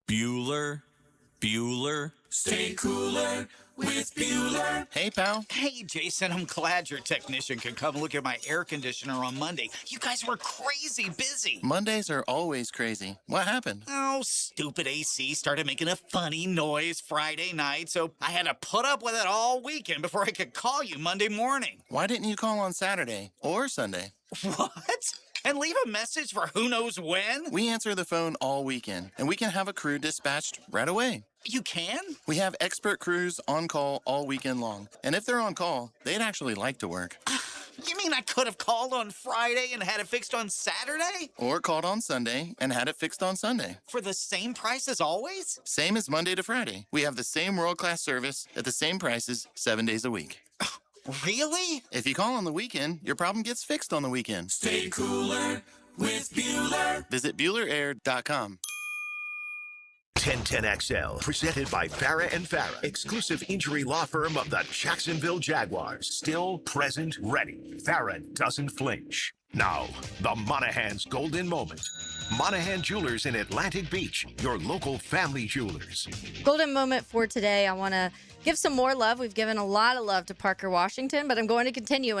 Bueller, stay cooler with Bueller. Hey, pal. Hey, Jason, I'm glad your technician could come look at my air conditioner on Monday. You guys were crazy busy. Mondays are always crazy. What happened? Oh, stupid AC started making a funny noise Friday night, so I had to put up with it all weekend before I could call you Monday morning. Why didn't you call on Saturday or Sunday? What? And leave a message for who knows when? We answer the phone all weekend, and we can have a crew dispatched right away. You can? We have expert crews on call all weekend long. And if they're on call, they'd actually like to work. You mean I could have called on Friday and had it fixed on Saturday? Or called on Sunday and had it fixed on Sunday. For the same price as always? Same as Monday to Friday. We have the same world-class service at the same prices 7 days a week. Really? If you call on the weekend, your problem gets fixed on the weekend. Stay cooler with Bueller. Visit BuellerAir.com. 1010XL, presented by Farah and Farah, exclusive injury law firm of the Jacksonville Jaguars. Still present, ready. Farah doesn't flinch. Now, the Monahan's golden moment. Monahan Jewelers in Atlantic Beach, your local family jewelers. Golden moment for today. I want to give some more love. We've given a lot of love to Parker Washington, but I'm going to continue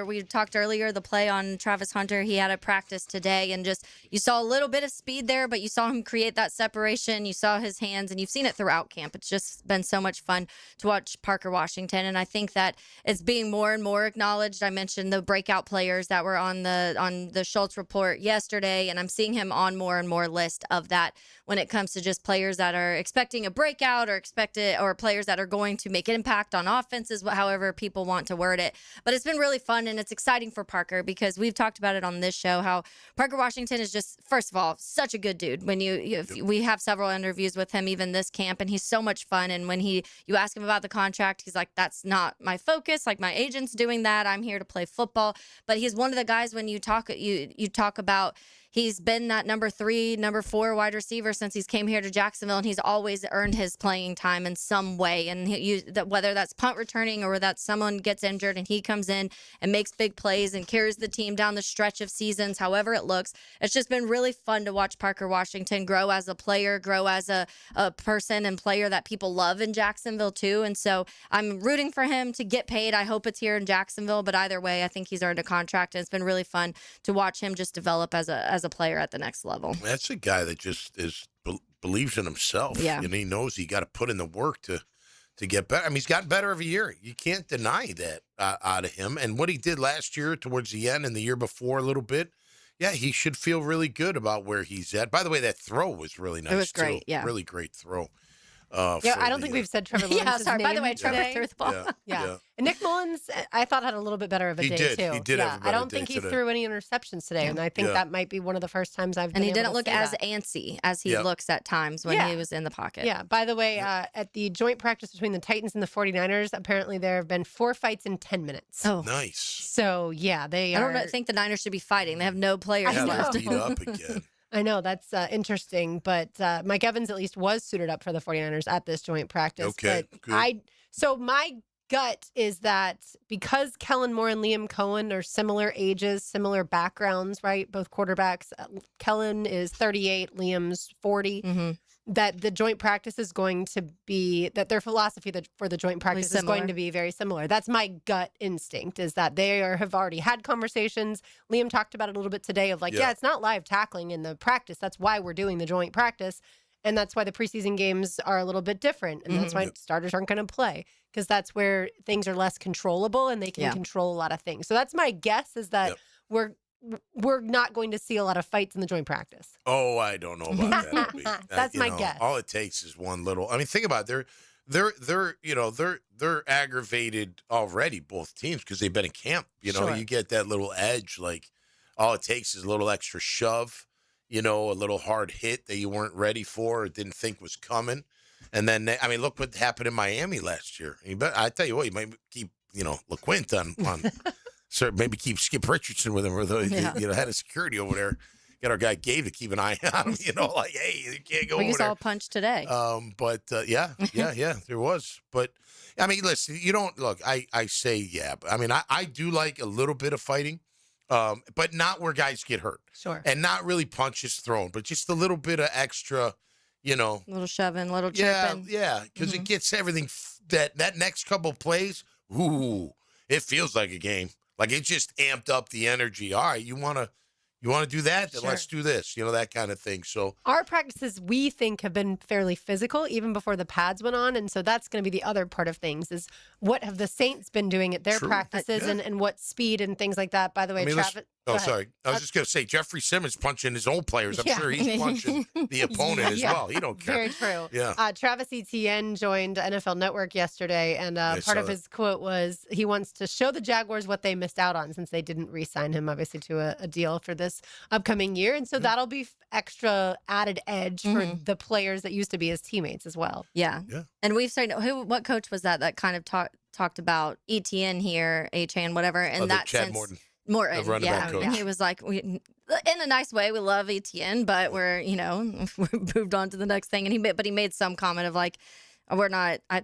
we talked earlier, the play on Travis Hunter. He had a practice today, and just you saw a little bit of speed there, but you saw him create that separation. You saw his hands, and you've seen it throughout camp. It's just been so much fun to watch Parker Washington, and I think that it's being more and more acknowledged. I mentioned the breakout players that were on the Schultz report yesterday, and I'm seeing him on more and more list of that when it comes to just players that are expecting a breakout or players that are going to make an impact on offenses, however people want to word it. But it's been really fun, and it's exciting for Parker because we've talked about it on this show, how Parker Washington is just, first of all, such a good dude. When we have several interviews with him, even this camp, and he's so much fun. And when you ask him about the contract, he's like, that's not my focus. Like, my agent's doing that. I'm here to play football. But he's one of the guys when you talk about, he's been that number 3, number 4 wide receiver since he's came here to Jacksonville, and he's always earned his playing time in some way. And whether that's punt returning or that someone gets injured and he comes in and makes big plays and carries the team down the stretch of seasons, however it looks, it's just been really fun to watch Parker Washington grow as a player, grow as a person and player that people love in Jacksonville too. And so I'm rooting for him to get paid. I hope it's here in Jacksonville, but either way, I think he's earned a contract, and it's been really fun to watch him just develop as a player at the next level. That's a guy that just believes in himself. Yeah. And he knows he got to put in the work to get better. I mean, he's gotten better every year. You can't deny that out of him. And what he did last year towards the end and the year before a little bit, yeah, he should feel really good about where he's at. By the way, that throw was really nice. It was great, too. yeah. Really great throw. I don't think we've said Trevor Lawrence's name. By the way, Trevor today. threw the ball. Yeah. And Nick Mullins, I thought, had a little bit better of a He day, did. too. He did have a better I don't day think he today. threw any interceptions today, and I think that might be one of the first times I've been And he able didn't to look see as that. antsy as he looks at times when he was in the pocket. Yeah. By the way, at the joint practice between the Titans and the 49ers, apparently there have been 4 fights in 10 minutes. Oh. Nice. So, yeah, they I are. don't think the Niners should be fighting. They have no players left. Beat up again. I know, that's interesting, but Mike Evans at least was suited up for the 49ers at this joint practice. Okay, But good. so my gut is that because Kellen Moore and Liam Cohen are similar ages, similar backgrounds, right? Both quarterbacks. Kellen is 38, Liam's 40. That the joint practice is going to be, that their philosophy for the joint practice is going to be very similar. That's my gut instinct, is that they have already had conversations. Liam talked about it a little bit today of like, yeah, it's not live tackling in the practice. That's why we're doing the joint practice. And that's why the preseason games are a little bit different. And that's why starters aren't going to play, because that's where things are less controllable and they can control a lot of things. So that's my guess, is that we're not going to see a lot of fights in the joint practice. Oh, I don't know about that. That's my guess. All it takes is one little. I mean, think about it. They're aggravated already, both teams, because they've been in camp. You get that little edge. Like, all it takes is a little extra shove. A little hard hit that you weren't ready for or didn't think was coming. And then, look what happened in Miami last year. I tell you what, you might keep, LaQuint on so maybe keep Skip Richardson with him, or head of security over there. Get our guy Gabe to keep an eye on him, like, hey, you can't go over there. We saw a punch today. There was. But, listen, you don't, look, I say, but I do like a little bit of fighting. But not where guys get hurt. Sure. And not really punches thrown, but just a little bit of extra, little shoving, little chipping. Yeah, because it gets everything, that next couple plays, it feels like a game. Like, it just amped up the energy. All right, you want to do that? Then let's do this, that kind of thing. So our practices, we think, have been fairly physical even before the pads went on. And so that's going to be the other part of things, is what have the Saints been doing at their practices and what speed and things like that. By the way, Travis. Sorry. I was just going to say, Jeffrey Simmons punching his own players. I'm sure he's punching the opponent as well. He don't care. Very true. Yeah. Travis Etienne joined NFL Network yesterday, and part of his quote was he wants to show the Jaguars what they missed out on, since they didn't re-sign him, obviously, to a deal for this upcoming year. And so that'll be extra added edge for the players that used to be his teammates as well. Yeah. And we've started, what coach was that kind of talked about Etienne here, H-A-N, whatever, and that Chad sense. Morton. And he was like, in a nice way, we love Etienne, but we're moved on to the next thing. And he made some comment of like, we're not, I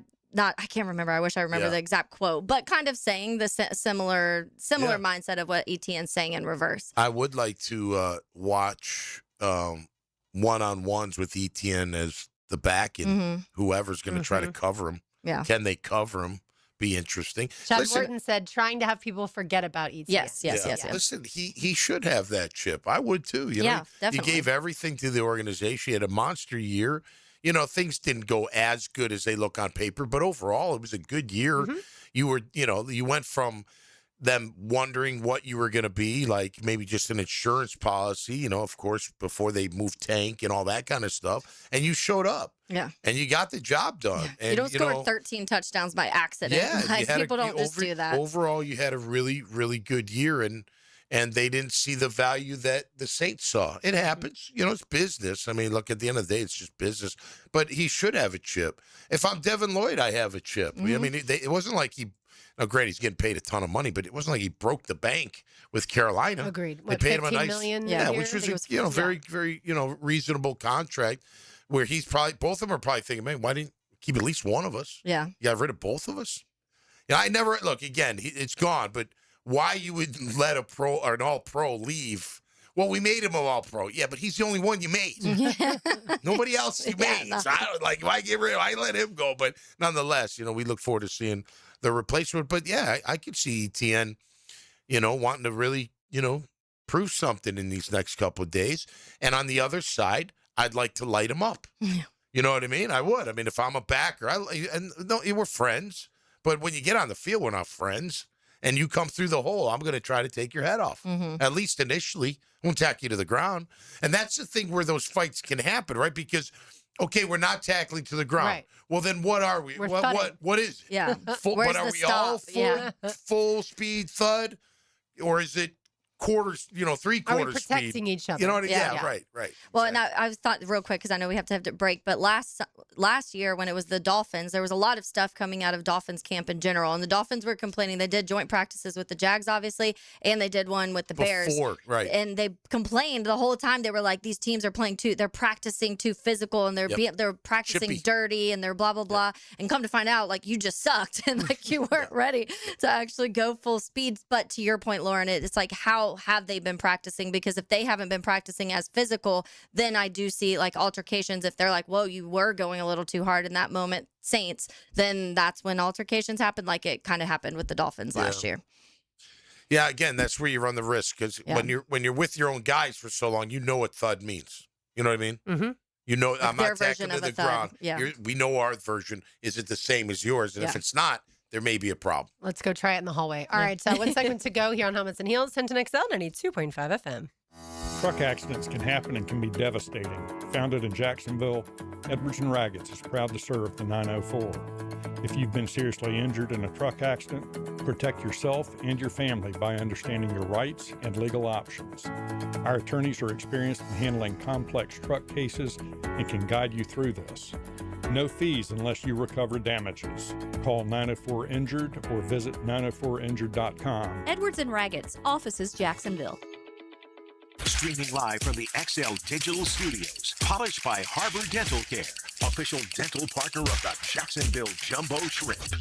can't remember. I wish I remember the exact quote, but kind of saying the similar mindset of what Etienne's saying in reverse. I would like to watch one-on-ones with Etienne as the back, and whoever's going to try to cover him. Yeah. Can they cover him? Be interesting. Chad Morton said trying to have people forget about Etienne. Yes. Listen, he should have that chip. I would too. Definitely. You gave everything to the organization. You had a monster year. Things didn't go as good as they look on paper, but overall, it was a good year. You were, you went from them wondering what you were going to be, like maybe just an insurance policy, of course, before they moved tank and all that kind of stuff. And you showed up. Yeah. And you got the job done. Yeah. And, you don't score 13 touchdowns by accident. Yeah. People don't just do that. Overall, you had a really, really good year, and they didn't see the value that the Saints saw. It happens. It's business. Look, at the end of the day, it's just business. But he should have a chip. If I'm Devin Lloyd, I have a chip. It wasn't like he... Now, great, he's getting paid a ton of money, but it wasn't like he broke the bank with Carolina. Agreed. They paid him a nice, million which was a very, very reasonable contract. Where he's probably, both of them are probably thinking, man, why didn't you keep at least one of us? Yeah, you got rid of both of us. I never look again. It's gone, but why you would let a pro or an all-pro leave? Well, we made him an all-pro. Yeah, but he's the only one you made. Nobody else you made. So I don't why get rid of him? I let him go, but nonetheless, we look forward to seeing the replacement. But yeah, I could see Etienne, wanting to really, prove something in these next couple of days. And on the other side, I'd like to light him up. You know what I mean? I would. If I'm a backer, we're friends. But when you get on the field, we're not friends. And you come through the hole, I'm going to try to take your head off. At least initially. I won't tack you to the ground. And that's the thing where those fights can happen, right? Because, okay, we're not tackling to the ground. Right. Well, then what are we? What is it? Yeah. But are we all full speed thud? Or is it quarters, 3/4 speed? Are we protecting each other? You know what I mean? Yeah. Right. Well, and I was thought real quick, because I know we have to break, but last year when it was the Dolphins, there was a lot of stuff coming out of Dolphins camp in general, and the Dolphins were complaining. They did joint practices with the Jags, obviously, and they did one with the Bears. Right. And they complained the whole time. They were like, these teams are they're practicing too physical, and they're practicing Chippy. dirty, and they're blah, blah, blah. And come to find out, you just sucked, and you weren't ready to actually go full speed. But to your point, Lauren, it's like, how have they been practicing? Because if they haven't been practicing as physical, then I do see altercations. If they're like, whoa, you were going a little too hard in that moment, Saints, then that's when altercations happen, like it kind of happened with the Dolphins last year. Yeah, again, that's where you run the risk, because when you're with your own guys for so long, you know what thud means. You know what I mean? You know, I'm their not tackling version to of the a thud. ground. Yeah. We know our version. Is it the same as yours? And if Yeah. it's not, there may be a problem. Let's go try it in the hallway. All right, so one segment to go here on Helmets and Heels, 10 to XL, 92.5 FM. Truck accidents can happen and can be devastating. Founded in Jacksonville, Edwards and Raggets is proud to serve the 904. If you've been seriously injured in a truck accident, protect yourself and your family by understanding your rights and legal options. Our attorneys are experienced in handling complex truck cases and can guide you through this. No fees unless you recover damages. Call 904-INJURED or visit 904injured.com. Edwards and Raggets, offices Jacksonville. Streaming live from the XL Digital Studios, polished by Harbor Dental Care, official dental partner of the Jacksonville Jumbo Shrimp.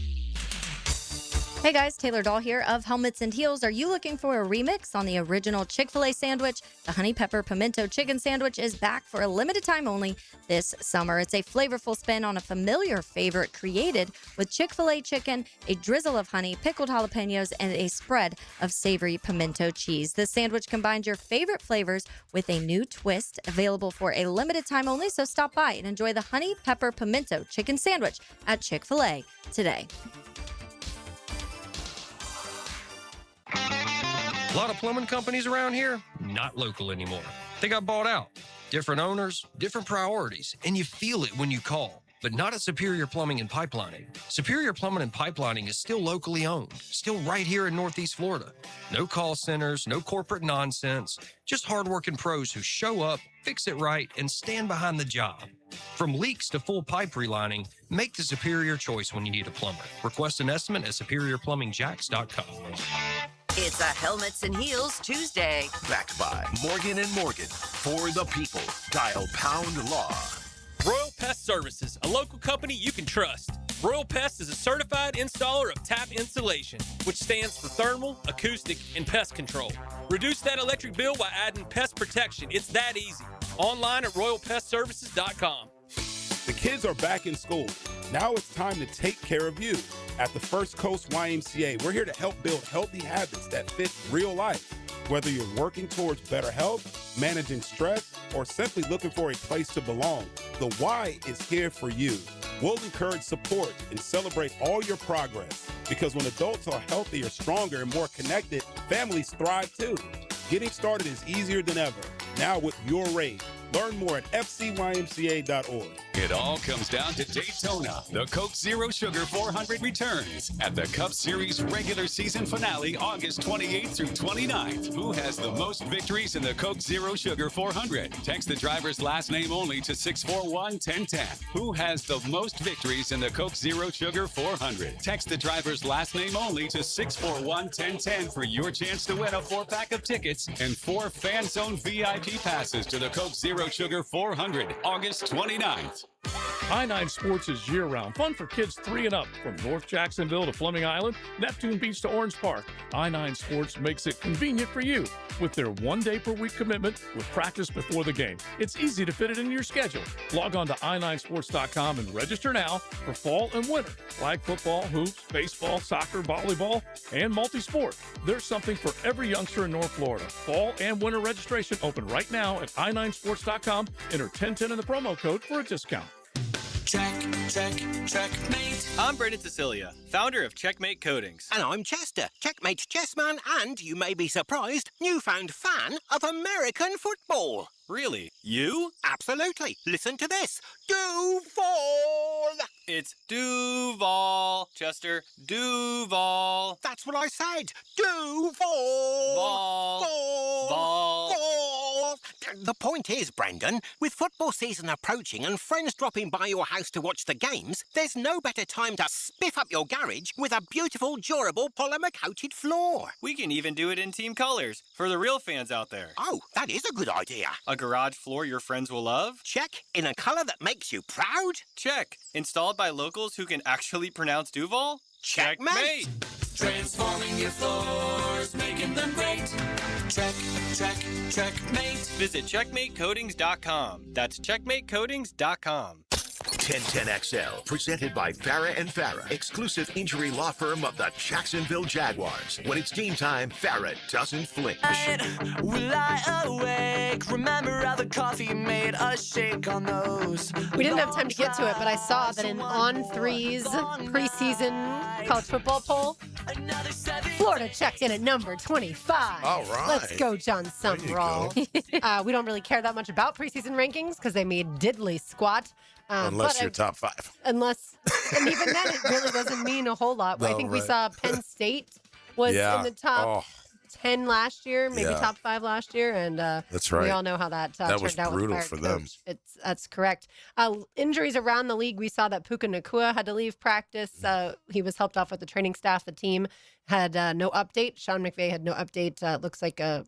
Hey guys, Taylor Dahl here of Helmets and Heels. Are you looking for a remix on the original Chick-fil-A sandwich? The Honey Pepper Pimento Chicken Sandwich is back for a limited time only this summer. It's a flavorful spin on a familiar favorite created with Chick-fil-A chicken, a drizzle of honey, pickled jalapenos, and a spread of savory pimento cheese. This sandwich combines your favorite flavors with a new twist, available for a limited time only, so stop by and enjoy the Honey Pepper Pimento Chicken Sandwich at Chick-fil-A today. A lot of plumbing companies around here, not local anymore. They got bought out. Different owners, different priorities, and you feel it when you call. But not at Superior Plumbing and Pipelining. Superior Plumbing and Pipelining is still locally owned, still right here in Northeast Florida. No call centers, no corporate nonsense, just hardworking pros who show up, fix it right, and stand behind the job. From leaks to full pipe relining, make the superior choice when you need a plumber. Request an estimate at superiorplumbingjacks.com. It's a Helmets and Heels Tuesday. Backed by Morgan & Morgan. For the people. Dial pound law. Royal Pest Services, a local company you can trust. Royal Pest is a certified installer of tap insulation, which stands for thermal, acoustic, and pest control. Reduce that electric bill by adding pest protection. It's that easy. Online at royalpestservices.com. The kids are back in school. Now it's time to take care of you. At the First Coast YMCA, we're here to help build healthy habits that fit real life. Whether you're working towards better health, managing stress, or simply looking for a place to belong, the Y is here for you. We'll encourage support and celebrate all your progress, because when adults are healthier, stronger, and more connected, families thrive too. Getting started is easier than ever. Now with your rate. Learn more at fcymca.org. It all comes down to Daytona. The Coke Zero Sugar 400 returns at the Cup Series regular season finale, August 28th through 29th. Who has the most victories in the Coke Zero Sugar 400? Text the driver's last name only to 641-1010. Who has the most victories in the Coke Zero Sugar 400? Text the driver's last name only to 641-1010 for your chance to win a 4-pack of tickets and 4 Fan Zone VIP passes to the Coke Zero Sugar 400, August 29th. I-9 Sports is year-round. Fun for kids 3 and up. From North Jacksonville to Fleming Island, Neptune Beach to Orange Park. I-9 Sports makes it convenient for you with their 1-day-per-week commitment with practice before the game. It's easy to fit it into your schedule. Log on to i9sports.com and register now for fall and winter. Flag football, hoops, baseball, soccer, volleyball, and multi-sport. There's something for every youngster in North Florida. Fall and winter registration open right now at i9sports.com. Enter 1010 in the promo code for a discount. Checkmate. I'm Brendan Cecilia, founder of Checkmate Coatings. And I'm Chester, Checkmate's chessman and, you may be surprised, newfound fan of American football. Really? You? Absolutely. Listen to this. Duval! It's Duval, Chester. Duval. That's what I said. Duval! Ball. Ball. The point is, Brendan, with football season approaching and friends dropping by your house to watch the games, there's no better time to spiff up your garage with a beautiful, durable, polymer-coated floor. We can even do it in team colors for the real fans out there. Oh, that is a good idea. A garage floor your friends will love? Check. In a color that makes you proud? Check. Installed by locals who can actually pronounce Duval? Checkmate! Transforming your floors, making them great. Checkmate. Visit checkmatecoatings.com. That's checkmatecoatings.com. 1010XL, presented by Farrah and Farrah, exclusive injury law firm of the Jacksonville Jaguars. When it's game time, Farrah doesn't flinch. We lie awake, remember how the coffee made us shake on those. We didn't have time to get to it, but I saw that in On3's preseason college football poll, Florida checked in at number 25. All right. Let's go, John Sumrall. We don't really care that much about preseason rankings because they made diddly squat. Unless you're top 5. And even then, it really doesn't mean a whole lot. No, I think we right. saw Penn State was in the top 10 last year, maybe top 5 last year, and that's right. We all know how that turned was out brutal with the for fired them. coach. That's correct. Injuries around the league. We saw that Puka Nacua had to leave practice. He was helped off with the training staff. The team had no update. Sean McVay had no update. Looks like I'm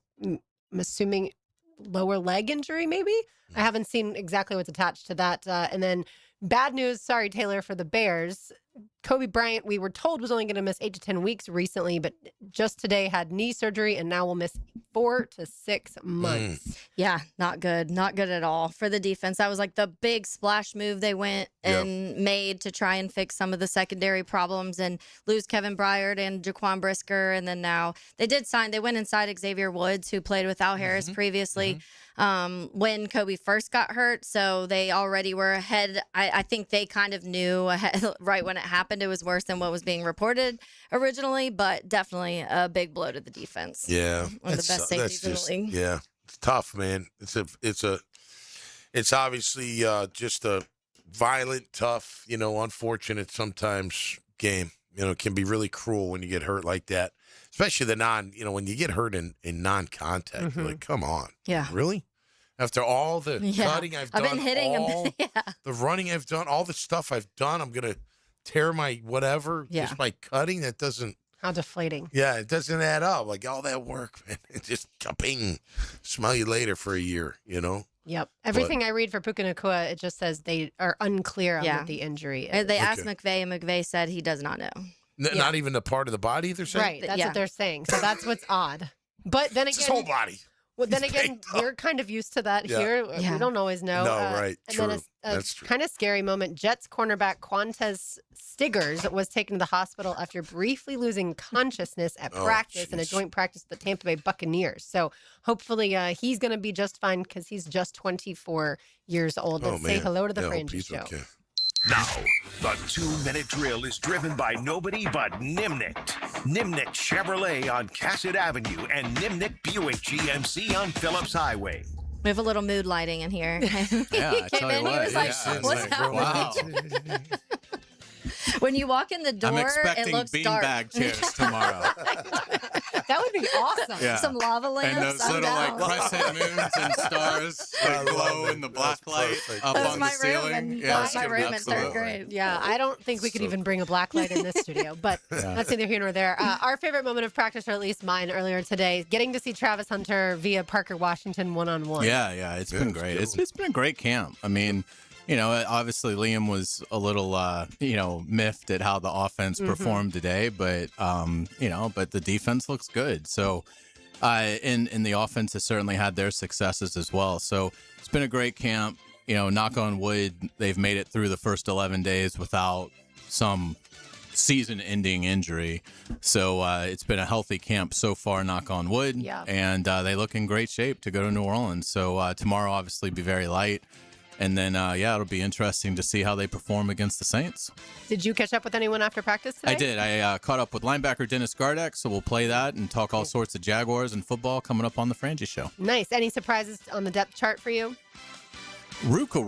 assuming lower leg injury, maybe. I haven't seen exactly what's attached to that. And then bad news, sorry, Taylor, for the Bears. Kobe Bryant, we were told, was only going to miss 8 to 10 weeks recently, but just today had knee surgery and now will miss 4 to 6 months. Yeah, not good. Not good at all for the defense. That was like the big splash move they went and made to try and fix some of the secondary problems and lose Kevin Byard and Jaquan Brisker. And then now they went inside Xavier Woods, who played with Al Harris previously when Kobe first got hurt. So they already were ahead. I think they kind of knew right when it happened. It was worse than what was being reported originally, but definitely a big blow to the defense. Yeah. One of the best safeties in the league. Yeah. It's tough, man. It's obviously just a violent, tough, unfortunate sometimes game. It can be really cruel when you get hurt like that, especially when you get hurt in non-contact. You're like, come on. Yeah. Really? After all the cutting I've done, been hitting him. the running I've done, all the stuff I've done, I'm going to tear my whatever just by cutting. That doesn't. How deflating. Yeah, it doesn't add up. Like all that work, man. It just kaping. Smell you later for a year, Yep. Everything I read for Puka Nacua, it just says they are unclear on what the injury is. They asked McVay, and McVay said he does not know. Not even a part of the body, they're saying? Right. That's what they're saying. So that's what's odd. But then again, his whole body. Well, then again, we're kind of used to that here. We don't always know. No, right. And True. then That's true. Kind of scary moment. Jets cornerback Quantez Stiggers was taken to the hospital after briefly losing consciousness at practice in a joint practice with the Tampa Bay Buccaneers. So hopefully he's going to be just fine because he's just 24 years old. Let's say hello to the Frangie Show. Okay. Now, the 2-minute drill is driven by nobody but Nimnicht. Nimnicht Chevrolet on Cassett Avenue and Nimnicht Buick GMC on Phillips Highway. We have a little mood lighting in here. Yeah, he came in, he was like, what's happening? Wow. When you walk in the door, I'm it expecting looks dark. beanbag chairs tomorrow. That would be awesome. Yeah. Some lava lamps. And those little crescent moons and stars that glow in the black light up on the ceiling. That was my room in third grade. Yeah, I don't think we could even bring a black light in this studio, but that's neither here nor there. Our favorite moment of practice, or at least mine earlier today, getting to see Travis Hunter via Parker Washington one-on-one. Yeah, it's been great. It's been a great camp. I mean, obviously Liam was a little, miffed at how the offense performed today, but, but the defense looks good. So, and the offense has certainly had their successes as well. So it's been a great camp. Knock on wood, they've made it through the first 11 days without some season-ending injury. So it's been a healthy camp so far, knock on wood. Yeah. And they look in great shape to go to New Orleans. So tomorrow, obviously, be very light. And then, it'll be interesting to see how they perform against the Saints. Did you catch up with anyone after practice today? I did. I caught up with linebacker Dennis Gardeck, so we'll play that and talk all sorts of Jaguars and football coming up on the Frangie Show. Nice. Any surprises on the depth chart for you? Ruka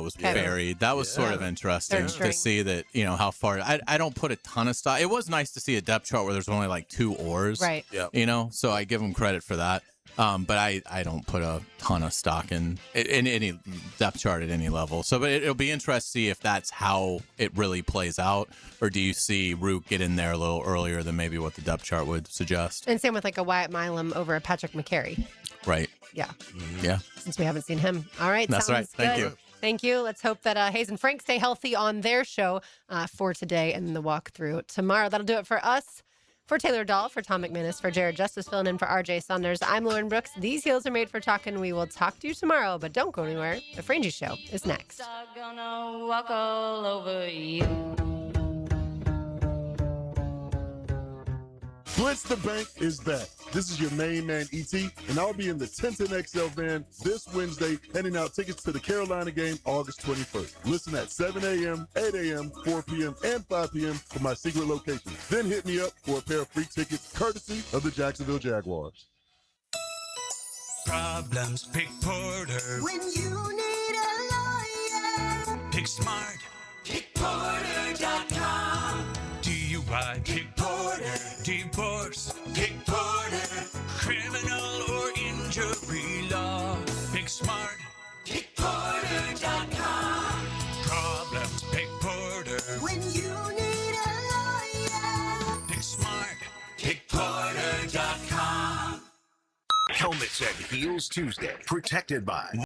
was buried. That was sort of interesting to see that, how far. I don't put a ton of stock. It was nice to see a depth chart where there's only like 2 oars. Right. Yeah. So I give them credit for that. But I don't put a ton of stock in any depth chart at any level. So, but it'll be interesting to see if that's how it really plays out, or do you see Rook get in there a little earlier than maybe what the depth chart would suggest? And same with like a Wyatt Milam over a Patrick McCary. Right. Yeah. Yeah. Since we haven't seen him. All right. That's right. Thank you. Thank you. Let's hope that Hayes and Frank stay healthy on their show for today and the walkthrough tomorrow. That'll do it for us. For Taylor Dahl, for Tom McManus, for Jared Justice filling in for RJ Saunders, I'm Lauren Brooks. These heels are made for talking. We will talk to you tomorrow, but don't go anywhere. The Frangie Show is next. I'm gonna walk all over you. Blitz the Bank is back. This is your main man, E.T., and I'll be in the 1010 XL van this Wednesday, handing out tickets to the Carolina game August 21st. Listen at 7 a.m., 8 a.m., 4 p.m., and 5 p.m. for my secret location. Then hit me up for a pair of free tickets, courtesy of the Jacksonville Jaguars. Problems, pick Porter. When you need a lawyer, Pick Smart. PickPorter.com. DUI, pick Porter. Divorce, pick Porter. Criminal or injury law, pick Smart. PickPorter.com. Problems, pick Porter. when you need a lawyer. Pick Smart. PickPorter.com. Helmets and Heels Tuesday, protected by